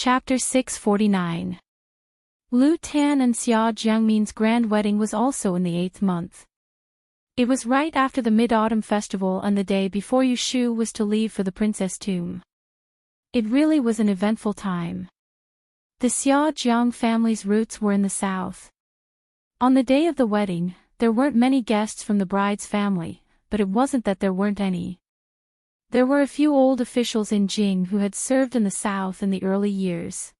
Chapter 649. Lu Tan and Xia Jiangmin's grand wedding was also in the 8th month. It was right after the Mid-Autumn Festival and the day before Yushu was to leave for the princess tomb. It really was an eventful time. The Xia Jiang family's roots were in the south. On the day of the wedding, there weren't many guests from the bride's family, but it wasn't that there weren't any. There were a few old officials in Jing who had served in the south in the early years.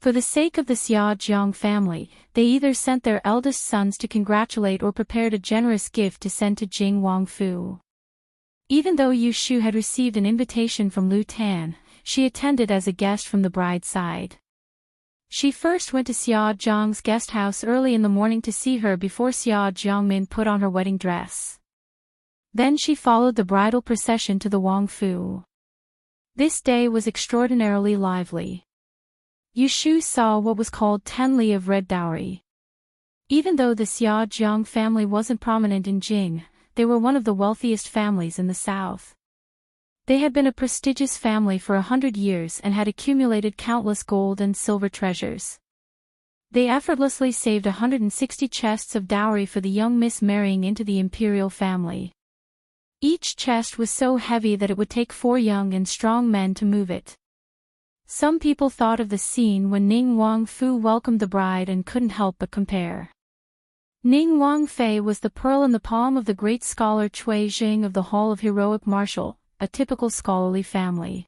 For the sake of the Xia Jiang family, they either sent their eldest sons to congratulate or prepared a generous gift to send to Jing Wangfu. Even though Yu Shu had received an invitation from Lu Tan, she attended as a guest from the bride's side. She first went to Xia Jiang's guest house early in the morning to see her before Xia Jiangmin put on her wedding dress. Then she followed the bridal procession to the Wangfu. This day was extraordinarily lively. Yu Shu saw what was called 10 li of red dowry. Even though the Xia Jiang family wasn't prominent in Jing, they were one of the wealthiest families in the south. They had been a prestigious family for 100 years and had accumulated countless gold and silver treasures. They effortlessly saved 160 chests of dowry for the young miss marrying into the imperial family. Each chest was so heavy that it would take 4 young and strong men to move it. Some people thought of the scene when Ning Wangfu welcomed the bride and couldn't help but compare. Ning Wangfei was the pearl in the palm of the great scholar Cui Jing of the Hall of Heroic Martial, a typical scholarly family.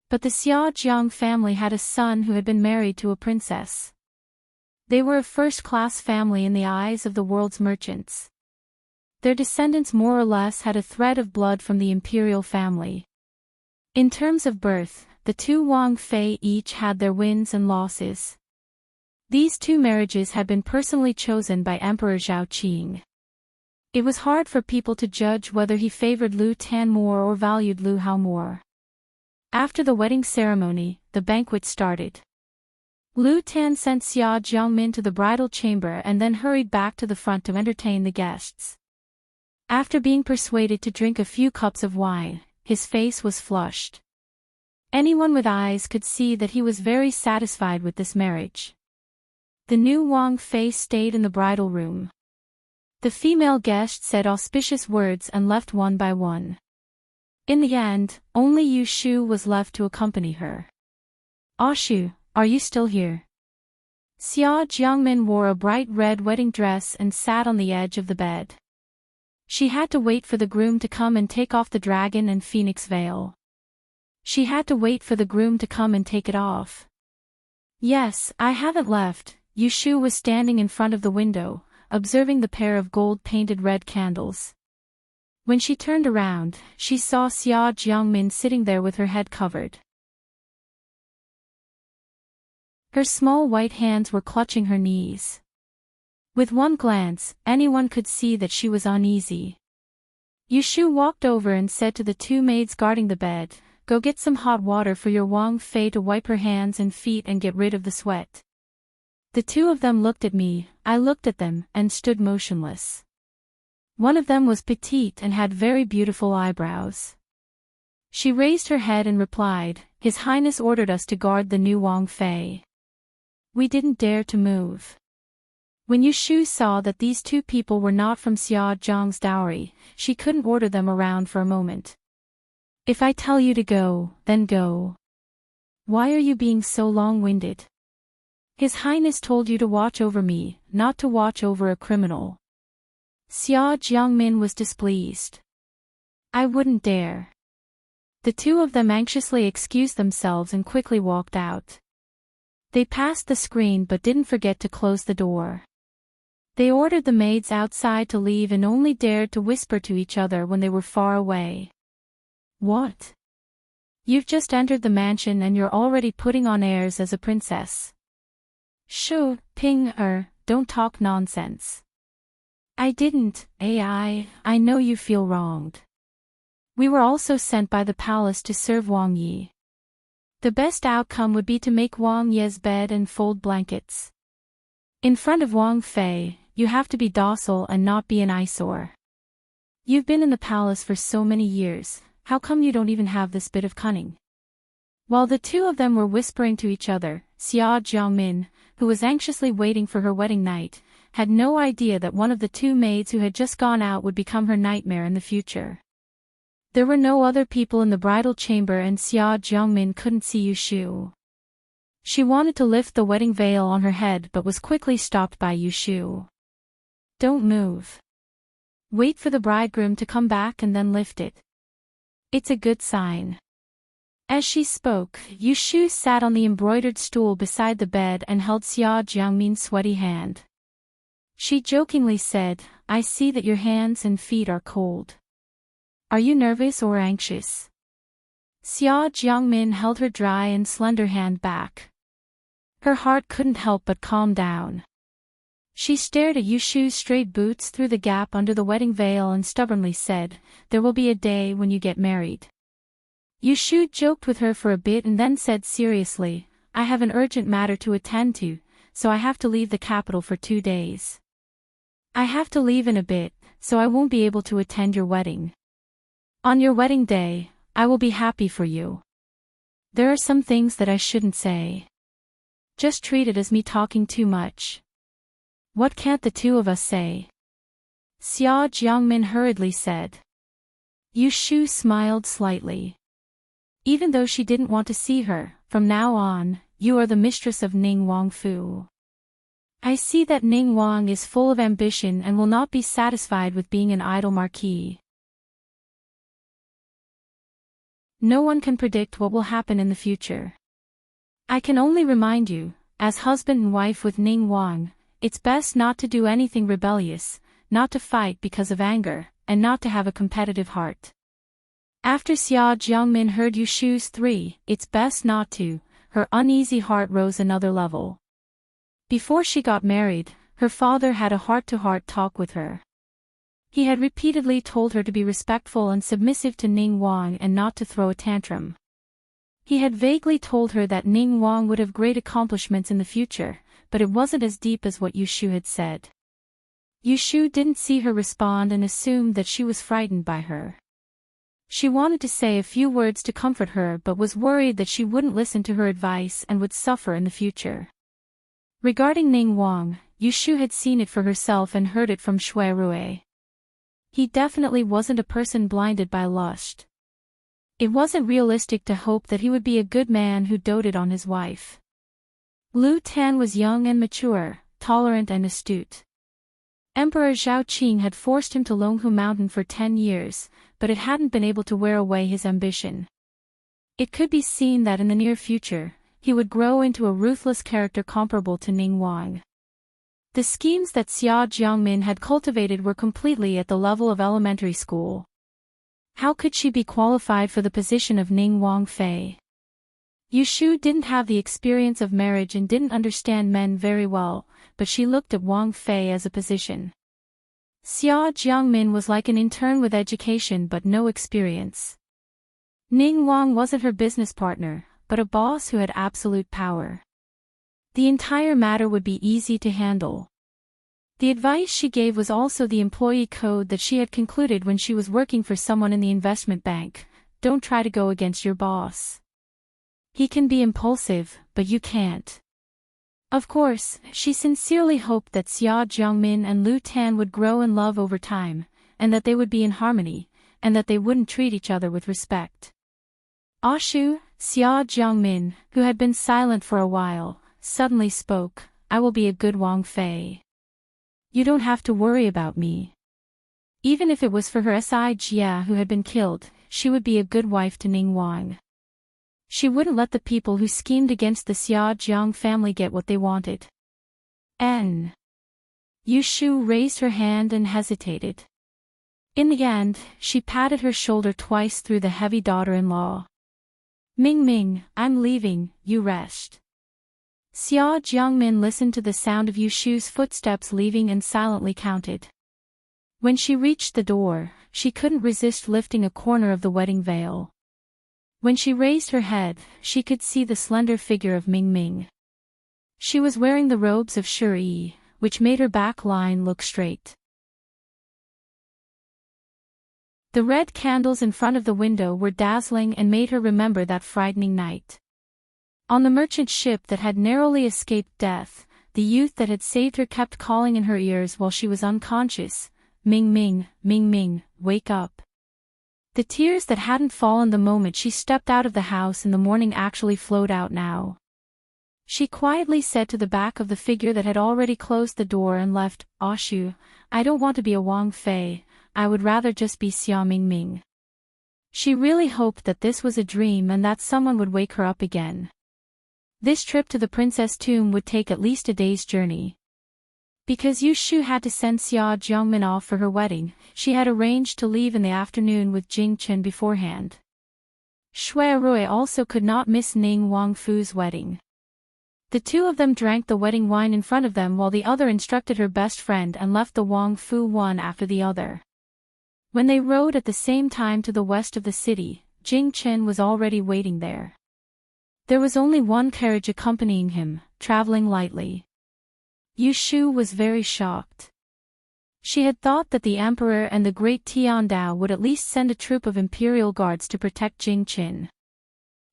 But the Xia Jiang family had a son who had been married to a princess. They were a first-class family in the eyes of the world's merchants. Their descendants more or less had a thread of blood from the imperial family. In terms of birth, the two Wang Fei each had their wins and losses. These 2 marriages had been personally chosen by Emperor Zhao Qing. It was hard for people to judge whether he favored Lu Tan more or valued Lu Hao more. After the wedding ceremony, the banquet started. Lu Tan sent Xia Jiangmin to the bridal chamber and then hurried back to the front to entertain the guests. After being persuaded to drink a few cups of wine, his face was flushed. Anyone with eyes could see that he was very satisfied with this marriage. The new Wang Fei stayed in the bridal room. The female guests said auspicious words and left one by one. In the end, only Yu Shu was left to accompany her. "Ah Shu, are you still here?" Xia Jiangmin wore a bright red wedding dress and sat on the edge of the bed. She had to wait for the groom to come and take off the dragon and phoenix veil. She had to wait for the groom to come and take it off. "Yes, I haven't left." Yu Shu was standing in front of the window, observing the pair of gold-painted red candles. When she turned around, she saw Xia Jiangmin sitting there with her head covered. Her small white hands were clutching her knees. With one glance, anyone could see that she was uneasy. Yu Shu walked over and said to the 2 maids guarding the bed, "Go get some hot water for your Wang Fei to wipe her hands and feet and get rid of the sweat." The 2 of them looked at me, I looked at them, and stood motionless. One of them was petite and had very beautiful eyebrows. She raised her head and replied, "His Highness ordered us to guard the new Wang Fei." We didn't dare to move. When Yu Shu saw that these 2 people were not from Xia Jiang's dowry, she couldn't order them around for a moment. "If I tell you to go, then go. Why are you being so long-winded? His Highness told you to watch over me, not to watch over a criminal." Xia Jiangmin was displeased. "I wouldn't dare." The 2 of them anxiously excused themselves and quickly walked out. They passed the screen but didn't forget to close the door. They ordered the maids outside to leave and only dared to whisper to each other when they were far away. "What? You've just entered the mansion and you're already putting on airs as a princess." "Shu, Ping don't talk nonsense." "I didn't, I know you feel wronged. We were also sent by the palace to serve Wang Yi. The best outcome would be to make Wang Ye's bed and fold blankets. In front of Wang Fei, you have to be docile and not be an eyesore. You've been in the palace for so many years, how come you don't even have this bit of cunning?" While the two of them were whispering to each other, Xia Jiangmin, who was anxiously waiting for her wedding night, had no idea that one of the two maids who had just gone out would become her nightmare in the future. There were no other people in the bridal chamber and Xia Jiangmin couldn't see Yu Shu. She wanted to lift the wedding veil on her head but was quickly stopped by Yu Shu. Don't move. Wait for the bridegroom to come back and then lift it. It's a good sign. As she spoke, Yu Shu sat on the embroidered stool beside the bed and held Xia Jiangmin's sweaty hand. She jokingly said, I see that your hands and feet are cold. Are you nervous or anxious? Xia Jiangmin held her dry and slender hand back. Her heart couldn't help but calm down. She stared at Yu Shu's straight boots through the gap under the wedding veil and stubbornly said, There will be a day when you get married. Yu Shu joked with her for a bit and then said seriously, I have an urgent matter to attend to, so I have to leave the capital for 2 days. I have to leave in a bit, so I won't be able to attend your wedding. On your wedding day, I will be happy for you. There are some things that I shouldn't say. Just treat it as me talking too much. What can't the two of us say? Xia Jiangmin hurriedly said. Yu Shu smiled slightly. Even though she didn't want to see her, from now on, you are the mistress of Ning Wangfu. I see that Ning Wang is full of ambition and will not be satisfied with being an idle marquis. No one can predict what will happen in the future. I can only remind you, as husband and wife with Ning Wang, it's best not to do anything rebellious, not to fight because of anger, and not to have a competitive heart. After Xia Jiangmin heard Yu Shu's 3, it's best not to, her uneasy heart rose another level. Before she got married, her father had a heart-to-heart talk with her. He had repeatedly told her to be respectful and submissive to Ning Wang and not to throw a tantrum. He had vaguely told her that Ning Wang would have great accomplishments in the future, but it wasn't as deep as what Yu Shu had said. Yu Shu didn't see her respond and assumed that she was frightened by her. She wanted to say a few words to comfort her but was worried that she wouldn't listen to her advice and would suffer in the future. Regarding Ning Wang, Yu Shu had seen it for herself and heard it from Shui Rui. He definitely wasn't a person blinded by lust. It wasn't realistic to hope that he would be a good man who doted on his wife. Lu Tan was young and mature, tolerant and astute. Emperor Zhao Qing had forced him to Longhu Mountain for 10 years, but it hadn't been able to wear away his ambition. It could be seen that in the near future, he would grow into a ruthless character comparable to Ning Wang. The schemes that Xia Jiangmin had cultivated were completely at the level of elementary school. How could she be qualified for the position of Ning Wang Fei? Yu Shu didn't have the experience of marriage and didn't understand men very well, but she looked at Wang Fei as a position. Xia Jiangmin was like an intern with education but no experience. Ning Wang wasn't her business partner, but a boss who had absolute power. The entire matter would be easy to handle. The advice she gave was also the employee code that she had concluded when she was working for someone in the investment bank. Don't try to go against your boss. He can be impulsive, but you can't. Of course, she sincerely hoped that Xia Jiangmin and Lu Tan would grow in love over time, and that they would be in harmony, and that they wouldn't treat each other with respect. Ashu, Xia Jiangmin, who had been silent for a while, suddenly spoke, I will be a good Wang Fei. You don't have to worry about me. Even if it was for her Si Jia who had been killed, she would be a good wife to Ning Wang. She wouldn't let the people who schemed against the Xia Jiang family get what they wanted. Yu Shu raised her hand and hesitated. In the end, she patted her shoulder twice through the heavy daughter-in-law. Ming Ming, I'm leaving, you rest. Xia Jiangmin listened to the sound of Yu Shu's footsteps leaving and silently counted. When she reached the door, she couldn't resist lifting a corner of the wedding veil. When she raised her head, she could see the slender figure of Ming Ming. She was wearing the robes of Shuri, which made her back line look straight. The red candles in front of the window were dazzling and made her remember that frightening night. On the merchant ship that had narrowly escaped death, the youth that had saved her kept calling in her ears while she was unconscious, "Ming Ming, Ming Ming, wake up." The tears that hadn't fallen the moment she stepped out of the house in the morning actually flowed out now. She quietly said to the back of the figure that had already closed the door and left, "Oshu, I don't want to be a Wang Fei, I would rather just be Xia Ming Ming." She really hoped that this was a dream and that someone would wake her up again. This trip to the princess tomb would take at least a day's journey. Because Yu Shu had to send Xia Jiangmin off for her wedding, she had arranged to leave in the afternoon with Jing Chen beforehand. Shui Rui also could not miss Ning Wang Fu's wedding. The two of them drank the wedding wine in front of them while the other instructed her best friend and left the Wang Fu one after the other. When they rode at the same time to the west of the city, Jing Chen was already waiting there. There was only one carriage accompanying him, traveling lightly. Yu Shu was very shocked. She had thought that the emperor and the great Tiandao would at least send a troop of imperial guards to protect Jing Chen.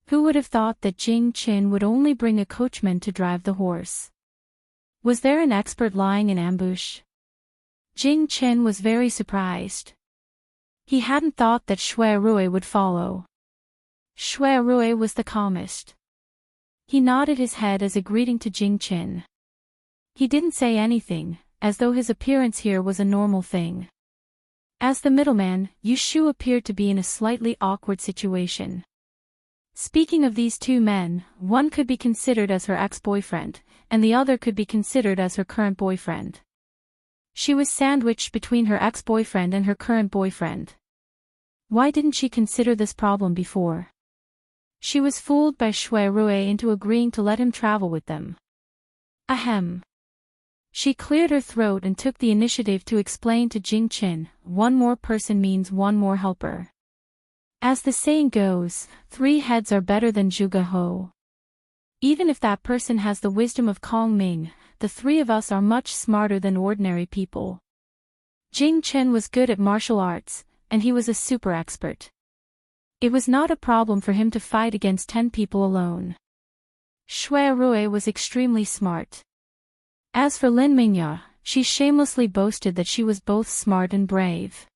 Who would have thought that Jing Chen would only bring a coachman to drive the horse? Was there an expert lying in ambush? Jing Chen was very surprised. He hadn't thought that Shui Rui would follow. Shui Rui was the calmest. He nodded his head as a greeting to Jing Chen. He didn't say anything, as though his appearance here was a normal thing. As the middleman, Yu Shu appeared to be in a slightly awkward situation. Speaking of these two men, one could be considered as her ex-boyfriend, and the other could be considered as her current boyfriend. She was sandwiched between her ex-boyfriend and her current boyfriend. Why didn't she consider this problem before? She was fooled by Shui Rui into agreeing to let him travel with them. Ahem. She cleared her throat and took the initiative to explain to Jing Chen, one more person means one more helper. As the saying goes, 3 heads are better than Zhuge Ho. Even if that person has the wisdom of Kong Ming, the 3 of us are much smarter than ordinary people. Jing Chen was good at martial arts, and he was a super expert. It was not a problem for him to fight against 10 people alone. Shui Rui was extremely smart. As for Lin Mingya, she shamelessly boasted that she was both smart and brave.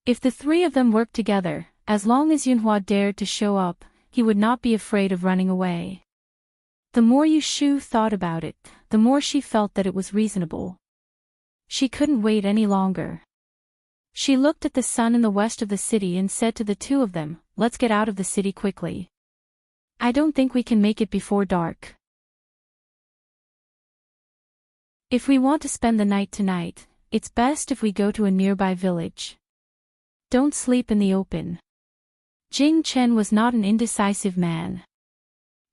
If the 3 of them worked together, as long as Yunhua dared to show up, he would not be afraid of running away. The more Yu Shu thought about it, the more she felt that it was reasonable. She couldn't wait any longer. She looked at the sun in the west of the city and said to the 2 of them, "Let's get out of the city quickly. I don't think we can make it before dark. If we want to spend the night tonight, it's best if we go to a nearby village. Don't sleep in the open." Jing Chen was not an indecisive man.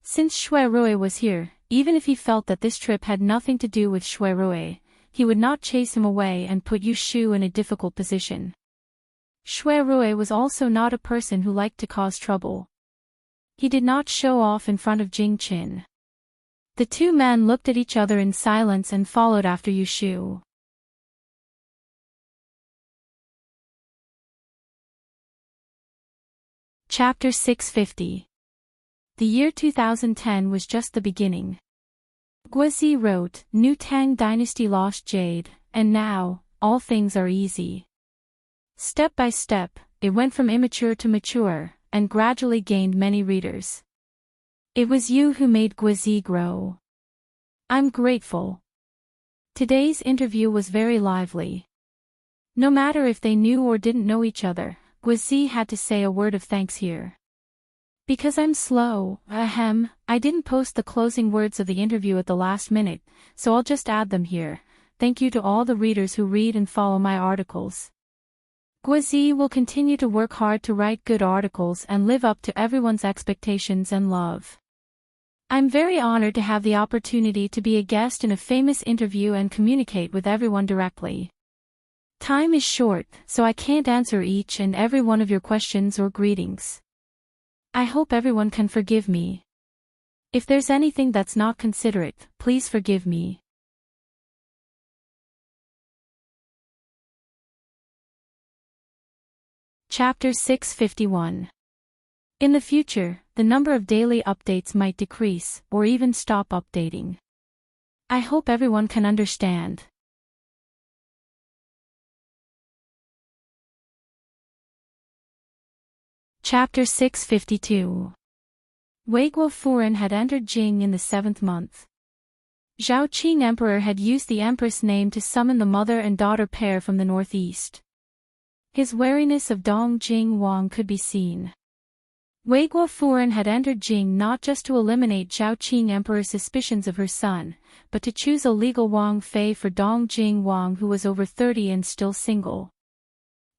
Since Shui Rui was here, even if he felt that this trip had nothing to do with Shui Rui, he would not chase him away and put Yu Shu in a difficult position. Shui Rui was also not a person who liked to cause trouble. He did not show off in front of Jing Chen. The 2 men looked at each other in silence and followed after Yu Shu. Chapter 650. The year 2010 was just the beginning. Guozi wrote, "New Tang Dynasty lost Jade, and now, all things are easy." Step by step, it went from immature to mature, and gradually gained many readers. It was you who made Guozi grow. I'm grateful. Today's interview was very lively. No matter if they knew or didn't know each other, Guozi had to say a word of thanks here. Because I'm slow, I didn't post the closing words of the interview at the last minute, so I'll just add them here. Thank you to all the readers who read and follow my articles. Guozi will continue to work hard to write good articles and live up to everyone's expectations and love. I'm very honored to have the opportunity to be a guest in a famous interview and communicate with everyone directly. Time is short, so I can't answer each and every one of your questions or greetings. I hope everyone can forgive me. If there's anything that's not considerate, please forgive me. Chapter 651. In the future, the number of daily updates might decrease, or even stop updating. I hope everyone can understand. Chapter 652. Weiguo Furen had entered Jing in the 7th month. Zhao Qing Emperor had used the Empress name to summon the mother and daughter pair from the northeast. His wariness of Dong Jing Wang could be seen. Weiguo Furen had entered Jing not just to eliminate Zhao Qing Emperor's suspicions of her son, but to choose a legal Wang Fei for Dong Jing Wang, who was over 30 and still single.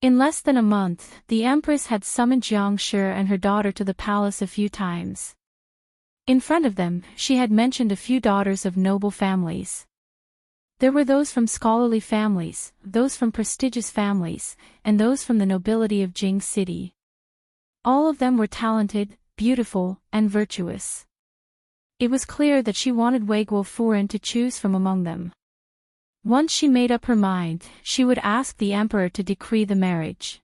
In less than a month, the Empress had summoned Jiang Shi and her daughter to the palace a few times. In front of them, she had mentioned a few daughters of noble families. There were those from scholarly families, those from prestigious families, and those from the nobility of Jing City. All of them were talented, beautiful, and virtuous. It was clear that she wanted Weiguo Furen to choose from among them. Once she made up her mind, she would ask the emperor to decree the marriage.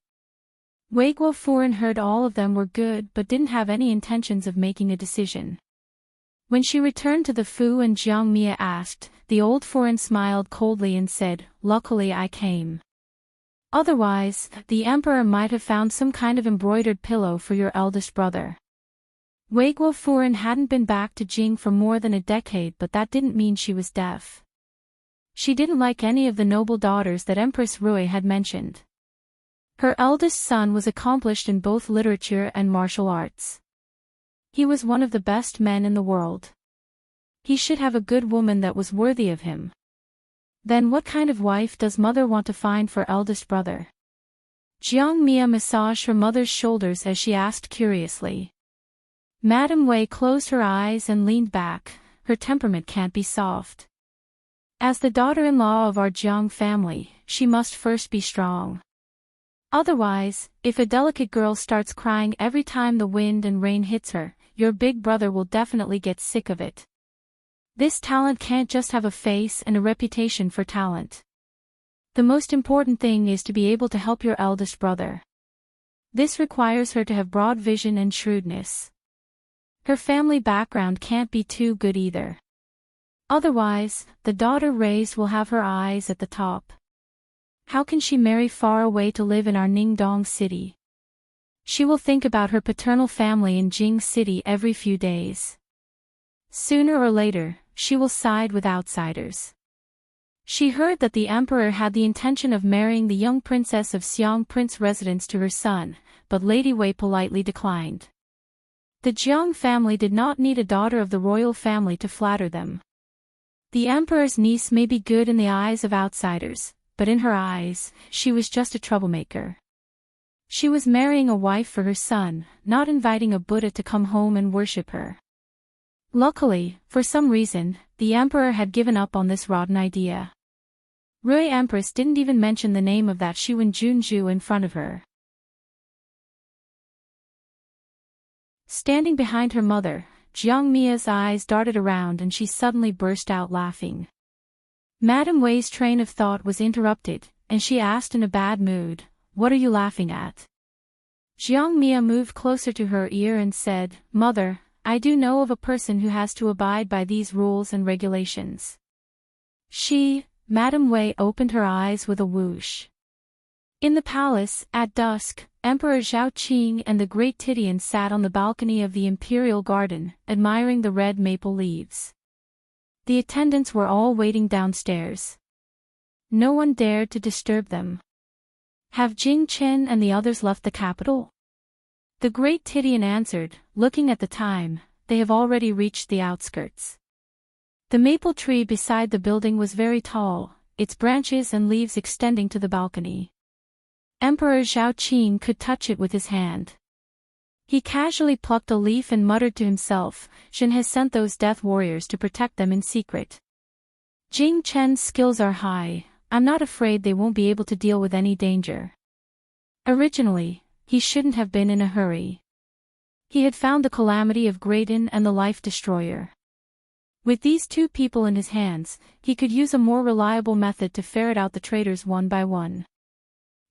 Weiguo Furen heard all of them were good but didn't have any intentions of making a decision. When she returned to the Fu and Jiang Mia asked, the old Furen smiled coldly and said, "Luckily I came. Otherwise, the emperor might have found some kind of embroidered pillow for your eldest brother." Weiguo Furen hadn't been back to Jing for more than a decade, but that didn't mean she was deaf. She didn't like any of the noble daughters that Empress Rui had mentioned. Her eldest son was accomplished in both literature and martial arts. He was one of the best men in the world. He should have a good woman that was worthy of him. Then what kind of wife does mother want to find for eldest brother? Jiang Mia massaged her mother's shoulders as she asked curiously. Madame Wei closed her eyes and leaned back. Her temperament can't be soft. As the daughter-in-law of our Jiang family, she must first be strong. Otherwise, if a delicate girl starts crying every time the wind and rain hits her, your big brother will definitely get sick of it. This talent can't just have a face and a reputation for talent. The most important thing is to be able to help your eldest brother. This requires her to have broad vision and shrewdness. Her family background can't be too good either. Otherwise, the daughter raised will have her eyes at the top. How can she marry far away to live in our Ningdong city? She will think about her paternal family in Jing City every few days. Sooner or later, she will side with outsiders. She heard that the emperor had the intention of marrying the young princess of Xiang Prince residence to her son, but Lady Wei politely declined. The Jiang family did not need a daughter of the royal family to flatter them. The emperor's niece may be good in the eyes of outsiders, but in her eyes, she was just a troublemaker. She was marrying a wife for her son, not inviting a Buddha to come home and worship her. Luckily, for some reason, the emperor had given up on this rotten idea. Rui Empress didn't even mention the name of that Shiwen Junju in front of her. Standing behind her mother, Jiang Mia's eyes darted around and she suddenly burst out laughing. Madame Wei's train of thought was interrupted, and she asked in a bad mood, "What are you laughing at?" Jiang Mia moved closer to her ear and said, "Mother, I do know of a person who has to abide by these rules and regulations." Madame Wei opened her eyes with a whoosh. In the palace, at dusk, Emperor Zhao Qing and the great Tidian sat on the balcony of the imperial garden, admiring the red maple leaves. The attendants were all waiting downstairs. No one dared to disturb them. Have Jing Chen and the others left the capital? The great Tidian answered, looking at the time, they have already reached the outskirts. The maple tree beside the building was very tall, its branches and leaves extending to the balcony. Emperor Zhao Qing could touch it with his hand. He casually plucked a leaf and muttered to himself, Shen has sent those death warriors to protect them in secret. Jing Chen's skills are high, I'm not afraid they won't be able to deal with any danger. Originally, he shouldn't have been in a hurry. He had found the calamity of Graydon and the Life Destroyer. With these two people in his hands, he could use a more reliable method to ferret out the traitors one by one.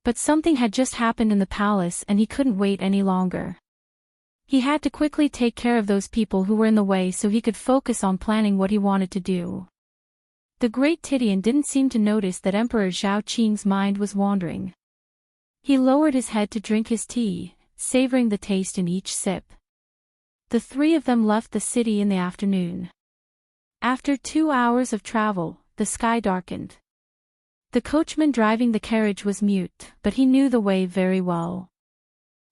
But something had just happened in the palace and he couldn't wait any longer. He had to quickly take care of those people who were in the way so he could focus on planning what he wanted to do. The great Titian didn't seem to notice that Emperor Zhao Qing's mind was wandering. He lowered his head to drink his tea, savoring the taste in each sip. The three of them left the city in the afternoon. After 2 hours of travel, the sky darkened. The coachman driving the carriage was mute, but he knew the way very well.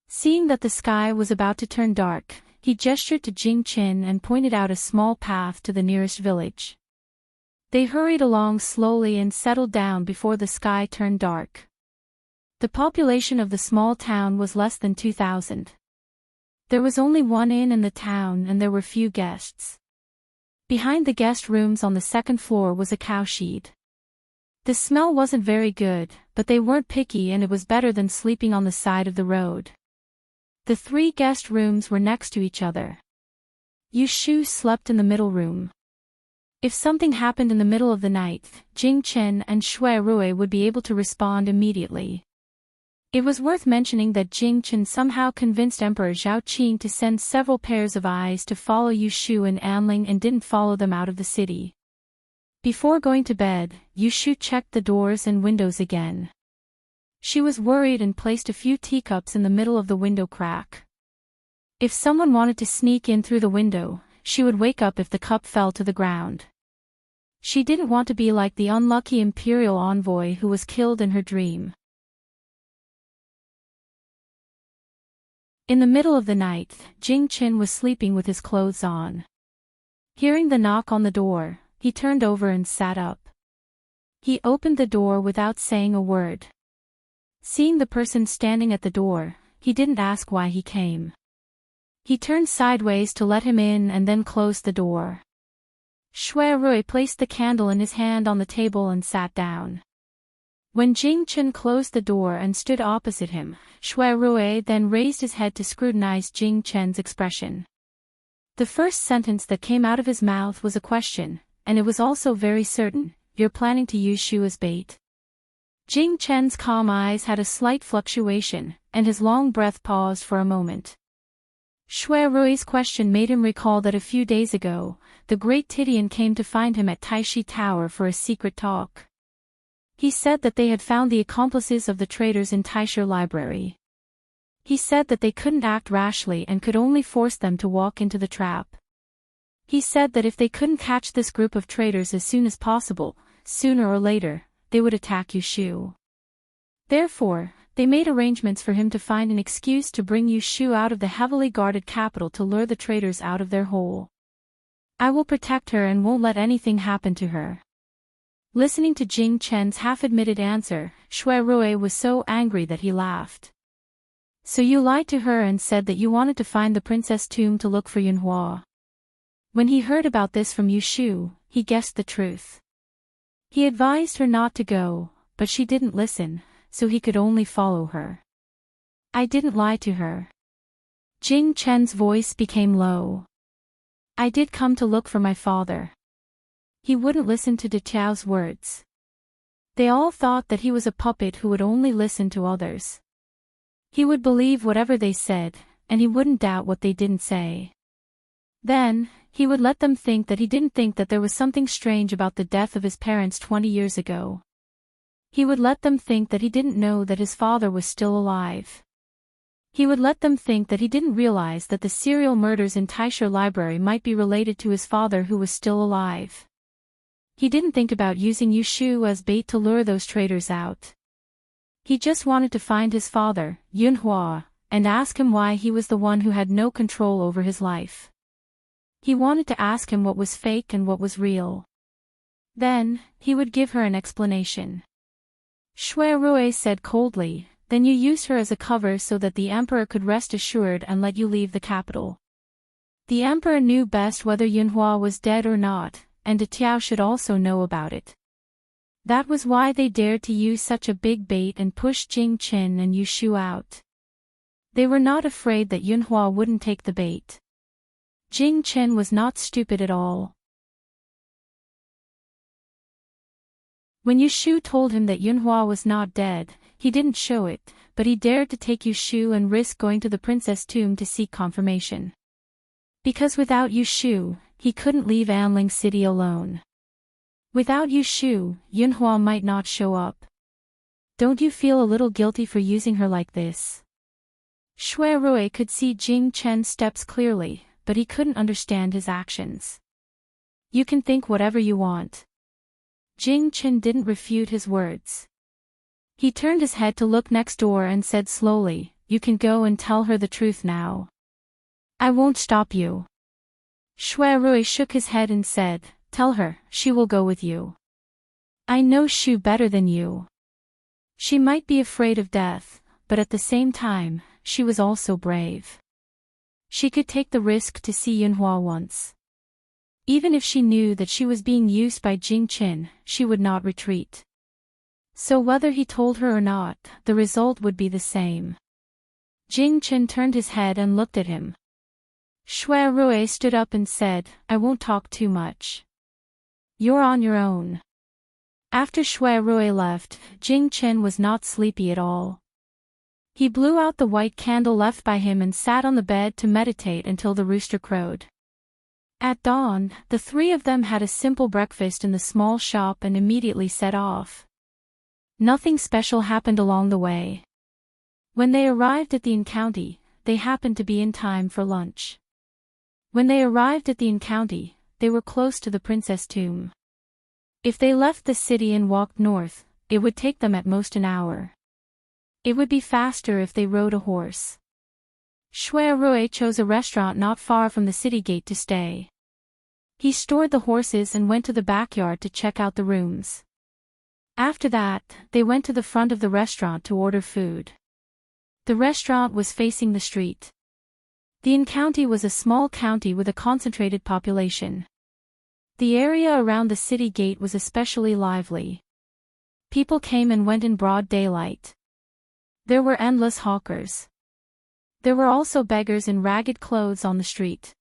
Seeing that the sky was about to turn dark, he gestured to Jing Qin and pointed out a small path to the nearest village. They hurried along slowly and settled down before the sky turned dark. The population of the small town was less than 2,000. There was only one inn in the town and there were few guests. Behind the guest rooms on the second floor was a cowshed. The smell wasn't very good, but they weren't picky and it was better than sleeping on the side of the road. The 3 guest rooms were next to each other. Yu Shu slept in the middle room. If something happened in the middle of the night, Jing Chen and Shui Rui would be able to respond immediately. It was worth mentioning that Jing Chen somehow convinced Emperor Zhao Qing to send several pairs of eyes to follow Yu Shu and Anling and didn't follow them out of the city. Before going to bed, Yu Shu checked the doors and windows again. She was worried and placed a few teacups in the middle of the window crack. If someone wanted to sneak in through the window, she would wake up if the cup fell to the ground. She didn't want to be like the unlucky imperial envoy who was killed in her dream. In the middle of the night, Jing Qin was sleeping with his clothes on. Hearing the knock on the door, he turned over and sat up. He opened the door without saying a word. Seeing the person standing at the door, he didn't ask why he came. He turned sideways to let him in and then closed the door. Shui Rui placed the candle in his hand on the table and sat down. When Jing Chen closed the door and stood opposite him, Shui Rui then raised his head to scrutinize Jing Chen's expression. The first sentence that came out of his mouth was a question, and it was also very certain, "You're planning to use Shu as bait?" Jing Chen's calm eyes had a slight fluctuation, and his long breath paused for a moment. Shui Rui's question made him recall that a few days ago, the great Titian came to find him at Taishi Tower for a secret talk. He said that they had found the accomplices of the traitors in LoveLore Library. He said that they couldn't act rashly and could only force them to walk into the trap. He said that if they couldn't catch this group of traitors as soon as possible, sooner or later, they would attack Yu Shu. Therefore, they made arrangements for him to find an excuse to bring Yu Shu out of the heavily guarded capital to lure the traitors out of their hole. "I will protect her and won't let anything happen to her." Listening to Jing Chen's half-admitted answer, Shui Rui was so angry that he laughed. "So you lied to her and said that you wanted to find the princess tomb to look for Yunhua." When he heard about this from Yu Shu, he guessed the truth. He advised her not to go, but she didn't listen, so he could only follow her. "I didn't lie to her." Jing Chen's voice became low. "I did come to look for my father." He wouldn't listen to De Chao's words. They all thought that he was a puppet who would only listen to others. He would believe whatever they said, and he wouldn't doubt what they didn't say. Then, he would let them think that he didn't think that there was something strange about the death of his parents 20 years ago. He would let them think that he didn't know that his father was still alive. He would let them think that he didn't realize that the serial murders in LoveLore Library might be related to his father who was still alive. He didn't think about using Yu Shu as bait to lure those traitors out. He just wanted to find his father, Yunhua, and ask him why he was the one who had no control over his life. He wanted to ask him what was fake and what was real. Then, he would give her an explanation. Shui Rui said coldly, "Then you used her as a cover so that the emperor could rest assured and let you leave the capital." The emperor knew best whether Yunhua was dead or not, and De Tiao should also know about it. That was why they dared to use such a big bait and push Jing Qin and Yu Shu out. They were not afraid that Yunhua wouldn't take the bait. Jing Qin was not stupid at all. When Yu Shu told him that Yunhua was not dead, he didn't show it, but he dared to take Yushu and risk going to the princess' tomb to seek confirmation. Because without Yushu, he couldn't leave Anling City alone. Without Yushu, Yunhua might not show up. Don't you feel a little guilty for using her like this? Shui Rui could see Jing Chen's steps clearly, but he couldn't understand his actions. You can think whatever you want. Jing Chen didn't refute his words. He turned his head to look next door and said slowly, you can go and tell her the truth now. I won't stop you. Shui Rui shook his head and said, tell her, she will go with you. I know Shu better than you. She might be afraid of death, but at the same time, she was also brave. She could take the risk to see Yunhua once. Even if she knew that she was being used by Jing Chen, she would not retreat. So whether he told her or not, the result would be the same. Jing Chen turned his head and looked at him. Shui Rui stood up and said, I won't talk too much. You're on your own. After Shui Rui left, Jing Chen was not sleepy at all. He blew out the white candle left by him and sat on the bed to meditate until the rooster crowed. At dawn, the three of them had a simple breakfast in the small shop and immediately set off. Nothing special happened along the way. When they arrived at the Enchanting, they happened to be in time for lunch. When they arrived at the Enchanting, they were close to the princess' tomb. If they left the city and walked north, it would take them at most an hour. It would be faster if they rode a horse. Shui Rui chose a restaurant not far from the city gate to stay. He stored the horses and went to the backyard to check out the rooms. After that, they went to the front of the restaurant to order food. The restaurant was facing the street. The Enchanting was a small county with a concentrated population. The area around the city gate was especially lively. People came and went in broad daylight. There were endless hawkers. There were also beggars in ragged clothes on the street.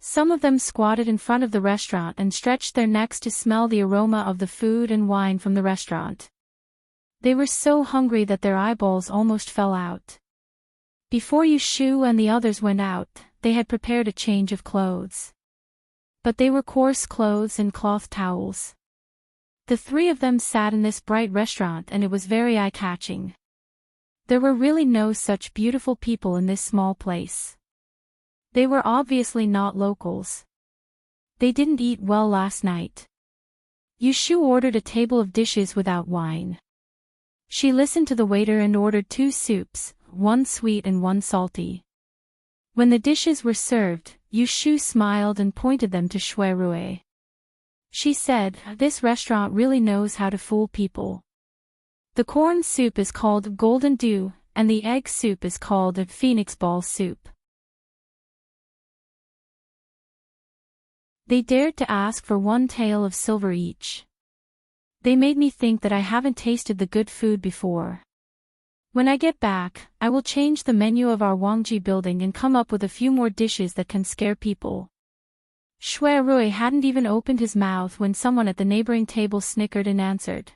Some of them squatted in front of the restaurant and stretched their necks to smell the aroma of the food and wine from the restaurant. They were so hungry that their eyeballs almost fell out. Before Yushu and the others went out, they had prepared a change of clothes. But they were coarse clothes and cloth towels. The three of them sat in this bright restaurant and it was very eye-catching. There were really no such beautiful people in this small place. They were obviously not locals. They didn't eat well last night. Yushu ordered a table of dishes without wine. She listened to the waiter and ordered 2 soups, 1 sweet and 1 salty. When the dishes were served, Yushu smiled and pointed them to Shui Rui. She said, this restaurant really knows how to fool people. The corn soup is called golden dew, and the egg soup is called a phoenix ball soup. They dared to ask for 1 tael of silver each. They made me think that I haven't tasted the good food before. When I get back, I will change the menu of our Wangji building and come up with a few more dishes that can scare people. Shui Rui hadn't even opened his mouth when someone at the neighboring table snickered and answered.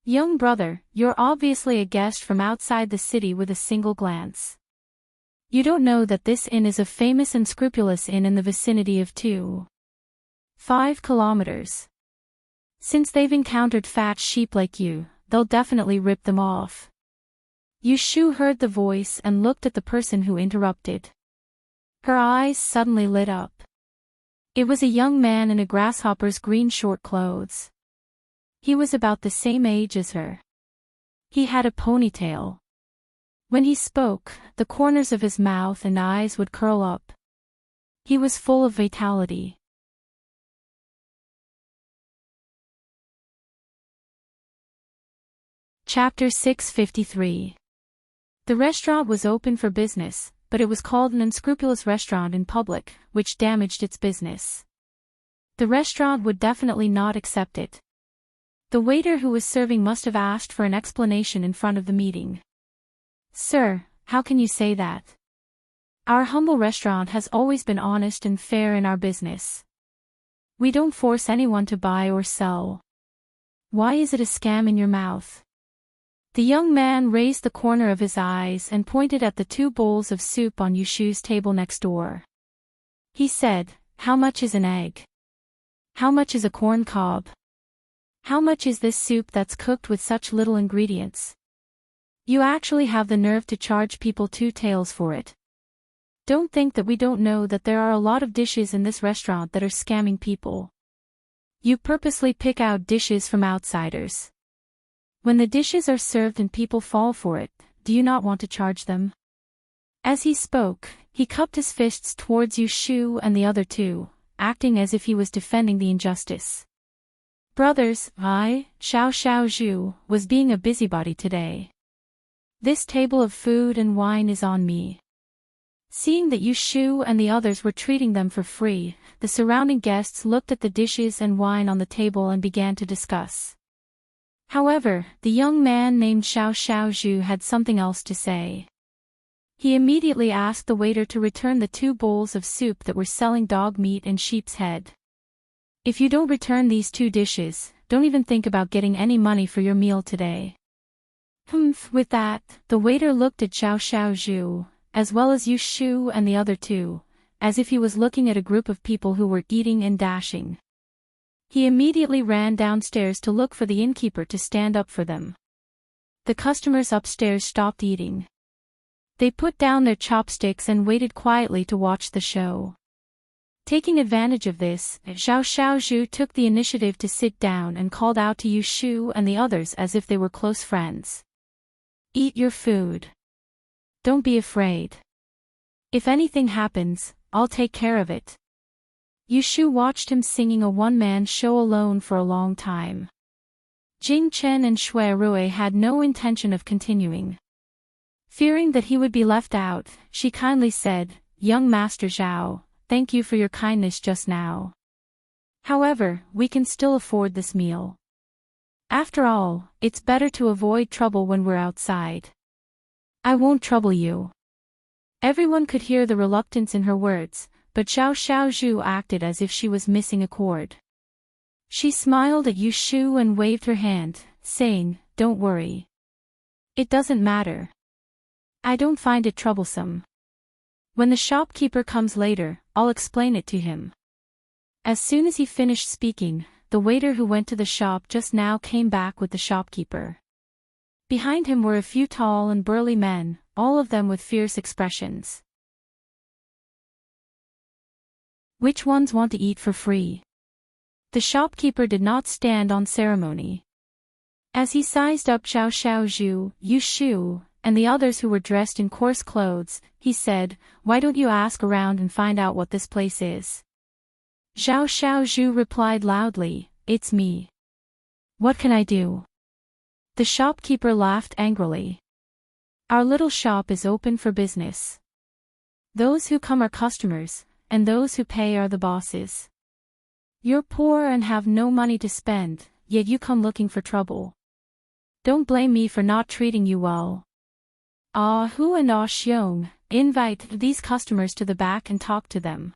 Young brother, you're obviously a guest from outside the city with a single glance. You don't know that this inn is a famous and scrupulous inn in the vicinity of 2.5 kilometers. Since they've encountered fat sheep like you, they'll definitely rip them off. Yushu heard the voice and looked at the person who interrupted. Her eyes suddenly lit up. It was a young man in a grasshopper's green short clothes. He was about the same age as her. He had a ponytail. When he spoke, the corners of his mouth and eyes would curl up. He was full of vitality. Chapter 653. The restaurant was open for business, but it was called an unscrupulous restaurant in public, which damaged its business. The restaurant would definitely not accept it. The waiter who was serving must have asked for an explanation in front of the meeting. Sir, how can you say that? Our humble restaurant has always been honest and fair in our business. We don't force anyone to buy or sell. Why is it a scam in your mouth? The young man raised the corner of his eyes and pointed at the 2 bowls of soup on Yushu's table next door. He said, "How much is an egg? How much is a corn cob? How much is this soup that's cooked with such little ingredients? You actually have the nerve to charge people 2 taels for it. Don't think that we don't know that there are a lot of dishes in this restaurant that are scamming people. You purposely pick out dishes from outsiders. When the dishes are served and people fall for it, do you not want to charge them?" As he spoke, he cupped his fists towards Yushu and the other 2, acting as if he was defending the injustice. "Brothers, I, Xiao Zhu, was being a busybody today. This table of food and wine is on me." Seeing that Yushu and the others were treating them for free, the surrounding guests looked at the dishes and wine on the table and began to discuss. However, the young man named Xiao Zhu had something else to say. He immediately asked the waiter to return the 2 bowls of soup that were selling dog meat and sheep's head. "If you don't return these 2 dishes, don't even think about getting any money for your meal today." With that, the waiter looked at Xiao Zhu, as well as Yushu and the other 2, as if he was looking at a group of people who were eating and dashing. He immediately ran downstairs to look for the innkeeper to stand up for them. The customers upstairs stopped eating. They put down their chopsticks and waited quietly to watch the show. Taking advantage of this, Xiao Zhu took the initiative to sit down and called out to Yushu and the others as if they were close friends. "Eat your food. Don't be afraid. If anything happens, I'll take care of it." Yushu watched him singing a one-man show alone for a long time. Jing Chen and Shui Rui had no intention of continuing. Fearing that he would be left out, she kindly said, "Young Master Zhao, thank you for your kindness just now. However, we can still afford this meal. After all, it's better to avoid trouble when we're outside. I won't trouble you." Everyone could hear the reluctance in her words, but Xiao Zhu acted as if she was missing a chord. She smiled at Yushu and waved her hand, saying, "Don't worry. It doesn't matter. I don't find it troublesome. When the shopkeeper comes later, I'll explain it to him." As soon as he finished speaking, the waiter who went to the shop just now came back with the shopkeeper. Behind him were a few tall and burly men, all of them with fierce expressions. "Which ones want to eat for free?" The shopkeeper did not stand on ceremony. As he sized up Xiao Zhu, Yushu, and the others who were dressed in coarse clothes, he said, "Why don't you ask around and find out what this place is?" Xiao Zhu replied loudly, "It's me. What can I do?" The shopkeeper laughed angrily. "Our little shop is open for business. Those who come are customers, and those who pay are the bosses. You're poor and have no money to spend, yet you come looking for trouble. Don't blame me for not treating you well. Ah Hu and Ah Xiong, invite these customers to the back and talk to them."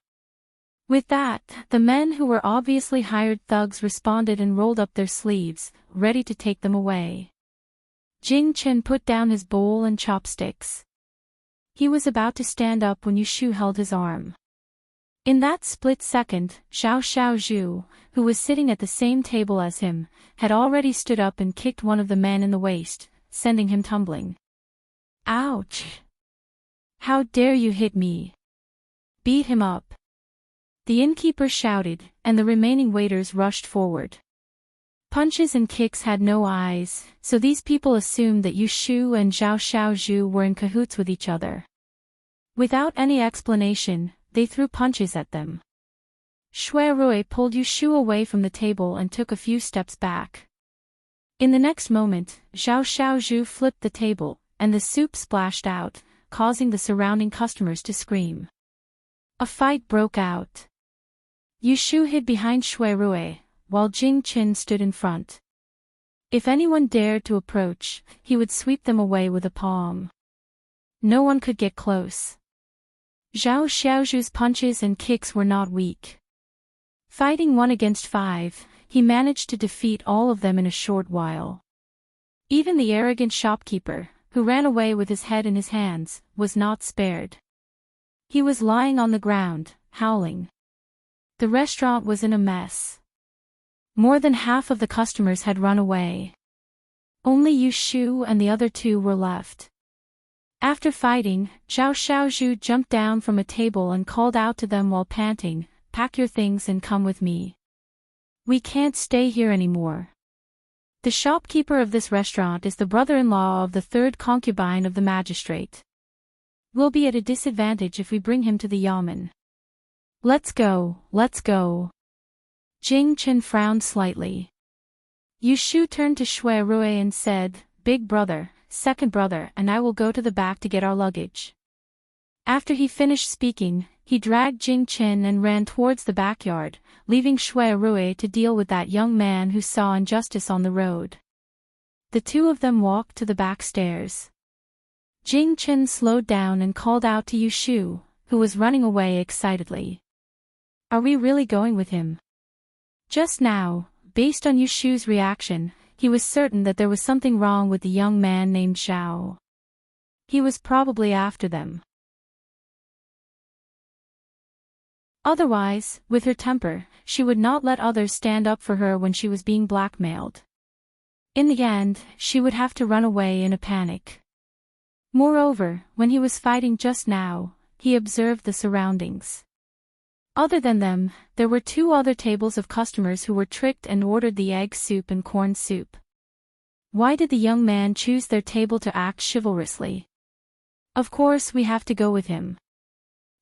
With that, the men who were obviously hired thugs responded and rolled up their sleeves, ready to take them away. Jing Chen put down his bowl and chopsticks. He was about to stand up when Yushu held his arm. In that split second, Xiao Zhu, who was sitting at the same table as him, had already stood up and kicked one of the men in the waist, sending him tumbling. "Ouch! How dare you hit me? Beat him up!" The innkeeper shouted, and the remaining waiters rushed forward. Punches and kicks had no eyes, so these people assumed that Yushu and Xiao Zhu were in cahoots with each other. Without any explanation, they threw punches at them. Shui Rui pulled Yushu away from the table and took a few steps back. In the next moment, Xiao Zhu flipped the table, and the soup splashed out, causing the surrounding customers to scream. A fight broke out. Yushu hid behind Shui Rui, while Jing Chen stood in front. If anyone dared to approach, he would sweep them away with a palm. No one could get close. Xiao Zhu's punches and kicks were not weak. Fighting 1 against 5, he managed to defeat all of them in a short while. Even the arrogant shopkeeper, who ran away with his head in his hands, was not spared. He was lying on the ground, howling. The restaurant was in a mess. More than half of the customers had run away. Only Yu Shu and the other two were left. After fighting, Zhao Xiaozhu jumped down from a table and called out to them while panting, "Pack your things and come with me. We can't stay here anymore." The shopkeeper of this restaurant is the brother-in-law of the third concubine of the magistrate. We'll be at a disadvantage if we bring him to the yamen. Let's go, let's go. Jing Chen frowned slightly. Yu Shu turned to Shui Rui and said, "Big brother, second brother, and I will go to the back to get our luggage." After he finished speaking, he dragged Jing Chen and ran towards the backyard, leaving Shui Rui to deal with that young man who saw injustice on the road. The two of them walked to the back stairs. Jing Chen slowed down and called out to Yu Shu, who was running away excitedly. "Are we really going with him?" Just now, based on Yu Shu's reaction, he was certain that there was something wrong with the young man named Zhao. He was probably after them. Otherwise, with her temper, she would not let others stand up for her when she was being blackmailed. In the end, she would have to run away in a panic. Moreover, when he was fighting just now, he observed the surroundings. Other than them, there were two other tables of customers who were tricked and ordered the egg soup and corn soup. Why did the young man choose their table to act chivalrously? "Of course we have to go with him."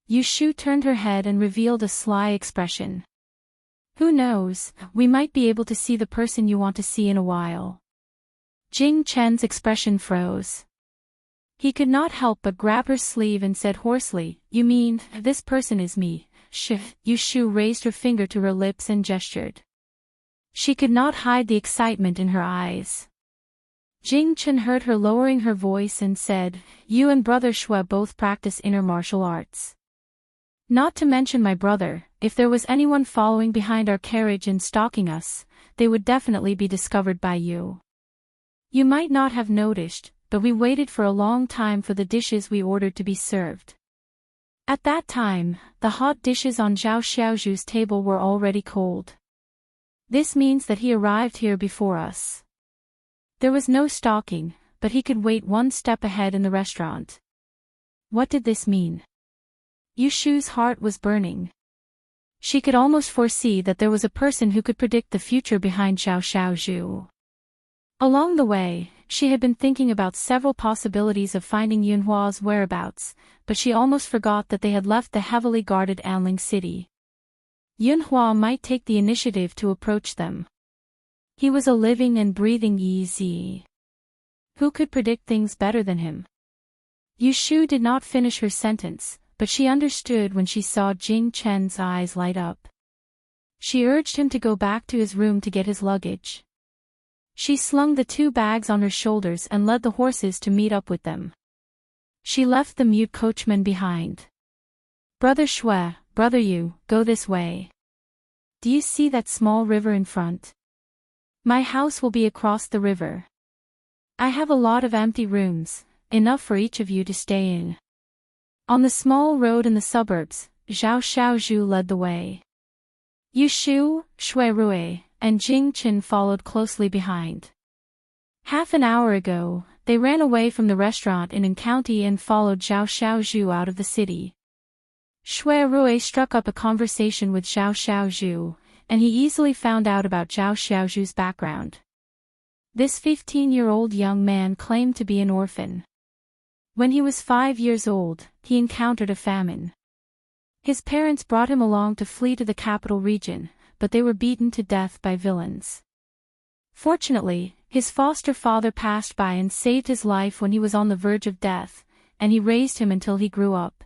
Yu Shu turned her head and revealed a sly expression. "Who knows, we might be able to see the person you want to see in a while." Jing Chen's expression froze. He could not help but grab her sleeve and said hoarsely, "You mean, this person is me?" Yu Shu raised her finger to her lips and gestured. She could not hide the excitement in her eyes. Jing Chen heard her lowering her voice and said, "You and brother Shui both practice inner martial arts. Not to mention my brother, if there was anyone following behind our carriage and stalking us, they would definitely be discovered by you. You might not have noticed, but we waited for a long time for the dishes we ordered to be served. At that time, the hot dishes on Zhao Xiaozhu's table were already cold. This means that he arrived here before us. There was no stalking, but he could wait one step ahead in the restaurant." What did this mean? Yu Shu's heart was burning. She could almost foresee that there was a person who could predict the future behind Zhao Xiaozhu. Along the way, she had been thinking about several possibilities of finding Yunhua's whereabouts, but she almost forgot that they had left the heavily guarded Anling city. Yunhua might take the initiative to approach them. He was a living and breathing EZ. Who could predict things better than him? Yu Shu did not finish her sentence, but she understood when she saw Jing Chen's eyes light up. She urged him to go back to his room to get his luggage. She slung the two bags on her shoulders and led the horses to meet up with them. She left the mute coachman behind. "Brother Shui, brother Yu, go this way. Do you see that small river in front? My house will be across the river. I have a lot of empty rooms, enough for each of you to stay in." On the small road in the suburbs, Zhao Xiaozhu led the way. Yu Shu, Shui Rui, and Jing Chen followed closely behind. Half an hour ago, they ran away from the restaurant in Enchanting and followed Zhao Xiaozhu out of the city. Shui Rui struck up a conversation with Zhao Xiaozhu, and he easily found out about Zhao Xiaozhu's background. This 15-year-old young man claimed to be an orphan. When he was 5 years old, he encountered a famine. His parents brought him along to flee to the capital region, but they were beaten to death by villains. Fortunately, his foster father passed by and saved his life when he was on the verge of death, and he raised him until he grew up.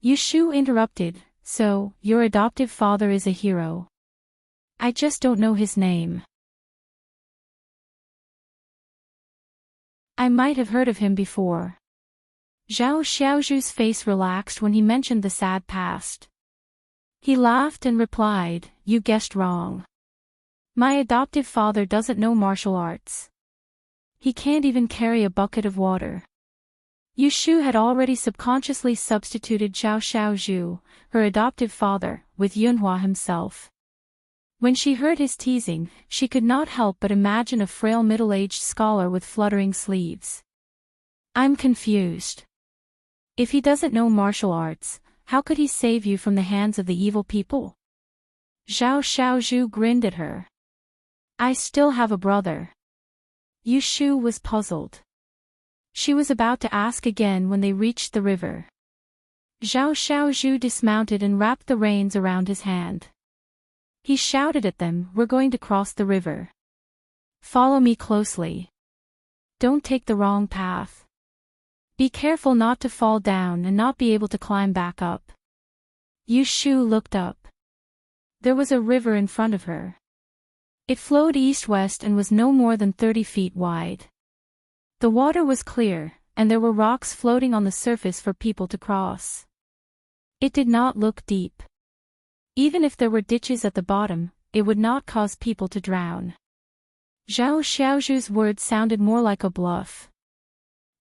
Yu Shu interrupted, "So, your adoptive father is a hero. I just don't know his name. I might have heard of him before." Zhao Xiaozhu's face relaxed when he mentioned the sad past. He laughed and replied, "You guessed wrong. My adoptive father doesn't know martial arts. he can't even carry a bucket of water. Yushu had already subconsciously substituted Xiao Xiaozhu, her adoptive father, with Yunhua himself. When she heard his teasing, she could not help but imagine a frail middle-aged scholar with fluttering sleeves. I'm confused. If he doesn't know martial arts, how could he save you from the hands of the evil people? Xiao Xiaozhu grinned at her. I still have a brother. Yushu was puzzled. She was about to ask again when they reached the river. Xiao Xiaozhu dismounted and wrapped the reins around his hand. He shouted at them, we're going to cross the river. Follow me closely. Don't take the wrong path. Be careful not to fall down and not be able to climb back up. Yushu looked up. There was a river in front of her. It flowed east-west and was no more than 30 feet wide. The water was clear, and there were rocks floating on the surface for people to cross. It did not look deep. Even if there were ditches at the bottom, it would not cause people to drown. Xiao Xiaozhu's words sounded more like a bluff.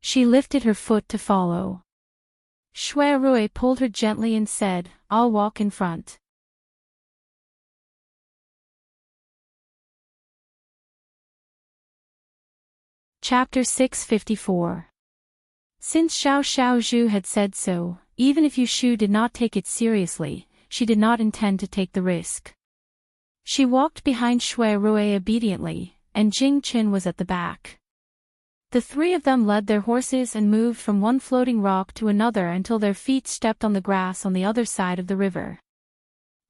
She lifted her foot to follow. Shui Rui pulled her gently and said, I'll walk in front. Chapter 654. Since Xiao Xiaozhu had said so, even if Yushu did not take it seriously, she did not intend to take the risk. She walked behind Shui Rui obediently, and Jing Qin was at the back. The three of them led their horses and moved from one floating rock to another until their feet stepped on the grass on the other side of the river.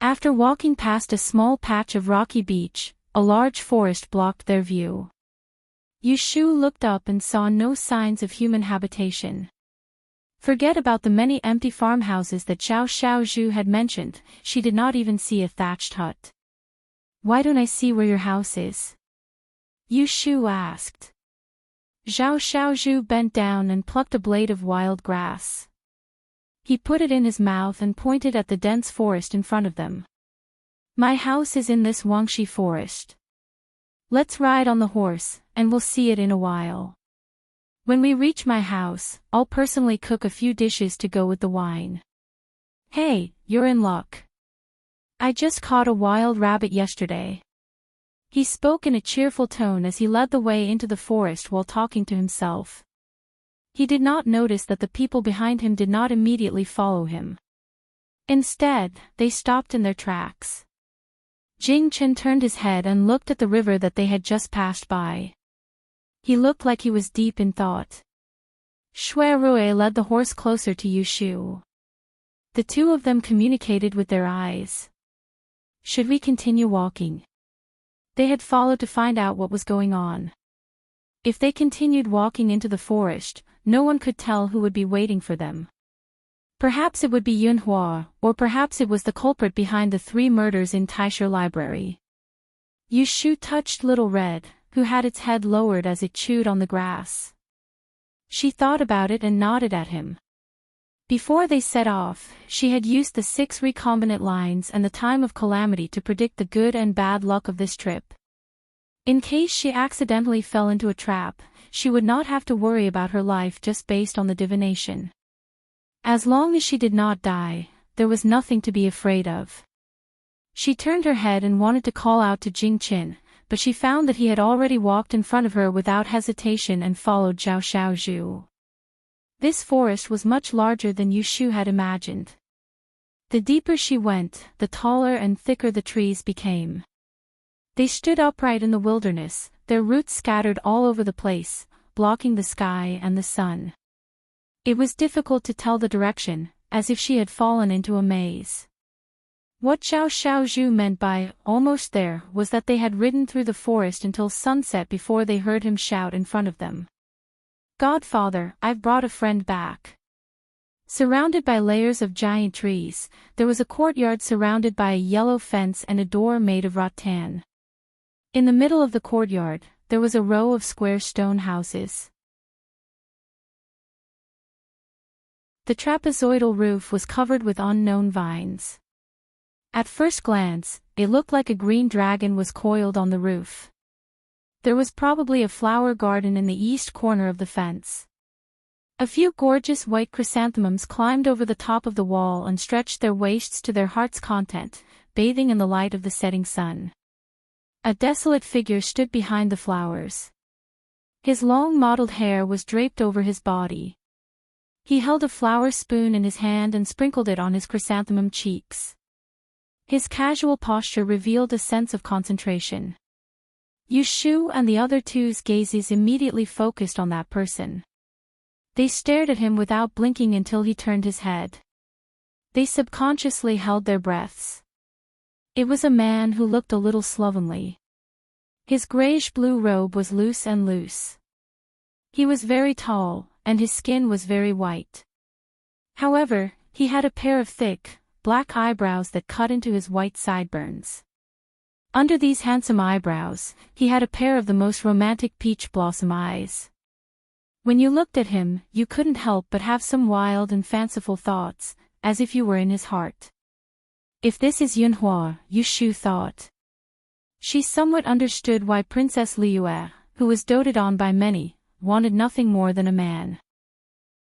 After walking past a small patch of rocky beach, a large forest blocked their view. Yushu looked up and saw no signs of human habitation. Forget about the many empty farmhouses that Xiao Xiaozhu had mentioned, she did not even see a thatched hut. Why don't I see where your house is? Yushu asked. Xiao Xiaozhu bent down and plucked a blade of wild grass. He put it in his mouth and pointed at the dense forest in front of them. My house is in this Wangxi forest. Let's ride on the horse, and we'll see it in a while. When we reach my house, I'll personally cook a few dishes to go with the wine. Hey, you're in luck. I just caught a wild rabbit yesterday. He spoke in a cheerful tone as he led the way into the forest while talking to himself. He did not notice that the people behind him did not immediately follow him. Instead, they stopped in their tracks. Jing Qin turned his head and looked at the river that they had just passed by. He looked like he was deep in thought. Shui Rui led the horse closer to Yushu. The two of them communicated with their eyes. Should we continue walking? They had followed to find out what was going on. If they continued walking into the forest, no one could tell who would be waiting for them. Perhaps it would be Yunhua, or perhaps it was the culprit behind the 3 murders in LoveLore Library. Yushu touched Little Red, who had its head lowered as it chewed on the grass. She thought about it and nodded at him. Before they set off, she had used the 6 recombinant lines and the time of calamity to predict the good and bad luck of this trip. In case she accidentally fell into a trap, she would not have to worry about her life just based on the divination. As long as she did not die, there was nothing to be afraid of. She turned her head and wanted to call out to Jing Qin, but she found that he had already walked in front of her without hesitation and followed Xiao Xiaozhu. This forest was much larger than Yushu had imagined. The deeper she went, the taller and thicker the trees became. They stood upright in the wilderness, their roots scattered all over the place, blocking the sky and the sun. It was difficult to tell the direction, as if she had fallen into a maze. What Xiao Xiaozhu meant by almost there was that they had ridden through the forest until sunset before they heard him shout in front of them. Godfather, I've brought a friend back. Surrounded by layers of giant trees, there was a courtyard surrounded by a yellow fence and a door made of rattan. In the middle of the courtyard, there was a row of square stone houses. The trapezoidal roof was covered with unknown vines. At first glance, it looked like a green dragon was coiled on the roof. There was probably a flower garden in the east corner of the fence. A few gorgeous white chrysanthemums climbed over the top of the wall and stretched their waists to their heart's content, bathing in the light of the setting sun. A desolate figure stood behind the flowers. His long mottled hair was draped over his body. He held a flower spoon in his hand and sprinkled it on his chrysanthemum cheeks. His casual posture revealed a sense of concentration. Yushu and the other two's gazes immediately focused on that person. They stared at him without blinking until he turned his head. They subconsciously held their breaths. It was a man who looked a little slovenly. His grayish-blue robe was loose and loose. He was very tall, and his skin was very white. However, he had a pair of thick, black eyebrows that cut into his white sideburns. Under these handsome eyebrows, he had a pair of the most romantic peach blossom eyes. When you looked at him, you couldn't help but have some wild and fanciful thoughts, as if you were in his heart. If this is Yunhua, Yushu thought. She somewhat understood why Princess Liyue, who was doted on by many, wanted nothing more than a man.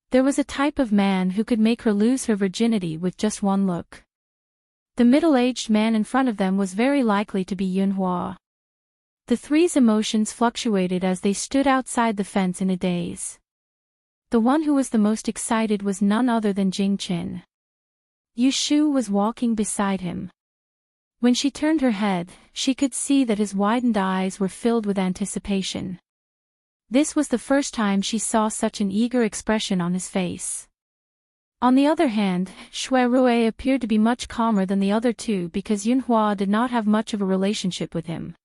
There was a type of man who could make her lose her virginity with just one look. The middle-aged man in front of them was very likely to be Yunhua. The three's emotions fluctuated as they stood outside the fence in a daze. The one who was the most excited was none other than Jing Qin. Yushu was walking beside him. When she turned her head, she could see that his widened eyes were filled with anticipation. This was the first time she saw such an eager expression on his face. On the other hand, Shui Rui appeared to be much calmer than the other two because Yunhua did not have much of a relationship with him.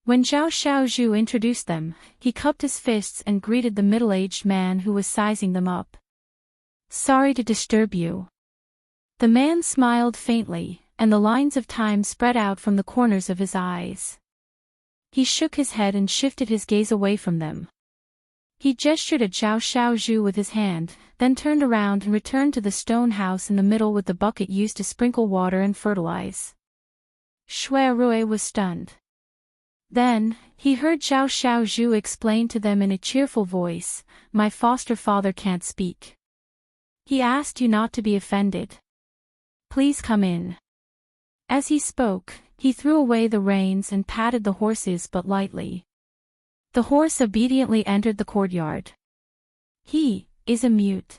When Zhao Xiaozhu introduced them, he cupped his fists and greeted the middle-aged man who was sizing them up. "Sorry to disturb you." The man smiled faintly, and the lines of time spread out from the corners of his eyes. He shook his head and shifted his gaze away from them. He gestured at Zhao Xiaozhu with his hand, then turned around and returned to the stone house in the middle with the bucket used to sprinkle water and fertilize. Shui Rui was stunned. Then, he heard Zhao Xiaozhu explain to them in a cheerful voice, "My foster father can't speak. He asked you not to be offended. Please come in." As he spoke, he threw away the reins and patted the horses but lightly. The horse obediently entered the courtyard. "He is a mute."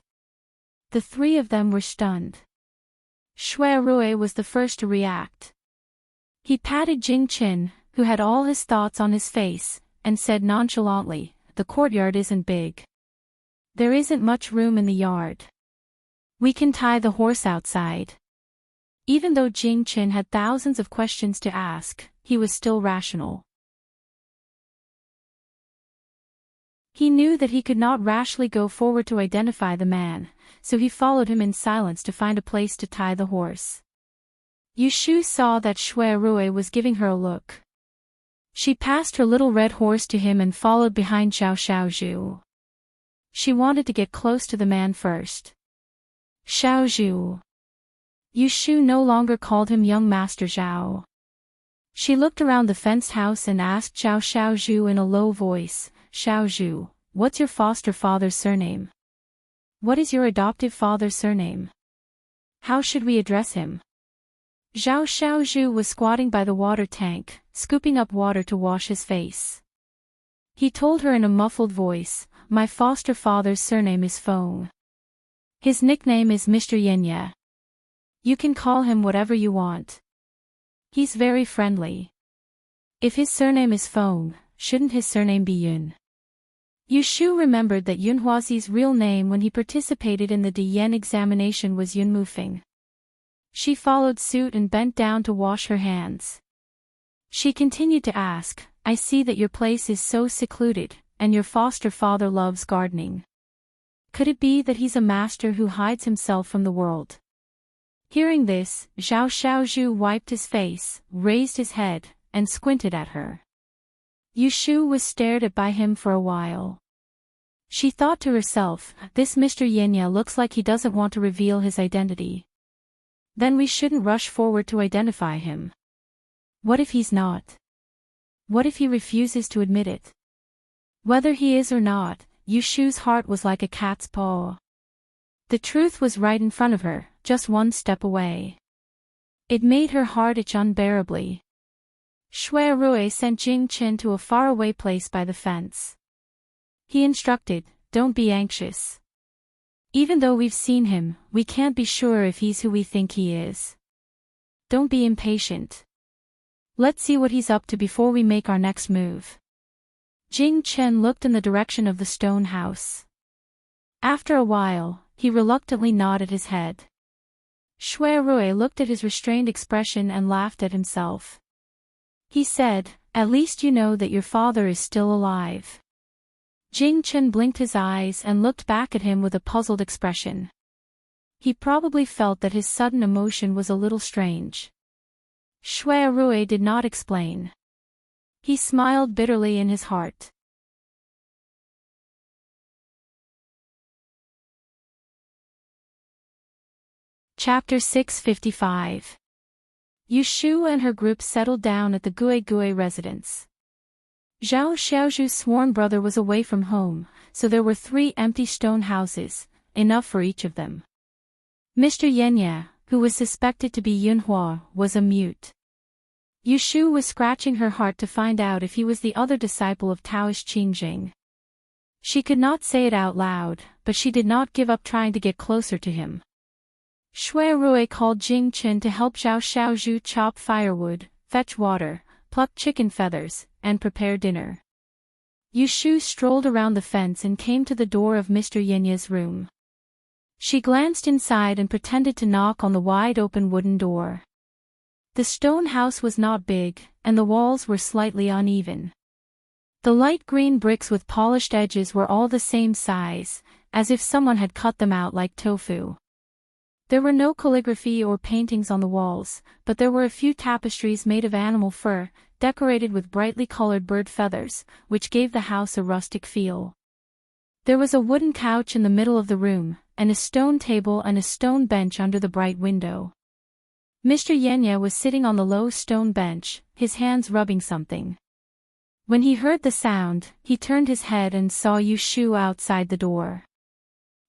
The three of them were stunned. Shui Rui was the first to react. He patted Jing Qin, who had all his thoughts on his face, and said nonchalantly, "The courtyard isn't big. There isn't much room in the yard. We can tie the horse outside." Even though Jing Qin had thousands of questions to ask, he was still rational. He knew that he could not rashly go forward to identify the man, so he followed him in silence to find a place to tie the horse. Yushu saw that Shui Rui was giving her a look. She passed her little red horse to him and followed behind Zhao Xiaozhu. She wanted to get close to the man first. "Xiaozhu." Yushu no longer called him young Master Zhao. She looked around the fenced house and asked Zhao Xiaozhu in a low voice, "Xiaozhu, what's your foster father's surname? What is your adoptive father's surname? How should we address him?" Zhao Xiaozhu was squatting by the water tank, scooping up water to wash his face. He told her in a muffled voice, "My foster father's surname is Feng. His nickname is Mr. Yenya. You can call him whatever you want. He's very friendly. If his surname is Feng, shouldn't his surname be Yun?" Yushu remembered that Yunhuazi's real name when he participated in the Diyan examination was Yun Mufeng. She followed suit and bent down to wash her hands. She continued to ask, "I see that your place is so secluded, and your foster father loves gardening. Could it be that he's a master who hides himself from the world?" Hearing this, Zhao Xiaozhu wiped his face, raised his head, and squinted at her. Yushu was stared at by him for a while. She thought to herself, "This Mr. Yenya looks like he doesn't want to reveal his identity. Then we shouldn't rush forward to identify him. What if he's not? What if he refuses to admit it? Whether he is or not, Yushu's heart was like a cat's paw. The truth was right in front of her, just one step away. It made her heart itch unbearably. Shui Rui sent Jing Chen to a faraway place by the fence. He instructed, "Don't be anxious. Even though we've seen him, we can't be sure if he's who we think he is. Don't be impatient. Let's see what he's up to before we make our next move." Jing Chen looked in the direction of the stone house. After a while, he reluctantly nodded his head. Shui Rui looked at his restrained expression and laughed at himself. He said, "At least you know that your father is still alive." Jing Chen blinked his eyes and looked back at him with a puzzled expression. He probably felt that his sudden emotion was a little strange. Shui Rui did not explain. He smiled bitterly in his heart. Chapter 655. Yushu and her group settled down at the Gui residence. Zhao Xiaozhu's sworn brother was away from home, so there were 3 empty stone houses, enough for each of them. Mr. Yenya, who was suspected to be Yunhua, was a mute. Yushu was scratching her heart to find out if he was the other disciple of Taoist Qingjing. She could not say it out loud, but she did not give up trying to get closer to him. Shui Rui called Jing Chen to help Zhao Xiaozhu chop firewood, fetch water, pluck chicken feathers, and prepare dinner. Yushu strolled around the fence and came to the door of Mr. Yenya's room. She glanced inside and pretended to knock on the wide-open wooden door. The stone house was not big, and the walls were slightly uneven. The light green bricks with polished edges were all the same size, as if someone had cut them out like tofu. There were no calligraphy or paintings on the walls, but there were a few tapestries made of animal fur, decorated with brightly colored bird feathers, which gave the house a rustic feel. There was a wooden couch in the middle of the room, and a stone table and a stone bench under the bright window. Mr. Yenya was sitting on the low stone bench, his hands rubbing something. When he heard the sound, he turned his head and saw Yushu outside the door.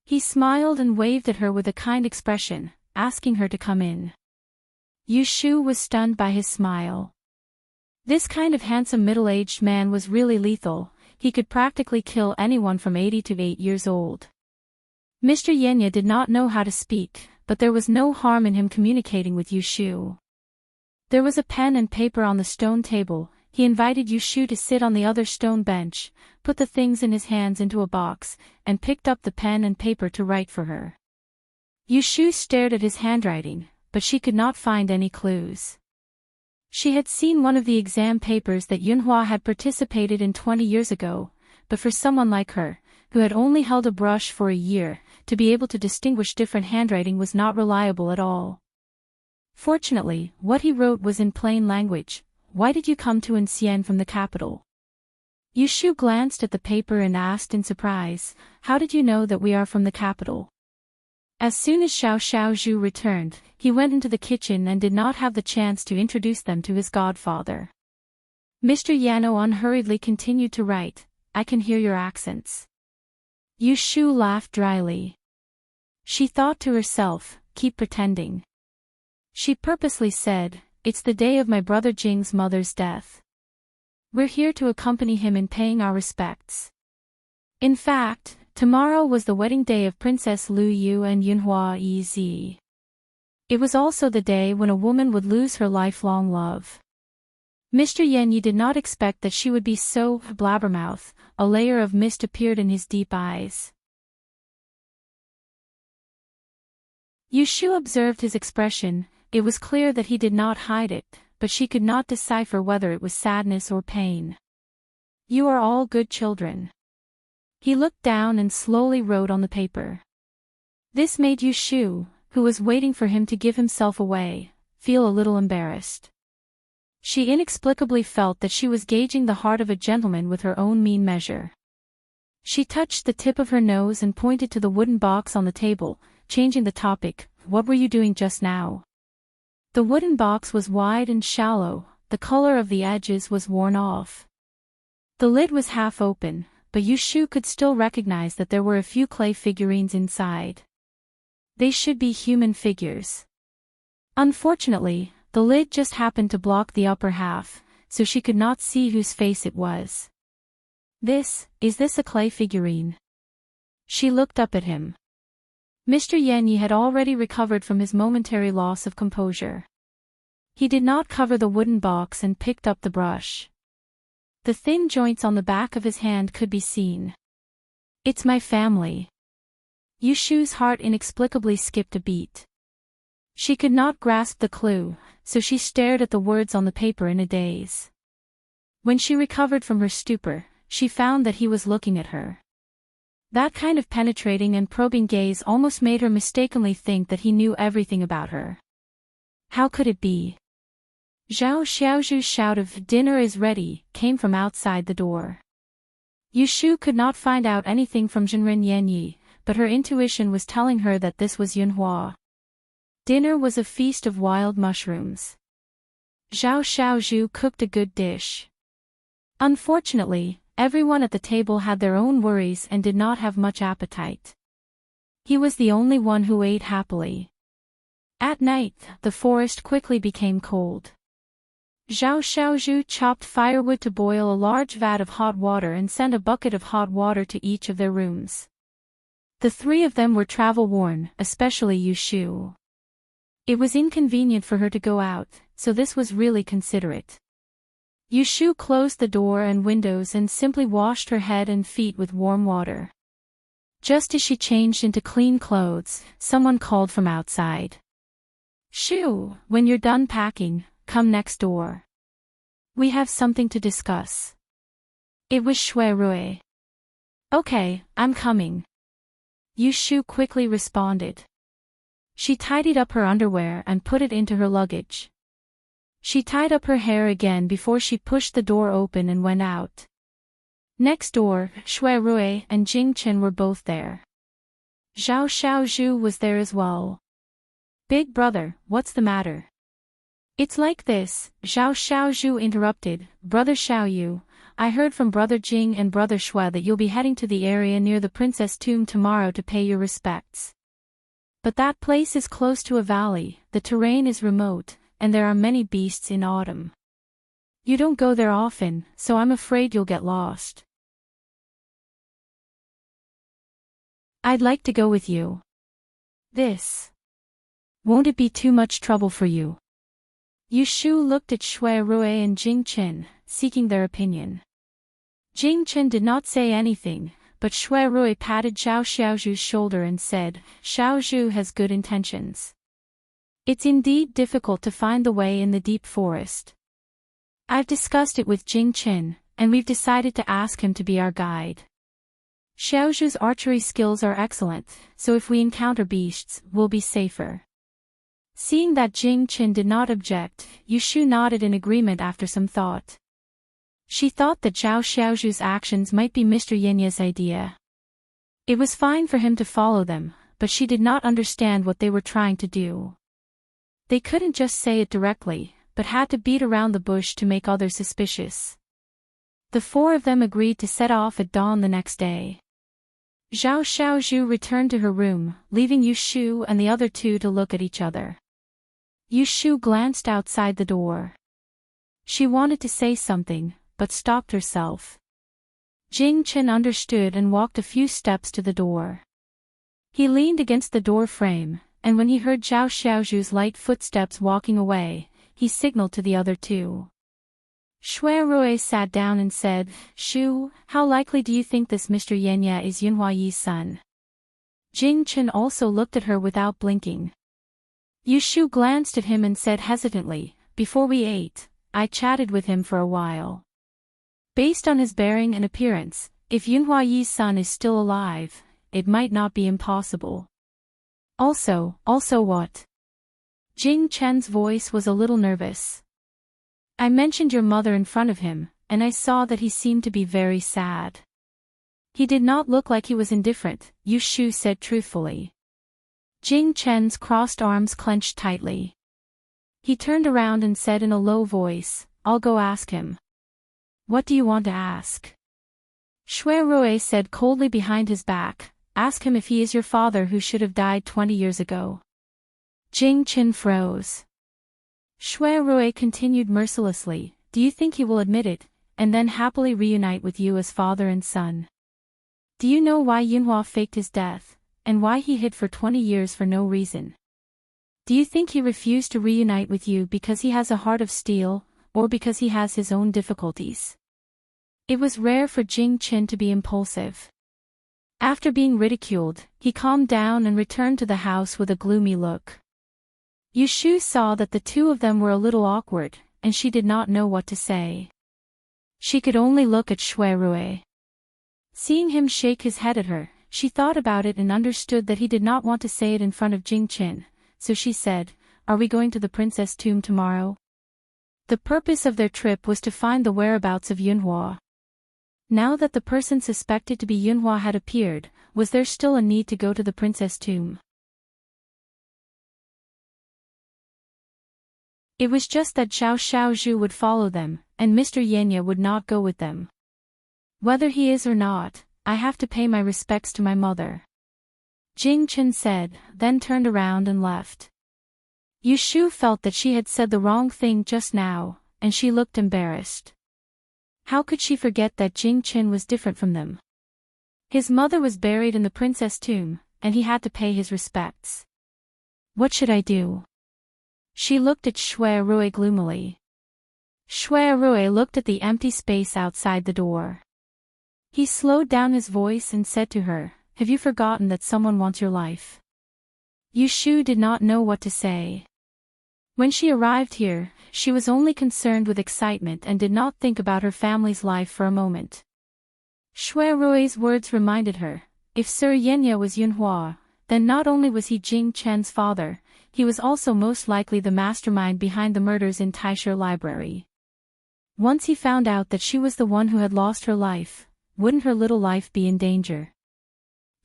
He smiled and waved at her with a kind expression, asking her to come in. Yushu was stunned by his smile. This kind of handsome middle-aged man was really lethal. He could practically kill anyone from 80 to 8 years old. Mr. Yenya did not know how to speak, but there was no harm in him communicating with Yushu. There was a pen and paper on the stone table. He invited Yushu to sit on the other stone bench, put the things in his hands into a box, and picked up the pen and paper to write for her. Yushu stared at his handwriting, but she could not find any clues. She had seen one of the exam papers that Yunhua had participated in 20 years ago, but for someone like her, who had only held a brush for a year, to be able to distinguish different handwriting was not reliable at all. Fortunately, what he wrote was in plain language. "Why did you come to Xian from the capital?" Yushu glanced at the paper and asked in surprise, "How did you know that we are from the capital?" As soon as Zhao Xiaozhu returned, he went into the kitchen and did not have the chance to introduce them to his godfather. Mr. Yano unhurriedly continued to write, "I can hear your accents." Yushu laughed dryly. She thought to herself, "Keep pretending." She purposely said, "It's the day of my brother Jing's mother's death. We're here to accompany him in paying our respects." In fact, tomorrow was the wedding day of Princess Lu Yu and Yunhua Ez. It was also the day when a woman would lose her lifelong love. Mr. Yenyi did not expect that she would be so blabbermouth. A layer of mist appeared in his deep eyes. Yushu observed his expression. It was clear that he did not hide it, but she could not decipher whether it was sadness or pain. "You are all good children." He looked down and slowly wrote on the paper. This made Yushu, who was waiting for him to give himself away, feel a little embarrassed. She inexplicably felt that she was gauging the heart of a gentleman with her own mean measure. She touched the tip of her nose and pointed to the wooden box on the table, changing the topic. "What were you doing just now?" The wooden box was wide and shallow, the color of the edges was worn off. The lid was half open, but Yushu could still recognize that there were a few clay figurines inside. They should be human figures. Unfortunately, the lid just happened to block the upper half, so she could not see whose face it was. Is this a clay figurine? She looked up at him. Mr. Yanyi had already recovered from his momentary loss of composure. He did not cover the wooden box and picked up the brush. The thin joints on the back of his hand could be seen. It's my family. Yushu's heart inexplicably skipped a beat. She could not grasp the clue, so she stared at the words on the paper in a daze. When she recovered from her stupor, she found that he was looking at her. That kind of penetrating and probing gaze almost made her mistakenly think that he knew everything about her. How could it be? Zhao Xiaozhu's shout of "Dinner is ready" came from outside the door. Yushu could not find out anything from Zhenren Yanyi, but her intuition was telling her that this was Yunhua. Dinner was a feast of wild mushrooms. Zhao Xiaozhu cooked a good dish. Unfortunately, everyone at the table had their own worries and did not have much appetite. He was the only one who ate happily. At night, the forest quickly became cold. Zhao Xiaozhu chopped firewood to boil a large vat of hot water and sent a bucket of hot water to each of their rooms. The three of them were travel-worn, especially Yushu. It was inconvenient for her to go out, so this was really considerate. Yushu closed the door and windows and simply washed her head and feet with warm water. Just as she changed into clean clothes, someone called from outside. "Shu, when you're done packing, come next door. We have something to discuss." It was Shui Rui. "Okay, I'm coming." Yushu quickly responded. She tidied up her underwear and put it into her luggage. She tied up her hair again before she pushed the door open and went out. Next door, Shui Rui and Jing Chen were both there. Zhao Xiaozhu was there as well. "Big brother, what's the matter?" "It's like this," Zhao Xiaozhu interrupted. "Brother Xiaoyu, I heard from Brother Jing and Brother Shui that you'll be heading to the area near the princess tomb tomorrow to pay your respects. But that place is close to a valley, the terrain is remote, and there are many beasts in autumn. You don't go there often, so I'm afraid you'll get lost. I'd like to go with you. Won't it be too much trouble for you?" Yushu looked at Shui Rui and Jing Chen, seeking their opinion. Jing Chen did not say anything, but Shui Rui patted Zhao Xiaozhu's shoulder and said, "Xiaozhu has good intentions. It's indeed difficult to find the way in the deep forest. I've discussed it with Jing Chen, and we've decided to ask him to be our guide. Xiaozhu's archery skills are excellent, so if we encounter beasts, we'll be safer." Seeing that Jing Chen did not object, Yushu nodded in agreement after some thought. She thought that Zhao Xiaozhu's actions might be Mr. Yanya's idea. It was fine for him to follow them, but she did not understand what they were trying to do. They couldn't just say it directly, but had to beat around the bush to make others suspicious. The four of them agreed to set off at dawn the next day. Zhao Xiaozhu returned to her room, leaving Yushu and the other two to look at each other. Yushu glanced outside the door. She wanted to say something, but stopped herself. Jing Chen understood and walked a few steps to the door. He leaned against the door frame, and when he heard Zhao Xiaozhu's light footsteps walking away, he signaled to the other two. Shui Rui sat down and said, "Shu, how likely do you think this Mr. Yanya is Yunhua Yi's son?" Jing Chen also looked at her without blinking. Yushu glanced at him and said hesitantly, "Before we ate, I chatted with him for a while. Based on his bearing and appearance, if Yunhua Yi's son is still alive, it might not be impossible." Also what? Jing Chen's voice was a little nervous. "I mentioned your mother in front of him, and I saw that he seemed to be very sad." "He did not look like he was indifferent," Yushu said truthfully. Jing Chen's crossed arms clenched tightly. He turned around and said in a low voice, I'll go ask him. What do you want to ask? Shui Rui said coldly behind his back, ask him if he is your father who should have died 20 years ago. Jing Qin froze. Shui Rui continued mercilessly, do you think he will admit it, and then happily reunite with you as father and son? Do you know why Yunhua faked his death, and why he hid for 20 years for no reason? Do you think he refused to reunite with you because he has a heart of steel, or because he has his own difficulties? It was rare for Jing Qin to be impulsive. After being ridiculed, he calmed down and returned to the house with a gloomy look. Yu Shu saw that the two of them were a little awkward, and she did not know what to say. She could only look at Shui Rui. Seeing him shake his head at her, she thought about it and understood that he did not want to say it in front of Jing Qin, so she said, are we going to the princess tomb tomorrow? The purpose of their trip was to find the whereabouts of Yunhua. Now that the person suspected to be Yunhua had appeared, was there still a need to go to the princess tomb? It was just that Xiao Xiaozhu would follow them, and Mr. Yenya would not go with them. Whether he is or not, I have to pay my respects to my mother. Jing Qin said, then turned around and left. Yu Shu felt that she had said the wrong thing just now, and she looked embarrassed. How could she forget that Jing Qin was different from them? His mother was buried in the princess tomb, and he had to pay his respects. What should I do? She looked at Shui Rui gloomily. Shui Rui looked at the empty space outside the door. He slowed down his voice and said to her, have you forgotten that someone wants your life? Yu Shu did not know what to say. When she arrived here, she was only concerned with excitement and did not think about her family's life for a moment. Shui Rui's words reminded her, if Sir Yenya was Yunhua, then not only was he Jing Chen's father, he was also most likely the mastermind behind the murders in LoveLore Library. Once he found out that she was the one who had lost her life, wouldn't her little life be in danger?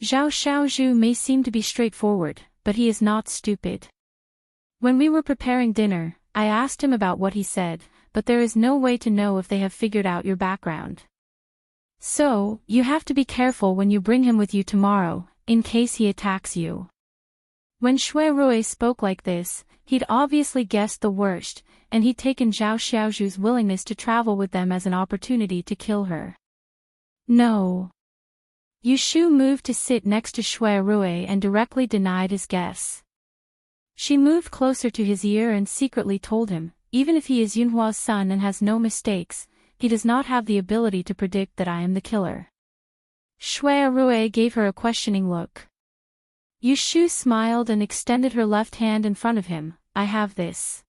Zhao Xiaozhu may seem to be straightforward, but he is not stupid. When we were preparing dinner, I asked him about what he said, but there is no way to know if they have figured out your background. So, you have to be careful when you bring him with you tomorrow, in case he attacks you. When Shui Rui spoke like this, he'd obviously guessed the worst, and he'd taken Zhao Xiaozhu's willingness to travel with them as an opportunity to kill her. No. Yu Shu moved to sit next to Shui Rui and directly denied his guess. She moved closer to his ear and secretly told him, even if he is Yunhua's son and has no mistakes, he does not have the ability to predict that I am the killer. Shui Rui gave her a questioning look. Yu Shu smiled and extended her left hand in front of him, I have this.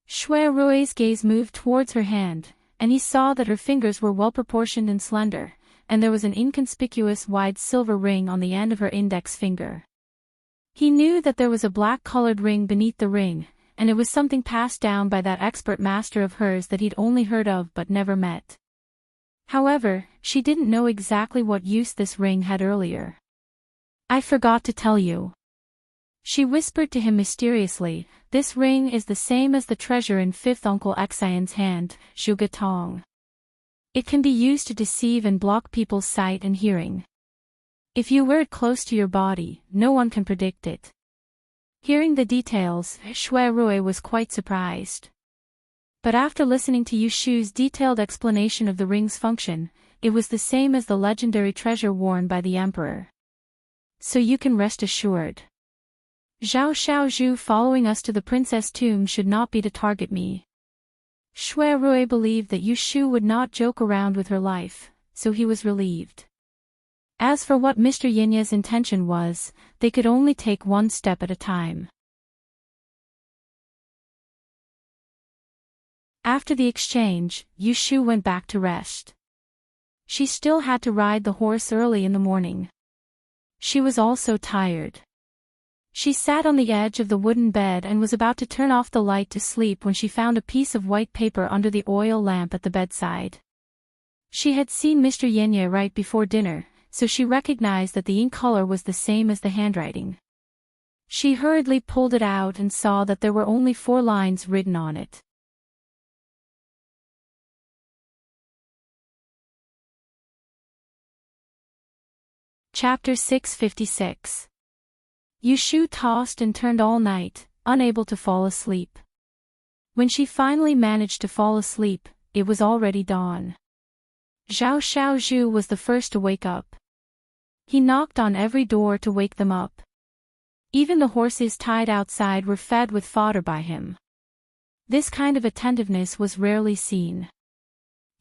Shui Rui's gaze moved towards her hand, and he saw that her fingers were well proportioned and slender, and there was an inconspicuous wide silver ring on the end of her index finger. He knew that there was a black-colored ring beneath the ring, and it was something passed down by that expert master of hers that he'd only heard of but never met. However, she didn't know exactly what use this ring had earlier. I forgot to tell you. She whispered to him mysteriously, this ring is the same as the treasure in fifth Uncle Xian's hand, Zhuge. It can be used to deceive and block people's sight and hearing. If you wear it close to your body, no one can predict it. Hearing the details, Shui Rui was quite surprised. But after listening to Yu Shu's detailed explanation of the ring's function, it was the same as the legendary treasure worn by the emperor. So you can rest assured. Zhao Xiaozhu following us to the princess tomb should not be to target me. Shui Rui believed that Yu Shu would not joke around with her life, so he was relieved. As for what Mr. Yenya's intention was, they could only take one step at a time. After the exchange, Yu Shu went back to rest. She still had to ride the horse early in the morning. She was also tired. She sat on the edge of the wooden bed and was about to turn off the light to sleep when she found a piece of white paper under the oil lamp at the bedside. She had seen Mr. Yenya right before dinner, so she recognized that the ink color was the same as the handwriting. She hurriedly pulled it out and saw that there were only 4 lines written on it. Chapter 656. Yushu tossed and turned all night, unable to fall asleep. When she finally managed to fall asleep, it was already dawn. Zhao Xiaozhu was the first to wake up. He knocked on every door to wake them up. Even the horses tied outside were fed with fodder by him. This kind of attentiveness was rarely seen.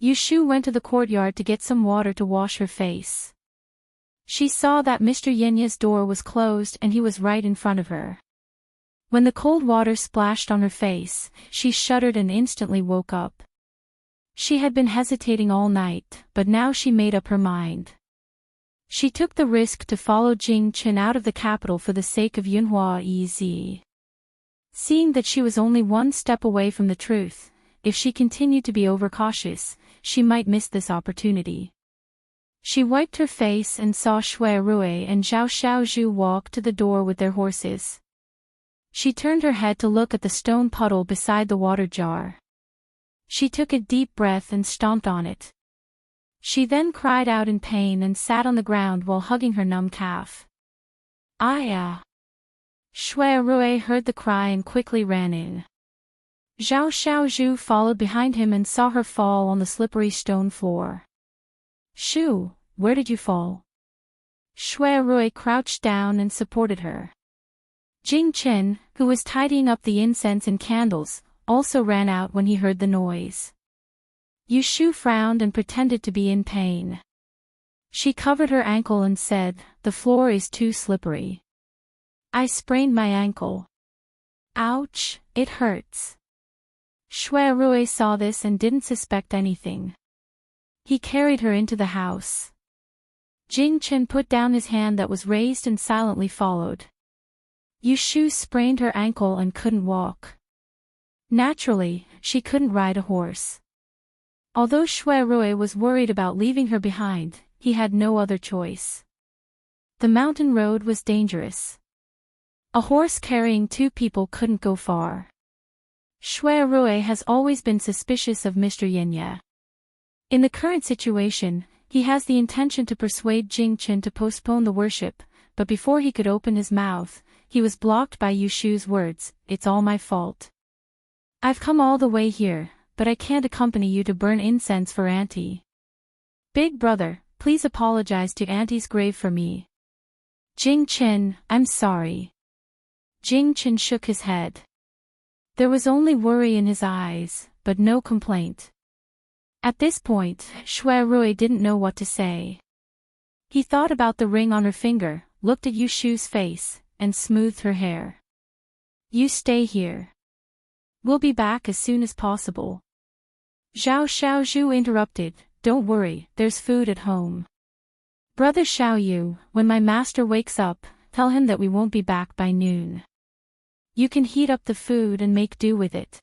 Yushu went to the courtyard to get some water to wash her face. She saw that Mr. Yinya's door was closed and he was right in front of her. When the cold water splashed on her face, she shuddered and instantly woke up. She had been hesitating all night, but now she made up her mind. She took the risk to follow Jing Chen out of the capital for the sake of Yunhua Ez. Seeing that she was only one step away from the truth, if she continued to be overcautious, she might miss this opportunity. She wiped her face and saw Shui Rue and Zhao Xiaozhu walk to the door with their horses. She turned her head to look at the stone puddle beside the water jar. She took a deep breath and stomped on it. She then cried out in pain and sat on the ground while hugging her numb calf. "Aya!" Shui Rue heard the cry and quickly ran in. Zhao Xiaozhu followed behind him and saw her fall on the slippery stone floor. "Shu, where did you fall?" Shui Rue crouched down and supported her. Jing Chen, who was tidying up the incense and candles, also ran out when he heard the noise. Yushu frowned and pretended to be in pain. She covered her ankle and said, "The floor is too slippery. I sprained my ankle. Ouch, it hurts." Shui Rue saw this and didn't suspect anything. He carried her into the house. Jing Chen put down his hand that was raised and silently followed. Yushu sprained her ankle and couldn't walk. Naturally, she couldn't ride a horse. Although Shui Rue was worried about leaving her behind, he had no other choice. The mountain road was dangerous. A horse carrying two people couldn't go far. Shui Rue has always been suspicious of Mr. Yinya. In the current situation, he has the intention to persuade Jing Chen to postpone the worship, but before he could open his mouth, he was blocked by Yushu's words, "It's all my fault. I've come all the way here, but I can't accompany you to burn incense for Auntie. Big brother, please apologize to Auntie's grave for me." "Jing Chen, I'm sorry." Jing Chen shook his head. There was only worry in his eyes, but no complaint. At this point, Shui Rue didn't know what to say. He thought about the ring on her finger, looked at Yushu's face, and smoothed her hair. "You stay here. We'll be back as soon as possible." Zhao Xiaozhu interrupted, "Don't worry, there's food at home. Brother Xiaoyu, when my master wakes up, tell him that we won't be back by noon. You can heat up the food and make do with it.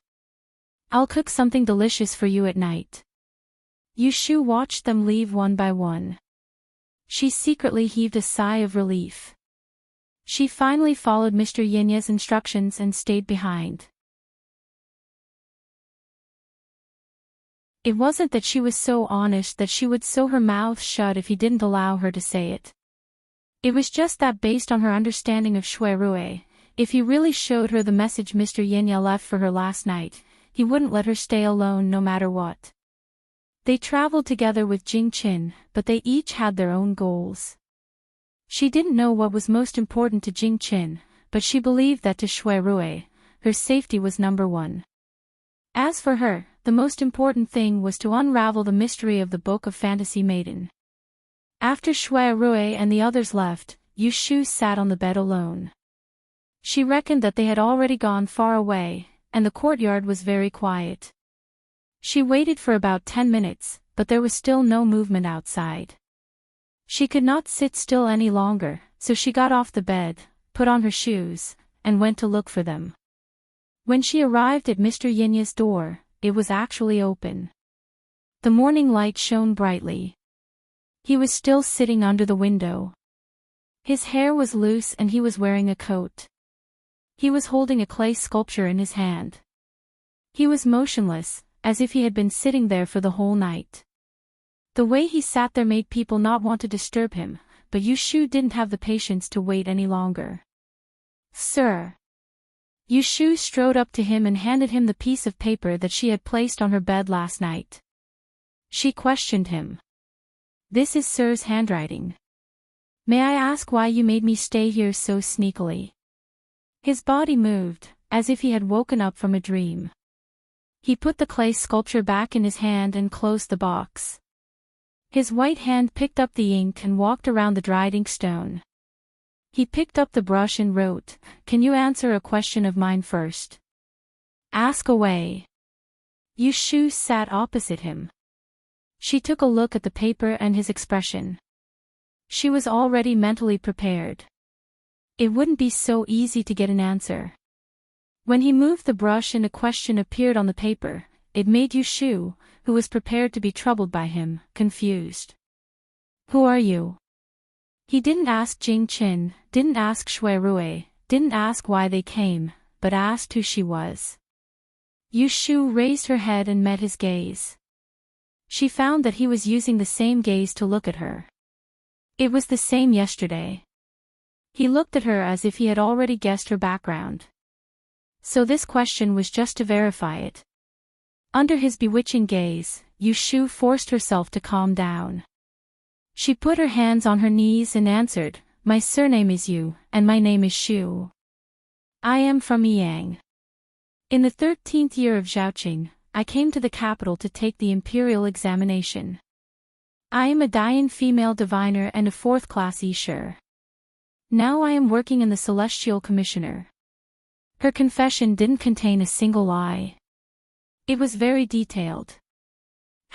I'll cook something delicious for you at night." Yushu watched them leave one by one. She secretly heaved a sigh of relief. She finally followed Mr. Yinya's instructions and stayed behind. It wasn't that she was so honest that she would sew her mouth shut if he didn't allow her to say it. It was just that based on her understanding of Shui Rue, if he really showed her the message Mr. Yinya left for her last night, he wouldn't let her stay alone no matter what. They traveled together with Jing Chen, but they each had their own goals. She didn't know what was most important to Jing Chen, but she believed that to Shui Rue, her safety was number one. As for her, the most important thing was to unravel the mystery of the Book of Fantasy Maiden. After Shui Rue and the others left, Yushu sat on the bed alone. She reckoned that they had already gone far away, and the courtyard was very quiet. She waited for about 10 minutes, but there was still no movement outside. She could not sit still any longer, so she got off the bed, put on her shoes, and went to look for them. When she arrived at Mr. Yinya's door, it was actually open. The morning light shone brightly. He was still sitting under the window. His hair was loose and he was wearing a coat. He was holding a clay sculpture in his hand. He was motionless, as if he had been sitting there for the whole night. The way he sat there made people not want to disturb him, but Yushu didn't have the patience to wait any longer. "Sir." Yushu strode up to him and handed him the piece of paper that she had placed on her bed last night. She questioned him. "This is Sir's handwriting. May I ask why you made me stay here so sneakily?" His body moved, as if he had woken up from a dream. He put the clay sculpture back in his hand and closed the box. His white hand picked up the ink and walked around the dried inkstone. He picked up the brush and wrote, "Can you answer a question of mine first?" "Ask away." Yushu sat opposite him. She took a look at the paper and his expression. She was already mentally prepared. It wouldn't be so easy to get an answer. When he moved the brush and a question appeared on the paper, it made Yushu, who was prepared to be troubled by him, confused. "Who are you?" He didn't ask Jing Qin, didn't ask Shui Rui, didn't ask why they came, but asked who she was. Yushu raised her head and met his gaze. She found that he was using the same gaze to look at her. It was the same yesterday. He looked at her as if he had already guessed her background. So this question was just to verify it. Under his bewitching gaze, Yushu forced herself to calm down. She put her hands on her knees and answered, "My surname is Yu, and my name is Shu. I am from Yang. In the 13th year of Zhaoqing, I came to the capital to take the imperial examination. I am a Dian female diviner and a 4th-class Yisher. Now I am working in the Celestial Commissioner." Her confession didn't contain a single lie. It was very detailed.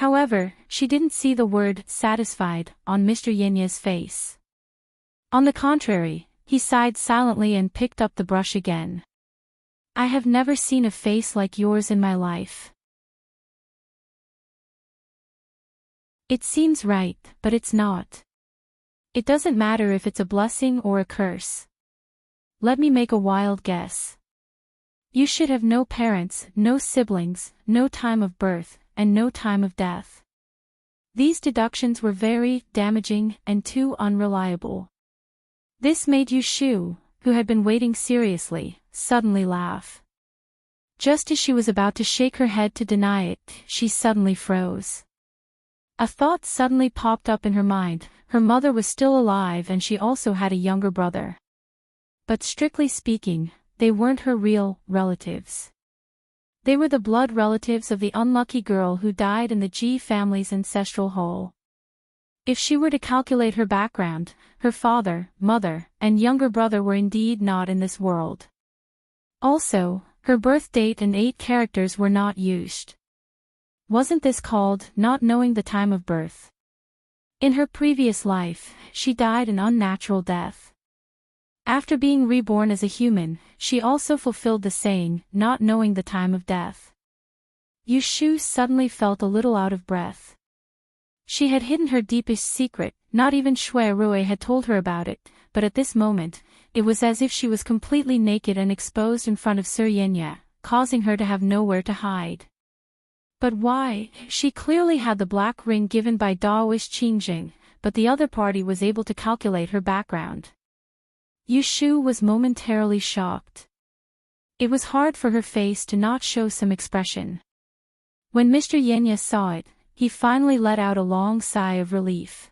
However, she didn't see the word "satisfied" on Mr. Yinya's face. On the contrary, he sighed silently and picked up the brush again. "I have never seen a face like yours in my life. It seems right, but it's not. It doesn't matter if it's a blessing or a curse. Let me make a wild guess. You should have no parents, no siblings, no time of birth, and no time of death." These deductions were very damaging and too unreliable. This made Yushu, who had been waiting seriously, suddenly laugh. Just as she was about to shake her head to deny it, she suddenly froze. A thought suddenly popped up in her mind. Her mother was still alive and she also had a younger brother. But strictly speaking, they weren't her real relatives. They were the blood relatives of the unlucky girl who died in the Ji family's ancestral hole. If she were to calculate her background, her father, mother, and younger brother were indeed not in this world. Also, her birth date and 8 characters were not used. Wasn't this called not knowing the time of birth? In her previous life, she died an unnatural death. After being reborn as a human, she also fulfilled the saying, not knowing the time of death. Yushu suddenly felt a little out of breath. She had hidden her deepest secret, not even Shui Rui had told her about it, but at this moment, it was as if she was completely naked and exposed in front of Sir Yinya, causing her to have nowhere to hide. But why? She clearly had the black ring given by Daoist Qingjing, but the other party was able to calculate her background. Yushu was momentarily shocked. It was hard for her face to not show some expression. When Mr. Yinya saw it, he finally let out a long sigh of relief.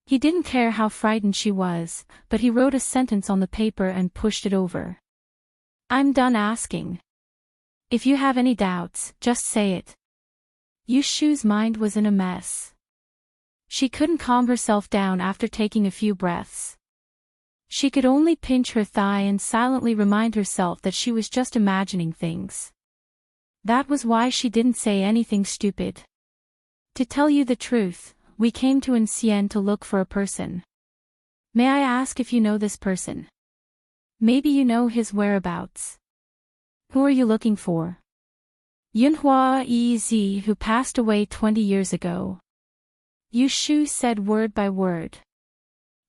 He didn't care how frightened she was, but he wrote a sentence on the paper and pushed it over. "I'm done asking. If you have any doubts, just say it." Yushu's mind was in a mess. She couldn't calm herself down after taking a few breaths. She could only pinch her thigh and silently remind herself that she was just imagining things. That was why she didn't say anything stupid. "To tell you the truth, we came to Ancien to look for a person. May I ask if you know this person? Maybe you know his whereabouts. Who are you looking for?" "Yunhua Ez, who passed away 20 years ago." Yushu said word by word.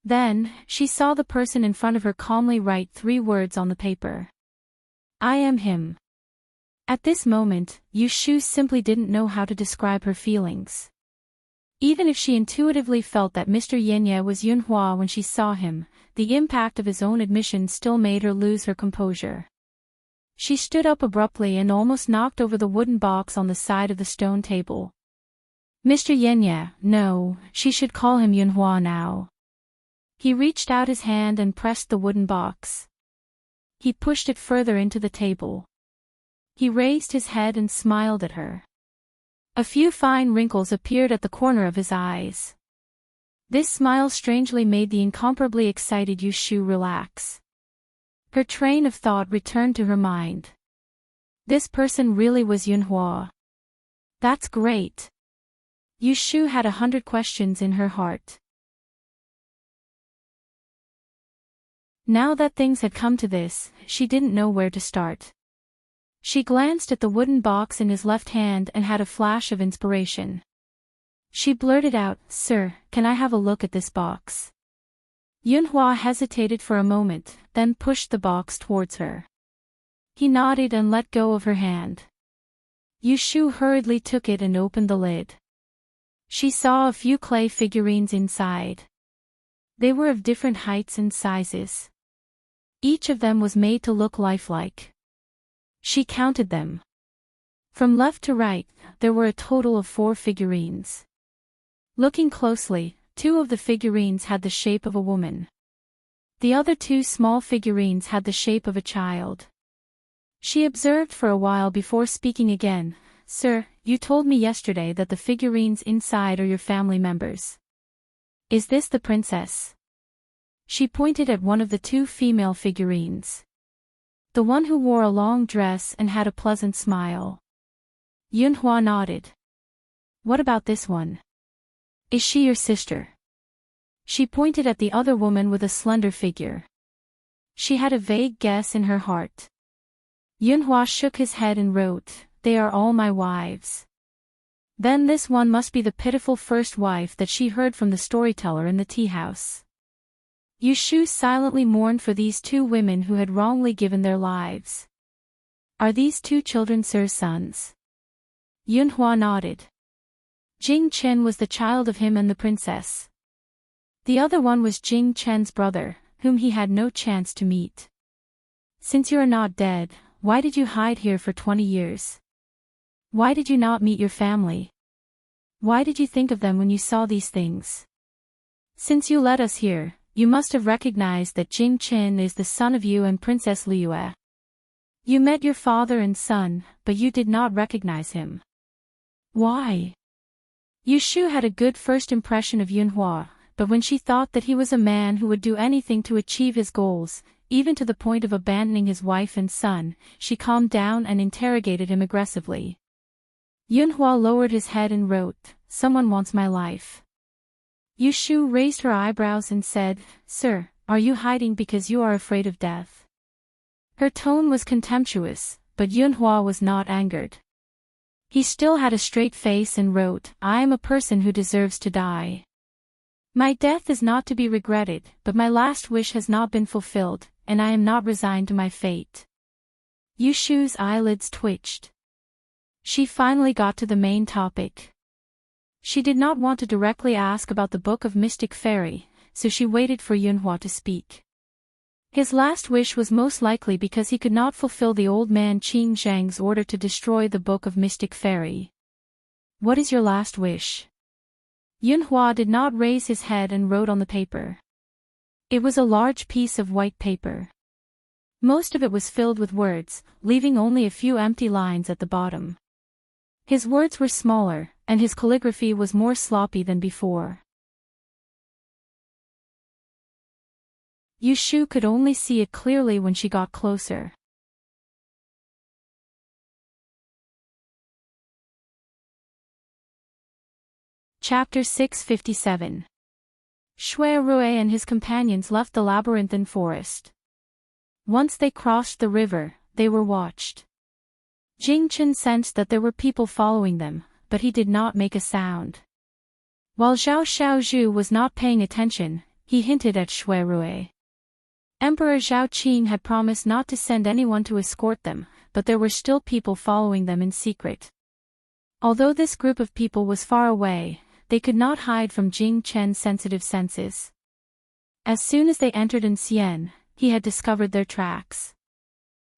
Then, she saw the person in front of her calmly write 3 words on the paper. "I am him." At this moment, Yushu simply didn't know how to describe her feelings. Even if she intuitively felt that Mr. Yenye was Yunhua when she saw him, the impact of his own admission still made her lose her composure. She stood up abruptly and almost knocked over the wooden box on the side of the stone table. Mr. Yenye, no, she should call him Yunhua now. He reached out his hand and pressed the wooden box. He pushed it further into the table. He raised his head and smiled at her. A few fine wrinkles appeared at the corner of his eyes. This smile strangely made the incomparably excited Yushu relax. Her train of thought returned to her mind. This person really was Yunhua. That's great. Yushu had 100 questions in her heart. Now that things had come to this, she didn't know where to start. She glanced at the wooden box in his left hand and had a flash of inspiration. She blurted out, "Sir, can I have a look at this box?" Yunhua hesitated for a moment, then pushed the box towards her. He nodded and let go of her hand. Yushu hurriedly took it and opened the lid. She saw a few clay figurines inside. They were of different heights and sizes. Each of them was made to look lifelike. She counted them. From left to right, there were a total of 4 figurines. Looking closely, 2 of the figurines had the shape of a woman. The other 2 small figurines had the shape of a child. She observed for a while before speaking again, "Sir, you told me yesterday that the figurines inside are your family members. Is this the princess?" She pointed at one of the 2 female figurines. The one who wore a long dress and had a pleasant smile. Yunhua nodded. "What about this one? Is she your sister?" She pointed at the other woman with a slender figure. She had a vague guess in her heart. Yunhua shook his head and wrote, "They are all my wives." Then this one must be the pitiful first wife that she heard from the storyteller in the tea house. Yushu silently mourned for these 2 women who had wrongly given their lives. "Are these 2 children Sir's sons?" Yunhua nodded. Jing Chen was the child of him and the princess. The other one was Jing Chen's brother, whom he had no chance to meet. "Since you are not dead, why did you hide here for 20 years? Why did you not meet your family? Why did you think of them when you saw these things? Since you led us here, you must have recognized that Jing Chen is the son of you and Princess Liyue. You met your father and son, but you did not recognize him. Why?" Yushu had a good first impression of Yunhua, but when she thought that he was a man who would do anything to achieve his goals, even to the point of abandoning his wife and son, she calmed down and interrogated him aggressively. Yunhua lowered his head and wrote, "Someone wants my life." Yushu raised her eyebrows and said, "Sir, are you hiding because you are afraid of death?" Her tone was contemptuous, but Yunhua was not angered. He still had a straight face and wrote, "I am a person who deserves to die. My death is not to be regretted, but my last wish has not been fulfilled, and I am not resigned to my fate." Yushu's eyelids twitched. She finally got to the main topic. She did not want to directly ask about the Book of Mystic Fairy, so she waited for Yunhua to speak. His last wish was most likely because he could not fulfill the old man Qing Zhang's order to destroy the Book of Mystic Fairy. "What is your last wish?" Yunhua did not raise his head and wrote on the paper. It was a large piece of white paper. Most of it was filled with words, leaving only a few empty lines at the bottom. His words were smaller, and his calligraphy was more sloppy than before. Yushu could only see it clearly when she got closer. Chapter 657. Shui Rue and his companions left the labyrinthine forest. Once they crossed the river, they were watched. Jing Chen sensed that there were people following them, but he did not make a sound. While Zhao Xiaozhu was not paying attention, he hinted at Shui Rue. Emperor Zhao Qing had promised not to send anyone to escort them, but there were still people following them in secret. Although this group of people was far away, they could not hide from Jing Chen's sensitive senses. As soon as they entered Ancien, he had discovered their tracks.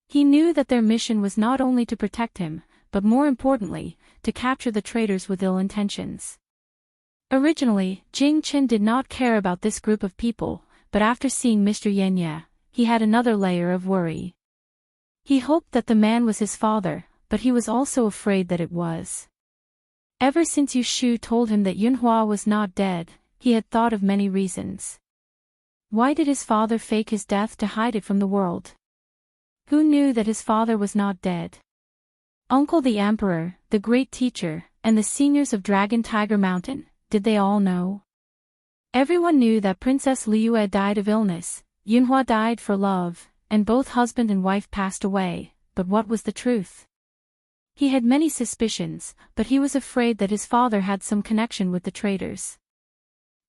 He knew that their mission was not only to protect him, but more importantly, to capture the traitors with ill intentions. Originally, Jing Chen did not care about this group of people, but after seeing Mr. Yenye, he had another layer of worry. He hoped that the man was his father, but he was also afraid that it was. Ever since Yu Shu told him that Yunhua was not dead, he had thought of many reasons. Why did his father fake his death to hide it from the world? Who knew that his father was not dead? Uncle the Emperor, the great teacher, and the seniors of Dragon Tiger Mountain, did they all know? Everyone knew that Princess Liyue died of illness, Yunhua died for love, and both husband and wife passed away, but what was the truth? He had many suspicions, but he was afraid that his father had some connection with the traitors.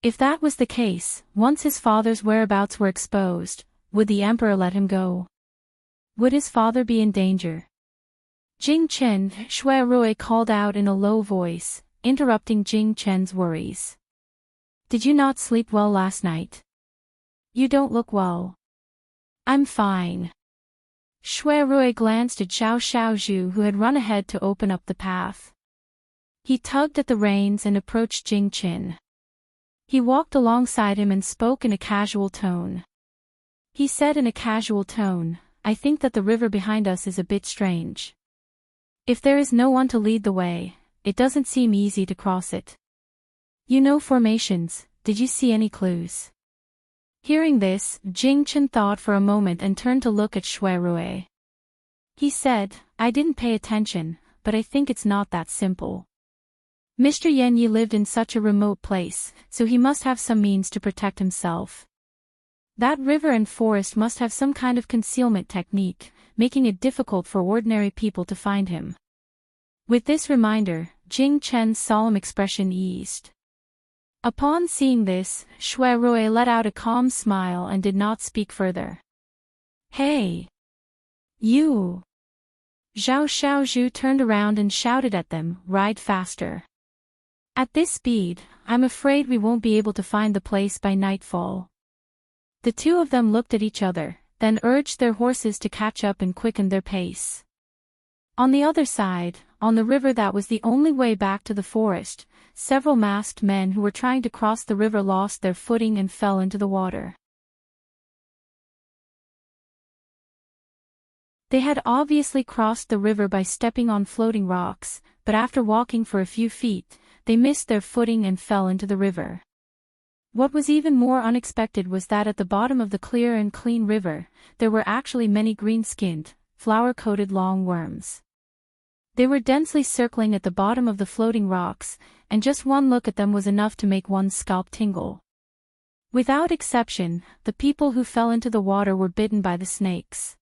If that was the case, once his father's whereabouts were exposed, would the emperor let him go? Would his father be in danger? Jing Chen, Shui Rui called out in a low voice, interrupting Jing Chen's worries. Did you not sleep well last night? You don't look well. I'm fine. Shui Rui glanced at Xiao Xiaozhu who had run ahead to open up the path. He tugged at the reins and approached Jing Chen. He walked alongside him and spoke in a casual tone. He said in a casual tone, I think that the river behind us is a bit strange. If there is no one to lead the way, it doesn't seem easy to cross it. You know formations, did you see any clues? Hearing this, Jing Chen thought for a moment and turned to look at Shui Rui. He said, I didn't pay attention, but I think it's not that simple. Mr. Yenyi lived in such a remote place, so he must have some means to protect himself. That river and forest must have some kind of concealment technique, making it difficult for ordinary people to find him. With this reminder, Jing Chen's solemn expression eased. Upon seeing this, Shui Rui let out a calm smile and did not speak further. Hey! You! Zhao Xiaozhu turned around and shouted at them, ride faster. At this speed, I'm afraid we won't be able to find the place by nightfall. The two of them looked at each other, then urged their horses to catch up and quicken their pace. On the other side, on the river that was the only way back to the forest, several masked men who were trying to cross the river lost their footing and fell into the water. They had obviously crossed the river by stepping on floating rocks, but after walking for a few feet, they missed their footing and fell into the river. What was even more unexpected was that at the bottom of the clear and clean river, there were actually many green-skinned, flower-coated long worms. They were densely circling at the bottom of the floating rocks, and just one look at them was enough to make one's scalp tingle. Without exception, the people who fell into the water were bitten by the snakes.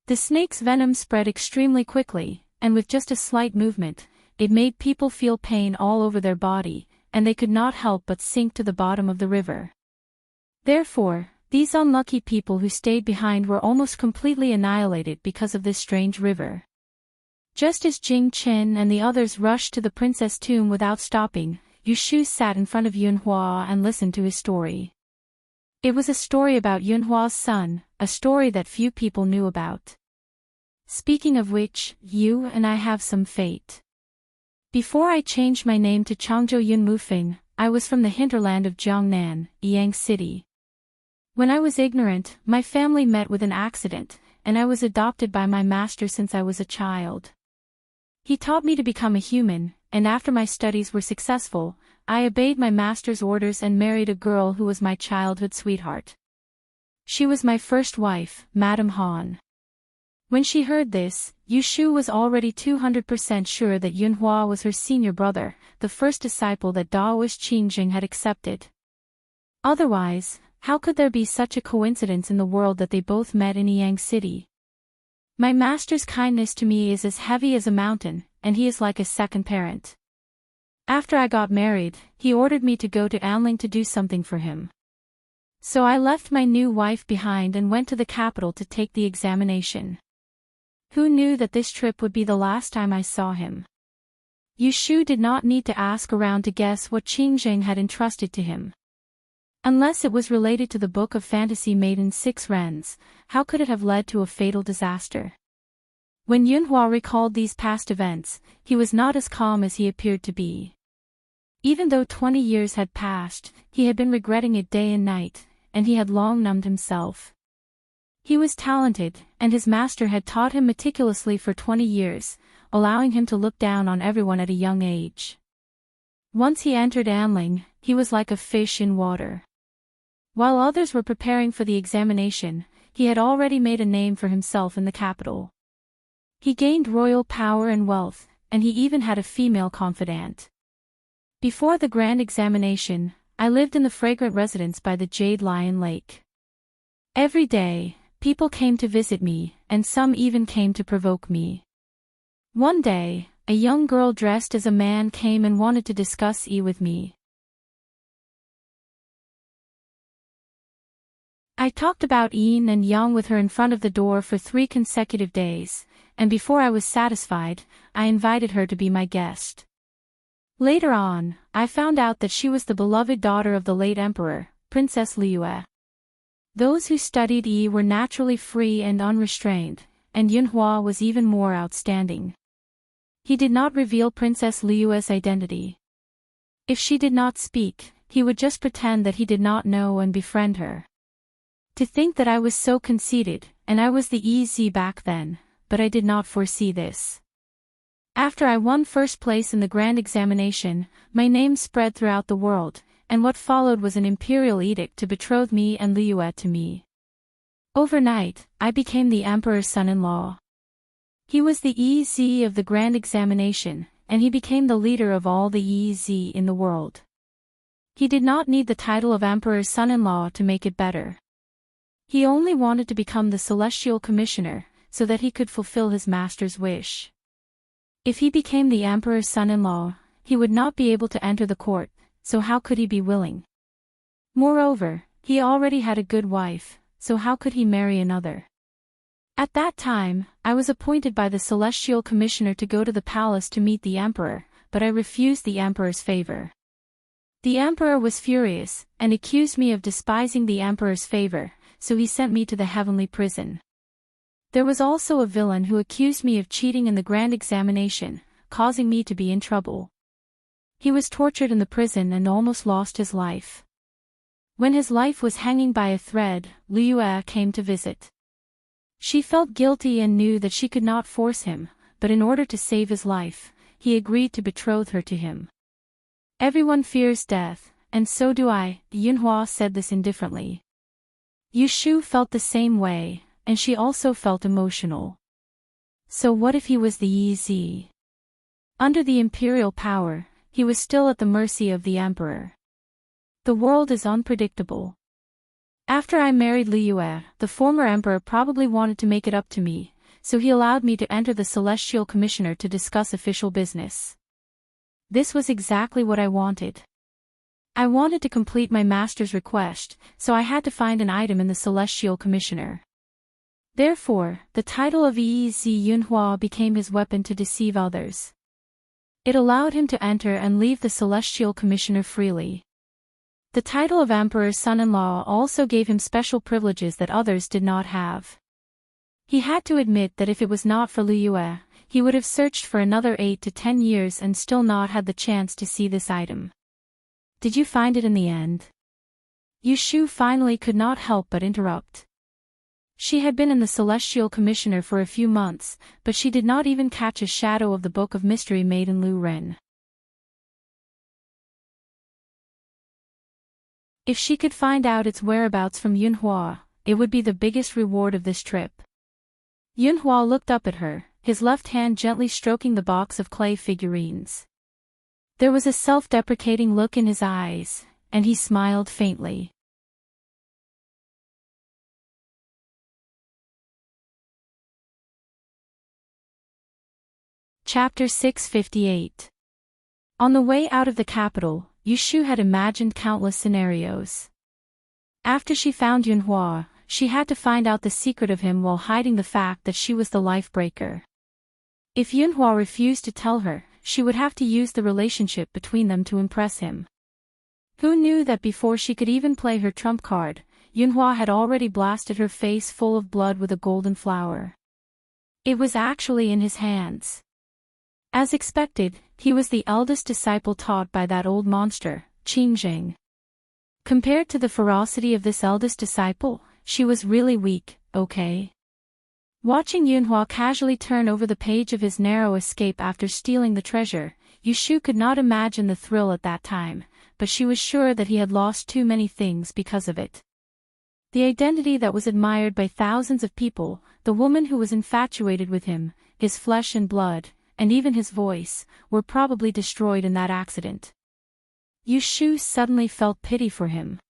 The snake's venom spread extremely quickly, and with just a slight movement, it made people feel pain all over their body, and they could not help but sink to the bottom of the river. Therefore, these unlucky people who stayed behind were almost completely annihilated because of this strange river. Just as Jing Chen and the others rushed to the princess tomb without stopping, Yu Shu sat in front of Yunhua and listened to his story. It was a story about Yunhua's son, a story that few people knew about. Speaking of which, you and I have some fate. Before I changed my name to Changzhou Yun Mufeng, I was from the hinterland of Jiangnan, Yang City. When I was ignorant, my family met with an accident, and I was adopted by my master since I was a child. He taught me to become a human, and after my studies were successful, I obeyed my master's orders and married a girl who was my childhood sweetheart. She was my first wife, Madame Han. When she heard this, Yu Shu was already 200% sure that Yunhua was her senior brother, the first disciple that Daoist Qingjing had accepted. Otherwise, how could there be such a coincidence in the world that they both met in Yang City? My master's kindness to me is as heavy as a mountain, and he is like a second parent. After I got married, he ordered me to go to Anling to do something for him. So I left my new wife behind and went to the capital to take the examination. Who knew that this trip would be the last time I saw him? Yu Shu did not need to ask around to guess what Qing Zheng had entrusted to him. Unless it was related to the book of fantasy Maiden Six Wrens, how could it have led to a fatal disaster? When Yunhua recalled these past events, he was not as calm as he appeared to be. Even though 20 years had passed, he had been regretting it day and night, and he had long numbed himself. He was talented, and his master had taught him meticulously for 20 years, allowing him to look down on everyone at a young age. Once he entered Anling, he was like a fish in water. While others were preparing for the examination, he had already made a name for himself in the capital. He gained royal power and wealth, and he even had a female confidant. Before the grand examination, I lived in the fragrant residence by the Jade Lion Lake. Every day, people came to visit me, and some even came to provoke me. One day, a young girl dressed as a man came and wanted to discuss with me. I talked about yin and yang with her in front of the door for 3 consecutive days, and before I was satisfied, I invited her to be my guest. Later on, I found out that she was the beloved daughter of the late emperor, Princess Liue. Those who studied Yi were naturally free and unrestrained, and Yunhua was even more outstanding. He did not reveal Princess Liue's identity. If she did not speak, he would just pretend that he did not know and befriend her. To think that I was so conceited, and I was the EZ back then, but I did not foresee this. After I won first place in the grand examination, my name spread throughout the world, and what followed was an imperial edict to betroth me and Liue to me. Overnight, I became the emperor's son-in-law. He was the EZ of the grand examination, and he became the leader of all the EZ in the world. He did not need the title of emperor's son-in-law to make it better. He only wanted to become the celestial commissioner, so that he could fulfill his master's wish. If he became the emperor's son-in-law, he would not be able to enter the court, so how could he be willing? Moreover, he already had a good wife, so how could he marry another? At that time, I was appointed by the celestial commissioner to go to the palace to meet the emperor, but I refused the emperor's favor. The emperor was furious, and accused me of despising the emperor's favor, so he sent me to the heavenly prison. There was also a villain who accused me of cheating in the grand examination, causing me to be in trouble. He was tortured in the prison and almost lost his life. When his life was hanging by a thread, Liue came to visit. She felt guilty and knew that she could not force him, but in order to save his life, he agreed to betroth her to him. Everyone fears death, and so do I, Yunhua said this indifferently. Yu Shu felt the same way, and she also felt emotional. So what if he was the EZ? Under the imperial power, he was still at the mercy of the emperor. The world is unpredictable. After I married Liue, the former emperor probably wanted to make it up to me, so he allowed me to enter the celestial commissioner to discuss official business. This was exactly what I wanted. I wanted to complete my master's request, so I had to find an item in the celestial commissioner. Therefore, the title of EZ Yunhua became his weapon to deceive others. It allowed him to enter and leave the celestial commissioner freely. The title of emperor's son-in-law also gave him special privileges that others did not have. He had to admit that if it was not for Liue, he would have searched for another 8 to 10 years and still not had the chance to see this item. Did you find it in the end? Yu Shu finally could not help but interrupt. She had been in the celestial commissioner for a few months, but she did not even catch a shadow of the book of mystery Maiden Lu Ren. If she could find out its whereabouts from Yunhua, it would be the biggest reward of this trip. Yunhua looked up at her, his left hand gently stroking the box of clay figurines. There was a self-deprecating look in his eyes, and he smiled faintly. Chapter 658. On the way out of the capital, Yu Shu had imagined countless scenarios. After she found Yunhua, she had to find out the secret of him while hiding the fact that she was the life breaker. If Yunhua refused to tell her, she would have to use the relationship between them to impress him. Who knew that before she could even play her trump card, Yunhua had already blasted her face full of blood with a golden flower. It was actually in his hands. As expected, he was the eldest disciple taught by that old monster, Qingjing. Compared to the ferocity of this eldest disciple, she was really weak, okay? Watching Yunhua casually turn over the page of his narrow escape after stealing the treasure, Yushu could not imagine the thrill at that time, but she was sure that he had lost too many things because of it. The identity that was admired by thousands of people, the woman who was infatuated with him, his flesh and blood, and even his voice, were probably destroyed in that accident. Yushu suddenly felt pity for him.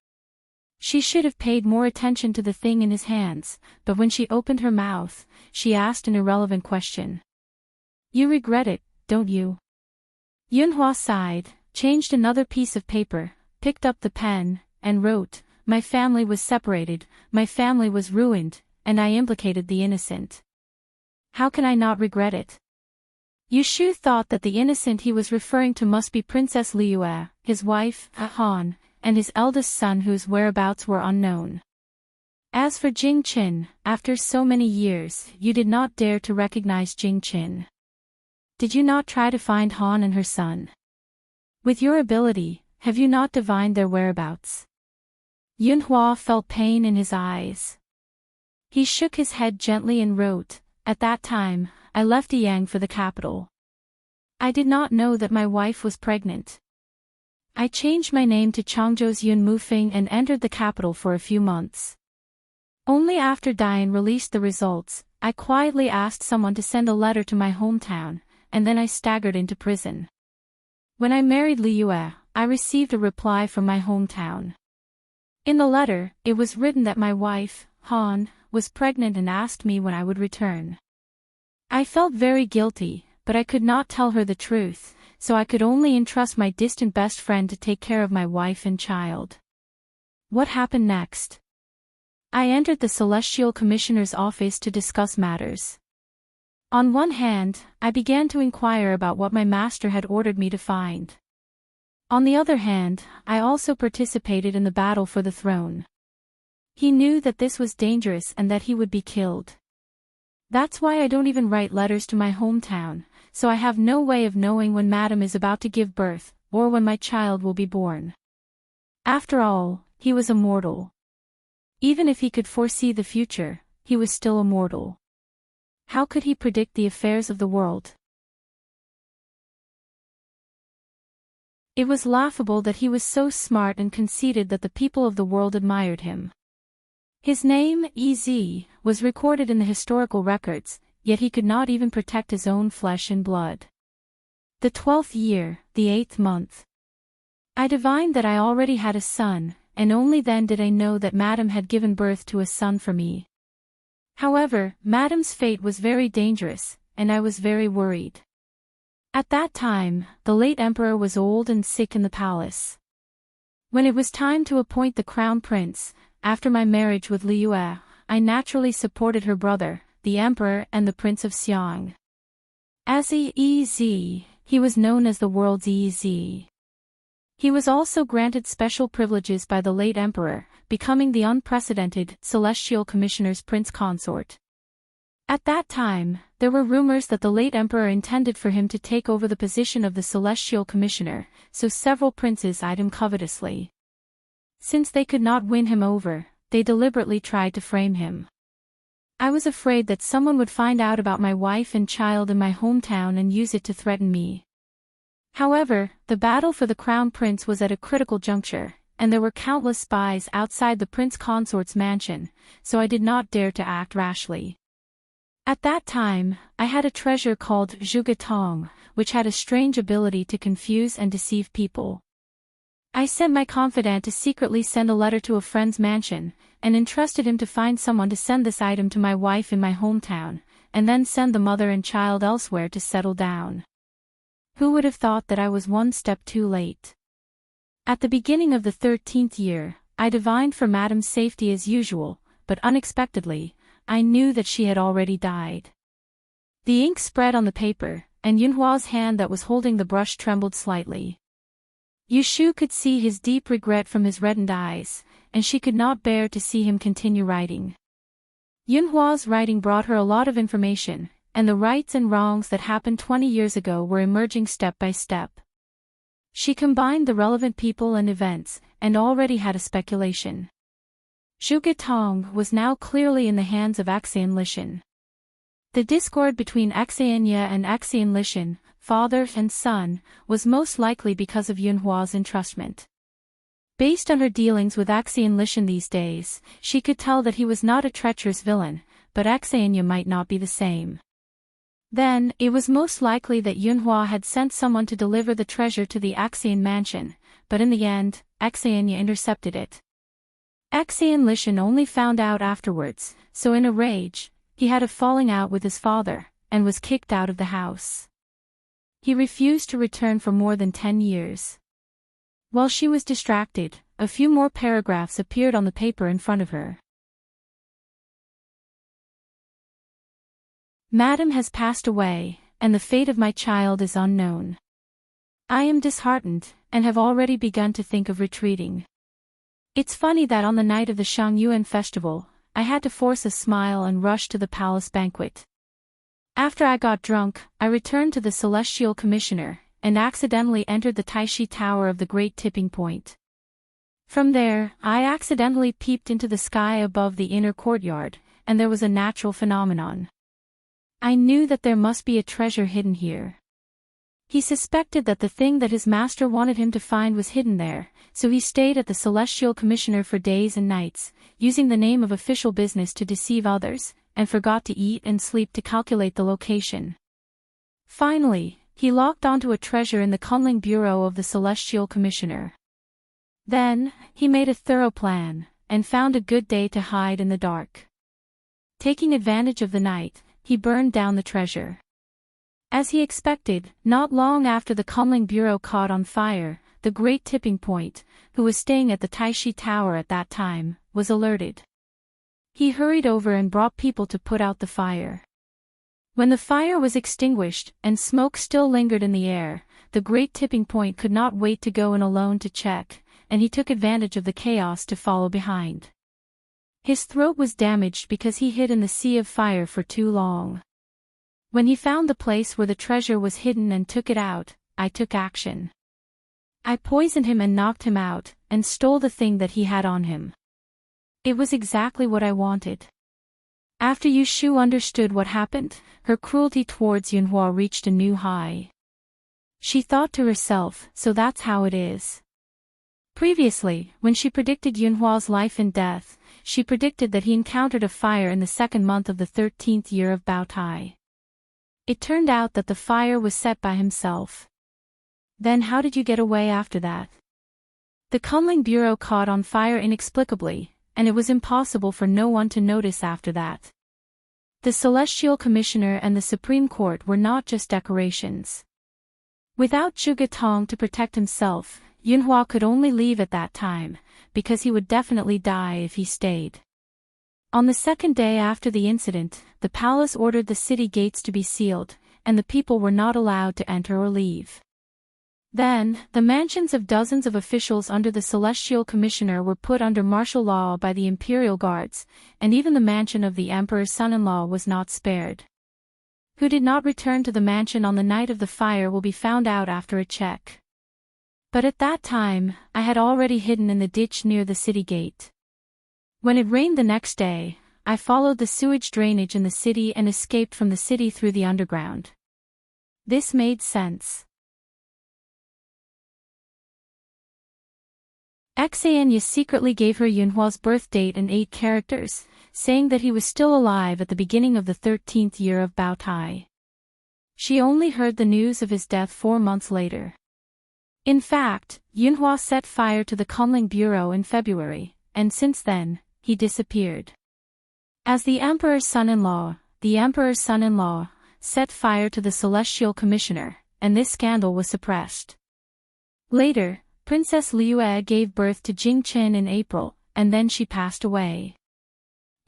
She should have paid more attention to the thing in his hands, but when she opened her mouth, she asked an irrelevant question. "You regret it, don't you?" Yunhua sighed, changed another piece of paper, picked up the pen, and wrote, "My family was separated, my family was ruined, and I implicated the innocent. How can I not regret it?" Yushu thought that the innocent he was referring to must be Princess Liyue, his wife, Han, and his eldest son whose whereabouts were unknown. As for Jing Qin, after so many years, you did not dare to recognize Jing Qin. Did you not try to find Han and her son? With your ability, have you not divined their whereabouts? Yunhua felt pain in his eyes. He shook his head gently and wrote, "At that time, I left Yang for the capital. I did not know that my wife was pregnant. I changed my name to Changzhou's Yun Mufeng and entered the capital for a few months. Only after Dian released the results, I quietly asked someone to send a letter to my hometown, and then I staggered into prison. When I married Liyue, I received a reply from my hometown. In the letter, it was written that my wife, Han, was pregnant and asked me when I would return. I felt very guilty, but I could not tell her the truth, so I could only entrust my distant best friend to take care of my wife and child." What happened next? I entered the Celestial Commissioner's office to discuss matters. On one hand, I began to inquire about what my master had ordered me to find. On the other hand, I also participated in the battle for the throne. He knew that this was dangerous and that he would be killed. That's why I don't even write letters to my hometown, so I have no way of knowing when Madame is about to give birth, or when my child will be born. After all, he was a mortal. Even if he could foresee the future, he was still a mortal. How could he predict the affairs of the world? It was laughable that he was so smart and conceited that the people of the world admired him. His name, Ez, was recorded in the historical records, yet he could not even protect his own flesh and blood. The 12th year, the 8th month. I divined that I already had a son, and only then did I know that Madame had given birth to a son for me. However, Madame's fate was very dangerous, and I was very worried. At that time, the late emperor was old and sick in the palace. When it was time to appoint the crown prince, after my marriage with Liyue, I naturally supported her brother, the emperor and the prince of Xiang. As Ez, he was known as the world's Ez. He was also granted special privileges by the late emperor, becoming the unprecedented Celestial Commissioner's prince consort. At that time, there were rumors that the late emperor intended for him to take over the position of the Celestial Commissioner, so several princes eyed him covetously. Since they could not win him over, they deliberately tried to frame him. I was afraid that someone would find out about my wife and child in my hometown and use it to threaten me. However, the battle for the crown prince was at a critical juncture, and there were countless spies outside the prince consort's mansion, so I did not dare to act rashly. At that time, I had a treasure called Zhugetong, which had a strange ability to confuse and deceive people. I sent my confidant to secretly send a letter to a friend's mansion, and entrusted him to find someone to send this item to my wife in my hometown, and then send the mother and child elsewhere to settle down. Who would have thought that I was one step too late? At the beginning of the 13th year, I divined for Madame's safety as usual, but unexpectedly, I knew that she had already died. The ink spread on the paper, and Yunhua's hand that was holding the brush trembled slightly. Yushu could see his deep regret from his reddened eyes, and she could not bear to see him continue writing. Yunhua's writing brought her a lot of information, and the rights and wrongs that happened 20 years ago were emerging step by step. She combined the relevant people and events, and already had a speculation. Zhuge Tong was now clearly in the hands of Axian Lishan. The discord between Axianya and Axian Lishan, father and son, was most likely because of Yunhua's entrustment. Based on her dealings with Axian Lishan these days, she could tell that he was not a treacherous villain, but Axianya might not be the same. Then, it was most likely that Yunhua had sent someone to deliver the treasure to the Axian mansion, but in the end, Axianya intercepted it. Axian Lishan only found out afterwards, so in a rage, he had a falling out with his father, and was kicked out of the house. He refused to return for more than 10 years. While she was distracted, a few more paragraphs appeared on the paper in front of her. Madam has passed away, and the fate of my child is unknown. I am disheartened, and have already begun to think of retreating. It's funny that on the night of the Shangyuan festival, I had to force a smile and rush to the palace banquet. After I got drunk, I returned to the Celestial Commissioner, and accidentally entered the Taishi Tower of the Great Tipping Point. From there, I accidentally peeped into the sky above the inner courtyard, and there was a natural phenomenon. I knew that there must be a treasure hidden here. He suspected that the thing that his master wanted him to find was hidden there, so he stayed at the Celestial Commissioner for days and nights, using the name of official business to deceive others, and forgot to eat and sleep to calculate the location. Finally, he locked onto a treasure in the Kunling Bureau of the Celestial Commissioner. Then, he made a thorough plan, and found a good day to hide in the dark. Taking advantage of the night, he burned down the treasure. As he expected, not long after the Kunling Bureau caught on fire, the Great Tipping Point, who was staying at the Taishi Tower at that time, was alerted. He hurried over and brought people to put out the fire. When the fire was extinguished, and smoke still lingered in the air, the Great Tipping Point could not wait to go in alone to check, and he took advantage of the chaos to follow behind. His throat was damaged because he hid in the sea of fire for too long. When he found the place where the treasure was hidden and took it out, I took action. I poisoned him and knocked him out, and stole the thing that he had on him. It was exactly what I wanted. After Yushu understood what happened, her cruelty towards Yunhua reached a new high. She thought to herself, so that's how it is. Previously, when she predicted Yunhua's life and death, she predicted that he encountered a fire in the second month of the 13th year of Baotai. It turned out that the fire was set by himself. Then how did you get away after that? The Kunling Bureau caught on fire inexplicably, and it was impossible for no one to notice after that. The Celestial Commissioner and the Supreme Court were not just decorations. Without Zhuge Tong to protect himself, Yunhua could only leave at that time, because he would definitely die if he stayed. On the second day after the incident, the palace ordered the city gates to be sealed, and the people were not allowed to enter or leave. Then, the mansions of dozens of officials under the Celestial Commissioner were put under martial law by the imperial guards, and even the mansion of the emperor's son-in-law was not spared. Who did not return to the mansion on the night of the fire will be found out after a check. But at that time, I had already hidden in the ditch near the city gate. When it rained the next day, I followed the sewage drainage in the city and escaped from the city through the underground. This made sense. Axianya secretly gave her Yunhua's birth date and 8 characters, saying that he was still alive at the beginning of the 13th year of Baotai. She only heard the news of his death 4 months later. In fact, Yunhua set fire to the Kunling Bureau in February, and since then, he disappeared. As the emperor's son-in-law set fire to the Celestial Commissioner, and this scandal was suppressed. Later, Princess Liue gave birth to Jingchen in April, and then she passed away.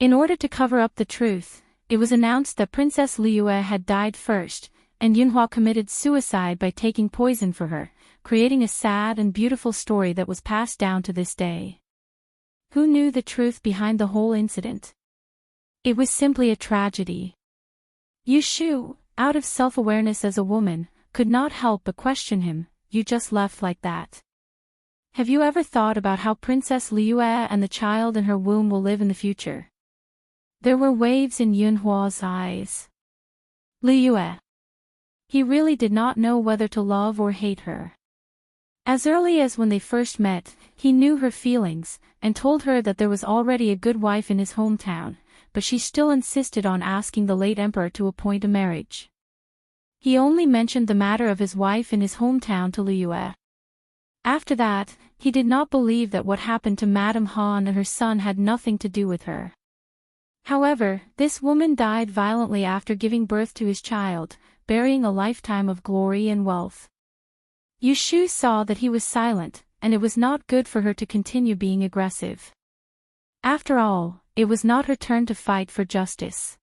In order to cover up the truth, it was announced that Princess Liue had died first, and Yunhua committed suicide by taking poison for her, creating a sad and beautiful story that was passed down to this day. Who knew the truth behind the whole incident? It was simply a tragedy. Yushu, out of self-awareness as a woman, could not help but question him. You just left like that. Have you ever thought about how Princess Liue and the child in her womb will live in the future? There were waves in Yunhua's eyes. Liue. He really did not know whether to love or hate her. As early as when they first met, he knew her feelings, and told her that there was already a good wife in his hometown, but she still insisted on asking the late emperor to appoint a marriage. He only mentioned the matter of his wife in his hometown to Liue. After that, he did not believe that what happened to Madame Han and her son had nothing to do with her. However, this woman died violently after giving birth to his child, burying a lifetime of glory and wealth. Yushu saw that he was silent, and it was not good for her to continue being aggressive. After all, it was not her turn to fight for justice.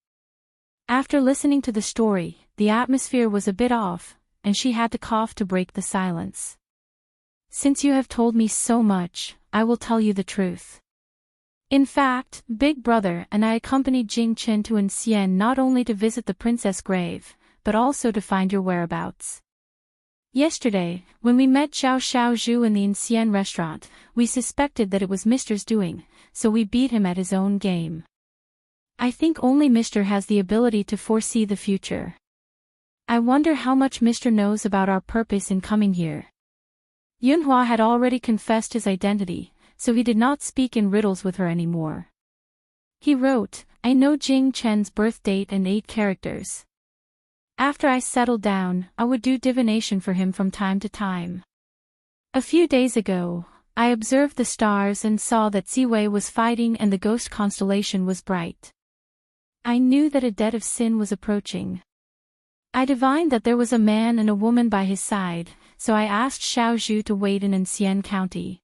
After listening to the story, the atmosphere was a bit off, and she had to cough to break the silence. Since you have told me so much, I will tell you the truth. In fact, Big Brother and I accompanied Jing Chen to Xian not only to visit the princess grave, but also to find your whereabouts. Yesterday, when we met Xiao Zhu in the Xian restaurant, we suspected that it was Mr.'s doing, so we beat him at his own game. I think only Mr. has the ability to foresee the future. I wonder how much Mr. knows about our purpose in coming here. Yunhua had already confessed his identity, so he did not speak in riddles with her anymore. He wrote, I know Jing Chen's birth date and 8 characters. After I settled down, I would do divination for him from time to time. A few days ago, I observed the stars and saw that Ziwei was fighting and the ghost constellation was bright. I knew that a debt of sin was approaching. I divined that there was a man and a woman by his side, so I asked Xiao Zhu to wait in Xian County.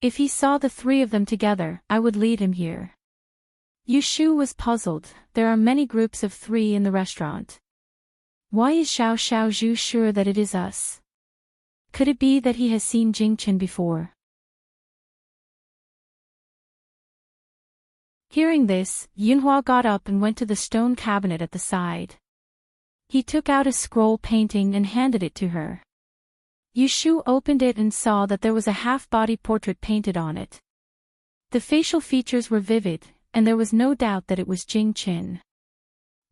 If he saw the 3 of them together, I would lead him here. Yushu was puzzled. There are many groups of 3 in the restaurant. Why is Xiao Zhu sure that it is us? Could it be that he has seen Jing Chen before? Hearing this, Yunhua got up and went to the stone cabinet at the side. He took out a scroll painting and handed it to her. Yushu opened it and saw that there was a half-body portrait painted on it. The facial features were vivid, and there was no doubt that it was Jing Chen.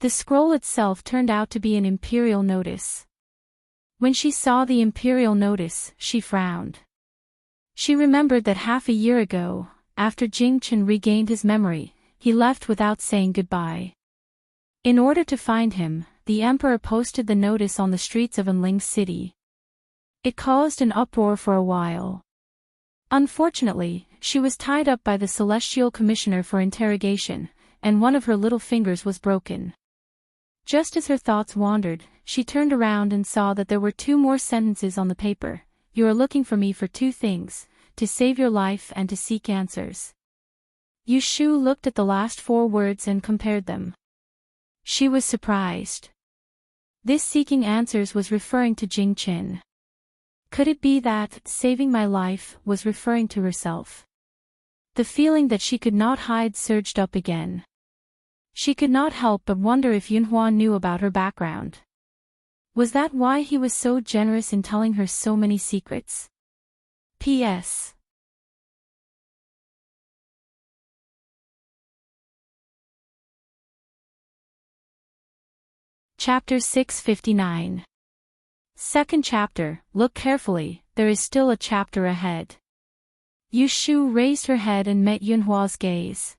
The scroll itself turned out to be an imperial notice. When she saw the imperial notice, she frowned. She remembered that half a year ago, after Jing Chen regained his memory, he left without saying goodbye. In order to find him, the emperor posted the notice on the streets of Enling City. It caused an uproar for a while. Unfortunately, she was tied up by the Celestial Commissioner for interrogation, and one of her little fingers was broken. Just as her thoughts wandered, she turned around and saw that there were 2 more sentences on the paper. You are looking for me for 2 things, to save your life and to seek answers. Yushu looked at the last 4 words and compared them. She was surprised. This seeking answers was referring to Jing Chen. Could it be that, saving my life, was referring to herself? The feeling that she could not hide surged up again. She could not help but wonder if Yunhua knew about her background. Was that why he was so generous in telling her so many secrets? P.S. Chapter 659. Second chapter, look carefully, there is still a chapter ahead. Yushu raised her head and met Yunhua's gaze.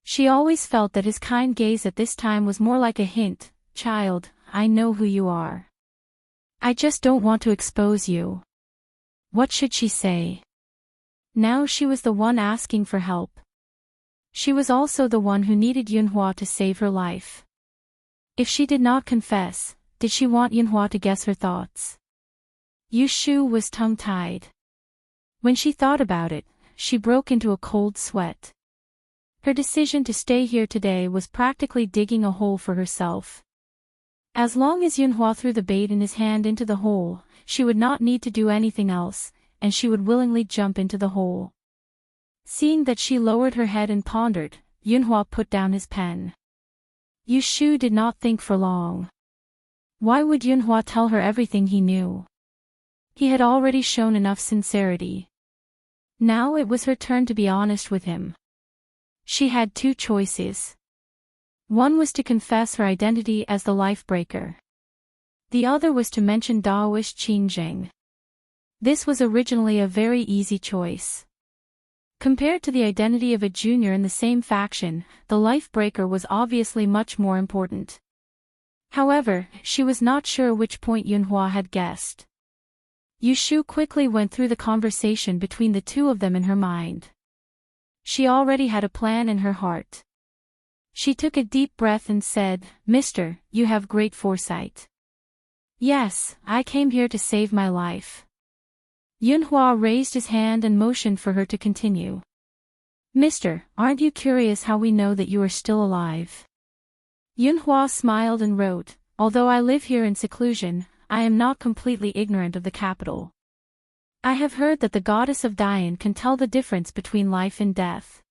She always felt that his kind gaze at this time was more like a hint, child, I know who you are. I just don't want to expose you. What should she say? Now she was the one asking for help. She was also the one who needed Yunhua to save her life. If she did not confess, did she want Yunhua to guess her thoughts? Yushu was tongue-tied. When she thought about it, she broke into a cold sweat. Her decision to stay here today was practically digging a hole for herself. As long as Yunhua threw the bait in his hand into the hole, she would not need to do anything else, and she would willingly jump into the hole. Seeing that she lowered her head and pondered, Yunhua put down his pen. Yu Shu did not think for long. Why would Yunhua tell her everything he knew? He had already shown enough sincerity. Now it was her turn to be honest with him. She had two choices. One was to confess her identity as the Lifebreaker. The other was to mention Daoist Qingzheng. This was originally a very easy choice. Compared to the identity of a junior in the same faction, the Lifebreaker was obviously much more important. However, she was not sure which point Yunhua had guessed. Yu Shu quickly went through the conversation between the two of them in her mind. She already had a plan in her heart. She took a deep breath and said, "Mister, you have great foresight." "Yes, I came here to save my life." Yunhua raised his hand and motioned for her to continue. "Mister, aren't you curious how we know that you are still alive?" Yunhua smiled and wrote, "Although I live here in seclusion, I am not completely ignorant of the capital. I have heard that the goddess of Dian can tell the difference between life and death."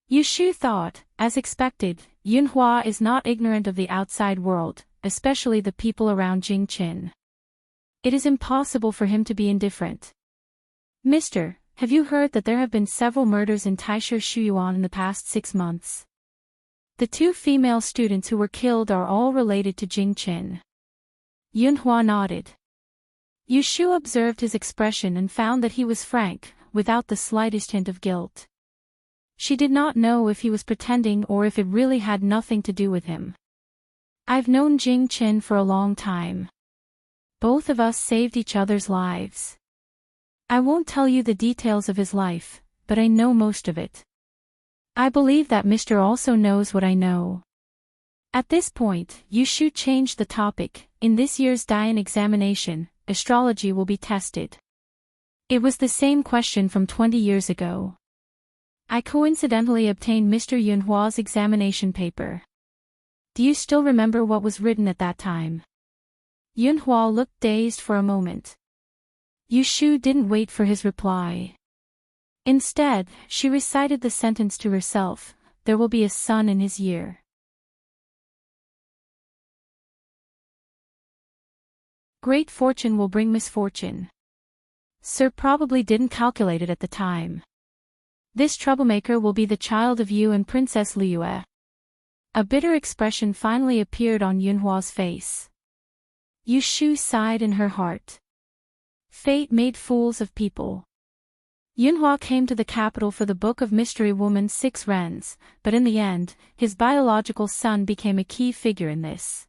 Yu Shu thought, as expected, Yunhua is not ignorant of the outside world, especially the people around Jingqin. It is impossible for him to be indifferent. "Mister, have you heard that there have been several murders in Taisha Shuyuan in the past 6 months? The 2 female students who were killed are all related to Jingqin." Yunhua nodded. Yu Shu observed his expression and found that he was frank, without the slightest hint of guilt. She did not know if he was pretending or if it really had nothing to do with him. "I've known Jingqin for a long time. Both of us saved each other's lives. I won't tell you the details of his life, but I know most of it. I believe that Mr. also knows what I know." At this point, Yu Shu changed the topic. "In this year's Dian examination, astrology will be tested." It was the same question from 20 years ago. "I coincidentally obtained Mr. Yunhua's examination paper. Do you still remember what was written at that time?" Yunhua looked dazed for a moment. Yu Shu didn't wait for his reply. Instead, she recited the sentence to herself, "There will be a sun in his year." Great fortune will bring misfortune. Sir probably didn't calculate it at the time. This troublemaker will be the child of you and Princess Liyue. A bitter expression finally appeared on Yunhua's face. Yu Shu sighed in her heart. Fate made fools of people. Yunhua came to the capital for the Book of Mystery Woman's 6 Rens, but in the end, his biological son became a key figure in this.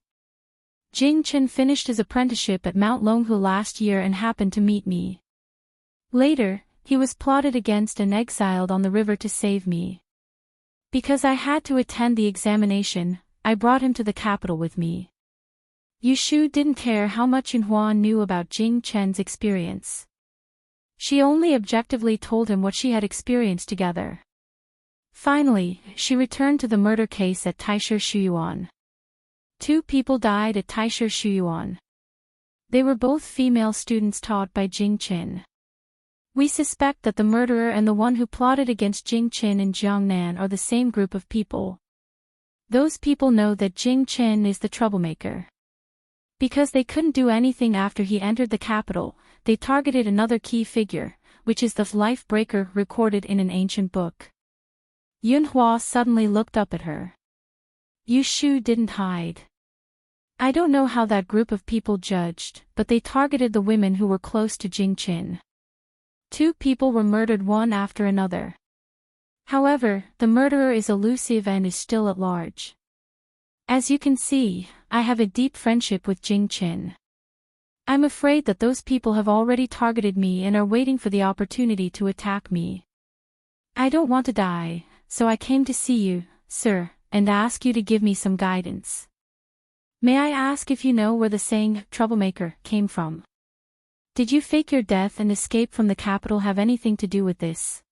Jingqin finished his apprenticeship at Mount Longhu last year and happened to meet me. Later, he was plotted against and exiled on the river to save me. Because I had to attend the examination, I brought him to the capital with me. Yu Shu didn't care how much Yunhua knew about Jing Chen's experience. She only objectively told him what she had experienced together. Finally, she returned to the murder case at Taisha Shuyuan. 2 people died at Taisha Shuyuan. They were both female students taught by Jingqin. We suspect that the murderer and the one who plotted against Jingqin in Jiangnan are the same group of people. Those people know that Jingqin is the troublemaker. Because they couldn't do anything after he entered the capital, they targeted another key figure, which is the Life-Breaker recorded in an ancient book. Yunhua suddenly looked up at her. Yu Shu didn't hide. "I don't know how that group of people judged, but they targeted the women who were close to Jingqin. 2 people were murdered one after another. However, the murderer is elusive and is still at large. As you can see, I have a deep friendship with Jingqin. I'm afraid that those people have already targeted me and are waiting for the opportunity to attack me. I don't want to die, so I came to see you, sir, and ask you to give me some guidance. May I ask if you know where the saying, troublemaker, came from? Did you fake your death and escape from the capital have anything to do with this?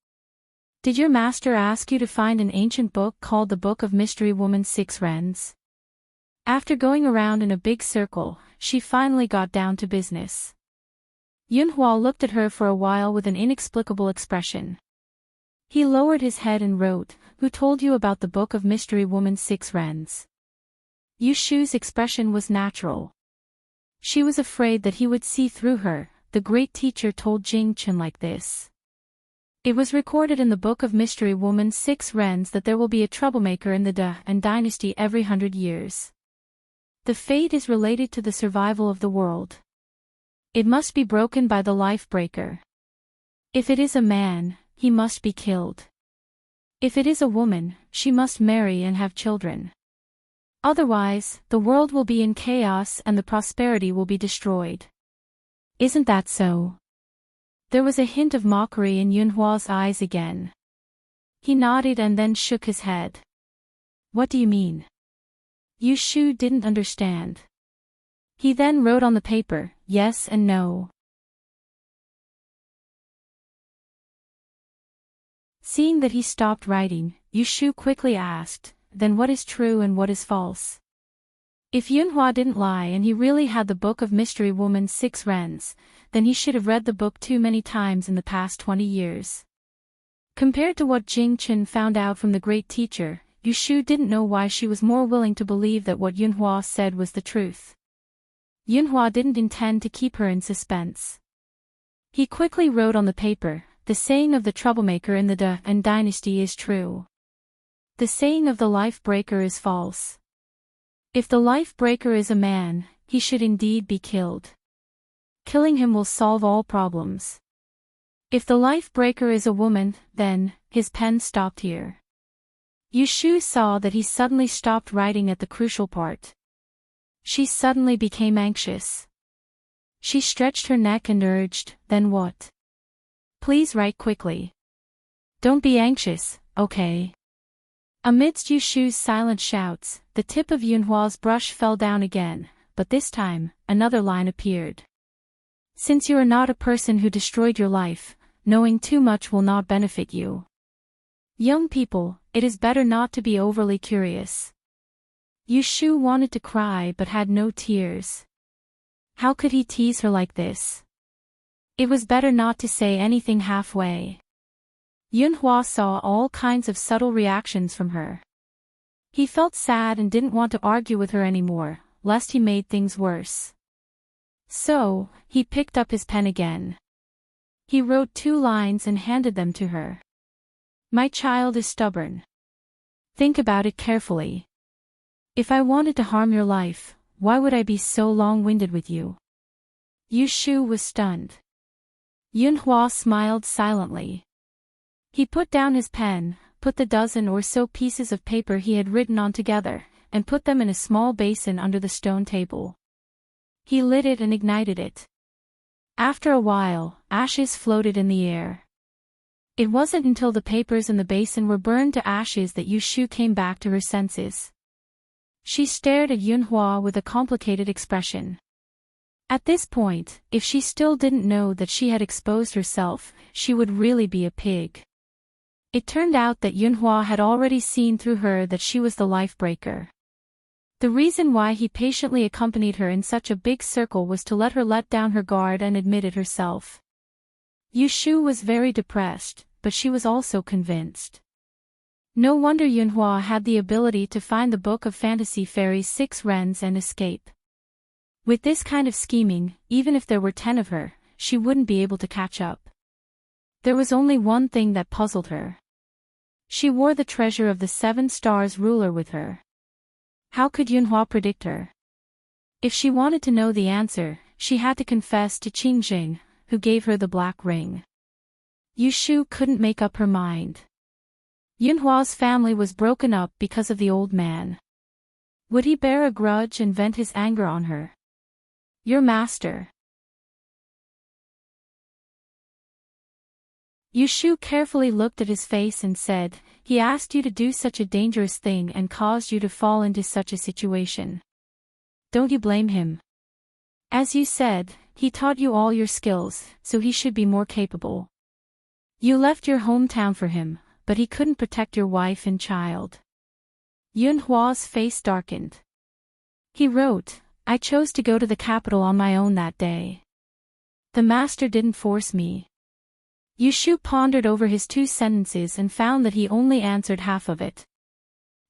Did your master ask you to find an ancient book called the Book of Mystery Woman's 6 Rens? After going around in a big circle, she finally got down to business. Yunhua looked at her for a while with an inexplicable expression. He lowered his head and wrote, "Who told you about the book of Mystery Woman 6 Rens?" Yu Shu's expression was natural. She was afraid that he would see through her. The great teacher told Jing Chen like this. It was recorded in the book of Mystery Woman 6 Rens that there will be a troublemaker in the Da and dynasty every 100 years. The fate is related to the survival of the world. It must be broken by the life breaker. If it is a man, he must be killed. If it is a woman, she must marry and have children. Otherwise, the world will be in chaos and the prosperity will be destroyed. Isn't that so? There was a hint of mockery in Yunhua's eyes again. He nodded and then shook his head. What do you mean? Yu Shu didn't understand. He then wrote on the paper, yes and no. Seeing that he stopped writing, Yu Shu quickly asked, then what is true and what is false? If Yunhua didn't lie and he really had the book of Mystery Woman 6 Rens, then he should have read the book too many times in the past 20 years. Compared to what Jing Chen found out from the great teacher, Yu Shu didn't know why she was more willing to believe that what Yunhua said was the truth. Yunhua didn't intend to keep her in suspense. He quickly wrote on the paper, the saying of the troublemaker in the Da and dynasty is true. The saying of the life breaker is false. If the life breaker is a man, he should indeed be killed. Killing him will solve all problems. If the life breaker is a woman, then, his pen stopped here. Yu Shu saw that he suddenly stopped writing at the crucial part. She suddenly became anxious. She stretched her neck and urged, then what? Please write quickly. Don't be anxious, okay? Amidst Yu Shu's silent shouts, the tip of Yunhua's brush fell down again, but this time, another line appeared. Since you are not a person who destroyed your life, knowing too much will not benefit you. Young people, it is better not to be overly curious. Yu Shu wanted to cry but had no tears. How could he tease her like this? It was better not to say anything halfway. Yunhua saw all kinds of subtle reactions from her. He felt sad and didn't want to argue with her anymore, lest he made things worse. So, he picked up his pen again. He wrote 2 lines and handed them to her. My child is stubborn. Think about it carefully. If I wanted to harm your life, why would I be so long-winded with you? Yu Shu was stunned. Yunhua smiled silently. He put down his pen, put the dozen or so pieces of paper he had written on together, and put them in a small basin under the stone table. He lit it and ignited it. After a while, ashes floated in the air. It wasn't until the papers in the basin were burned to ashes that Yu Shu came back to her senses. She stared at Yunhua with a complicated expression. At this point, if she still didn't know that she had exposed herself, she would really be a pig. It turned out that Yunhua had already seen through her that she was the life breaker. The reason why he patiently accompanied her in such a big circle was to let her let down her guard and admit it herself. Yu Shu was very depressed, but she was also convinced. No wonder Yunhua had the ability to find the book of Fantasy Fairies 6 Rens and escape. With this kind of scheming, even if there were 10 of her, she wouldn't be able to catch up. There was only one thing that puzzled her. She wore the treasure of the 7 stars ruler with her. How could Yunhua predict her? If she wanted to know the answer, she had to confess to Qingjing, who gave her the black ring. Yu Shu couldn't make up her mind. Yunhua's family was broken up because of the old man. Would he bear a grudge and vent his anger on her? Your master. Yu Shu carefully looked at his face and said, he asked you to do such a dangerous thing and caused you to fall into such a situation. Don't you blame him? As you said, he taught you all your skills, so he should be more capable. You left your hometown for him, but he couldn't protect your wife and child. Yunhua's face darkened. He wrote, I chose to go to the capital on my own that day. The master didn't force me. Yushu pondered over his 2 sentences and found that he only answered half of it.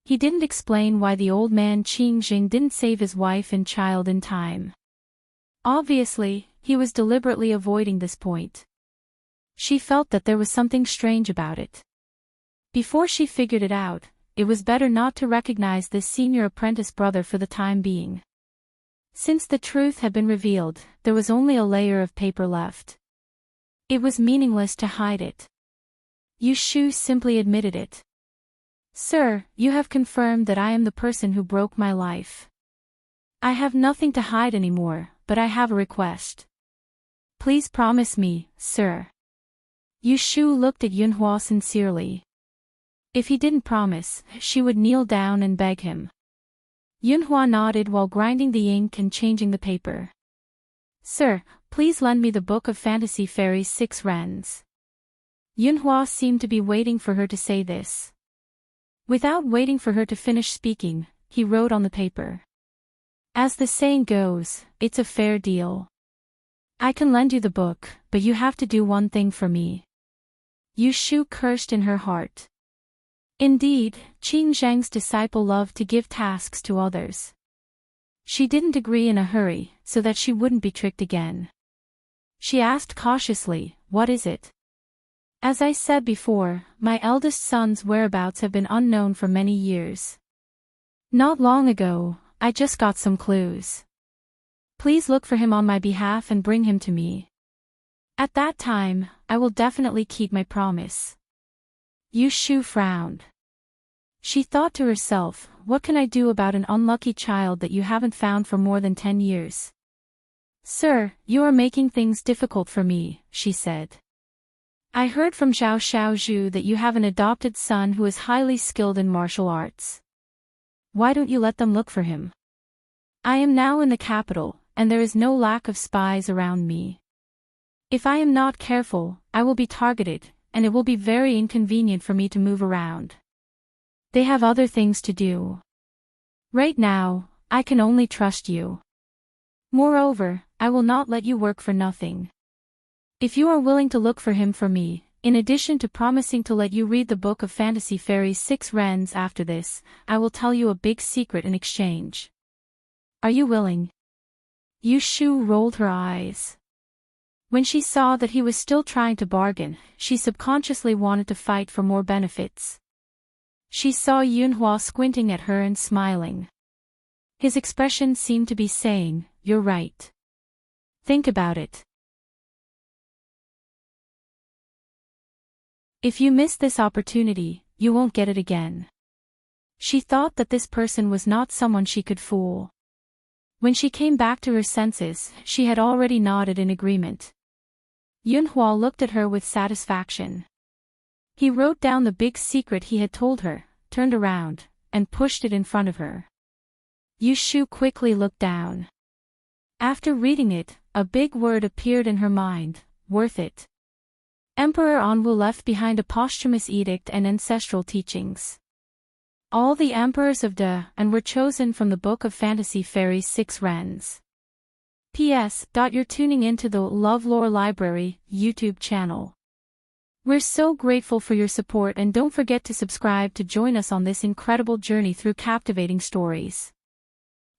He didn't explain why the old man Qing Jing didn't save his wife and child in time. Obviously, he was deliberately avoiding this point. She felt that there was something strange about it. Before she figured it out, it was better not to recognize this senior apprentice brother for the time being. Since the truth had been revealed, there was only a layer of paper left. It was meaningless to hide it. Yushu simply admitted it. Sir, you have confirmed that I am the person who broke my life. I have nothing to hide anymore, but I have a request. Please promise me, sir. Yushu looked at Yunhua sincerely. If he didn't promise, she would kneel down and beg him. Yunhua nodded while grinding the ink and changing the paper. Sir, please lend me the book of Fantasy Fairies 6 Rens. Yunhua seemed to be waiting for her to say this. Without waiting for her to finish speaking, he wrote on the paper. As the saying goes, it's a fair deal. I can lend you the book, but you have to do one thing for me. Yushu cursed in her heart. Indeed, Qing Zhang's disciple loved to give tasks to others. She didn't agree in a hurry, so that she wouldn't be tricked again. She asked cautiously, what is it? As I said before, my eldest son's whereabouts have been unknown for many years. Not long ago, I just got some clues. Please look for him on my behalf and bring him to me. At that time, I will definitely keep my promise. Yushu frowned. She thought to herself, what can I do about an unlucky child that you haven't found for more than 10 years? Sir, you are making things difficult for me, she said. I heard from Zhao Xiaozhu that you have an adopted son who is highly skilled in martial arts. Why don't you let them look for him? I am now in the capital, and there is no lack of spies around me. If I am not careful, I will be targeted, and it will be very inconvenient for me to move around. They have other things to do. Right now, I can only trust you. Moreover, I will not let you work for nothing. If you are willing to look for him for me, in addition to promising to let you read the book of Fantasy Fairies 6 Rens after this, I will tell you a big secret in exchange. Are you willing? Yushu rolled her eyes. When she saw that he was still trying to bargain, she subconsciously wanted to fight for more benefits. She saw Yunhua squinting at her and smiling. His expression seemed to be saying, you're right. Think about it. If you miss this opportunity, you won't get it again. She thought that this person was not someone she could fool. When she came back to her senses, she had already nodded in agreement. Yunhua looked at her with satisfaction. He wrote down the big secret he had told her, turned around, and pushed it in front of her. Yushu quickly looked down. After reading it, a big word appeared in her mind, worth it. Emperor Anwu left behind a posthumous edict and ancestral teachings. All the emperors of De and were chosen from the Book of Fantasy Fairies 6 Rens. P.S. You're tuning into the LoveLore Library YouTube channel. We're so grateful for your support, and don't forget to subscribe to join us on this incredible journey through captivating stories.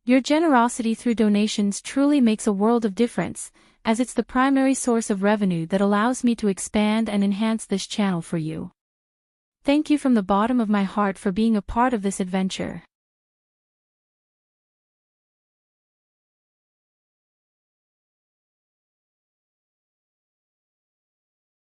Your generosity through donations truly makes a world of difference, as it's the primary source of revenue that allows me to expand and enhance this channel for you. Thank you from the bottom of my heart for being a part of this adventure.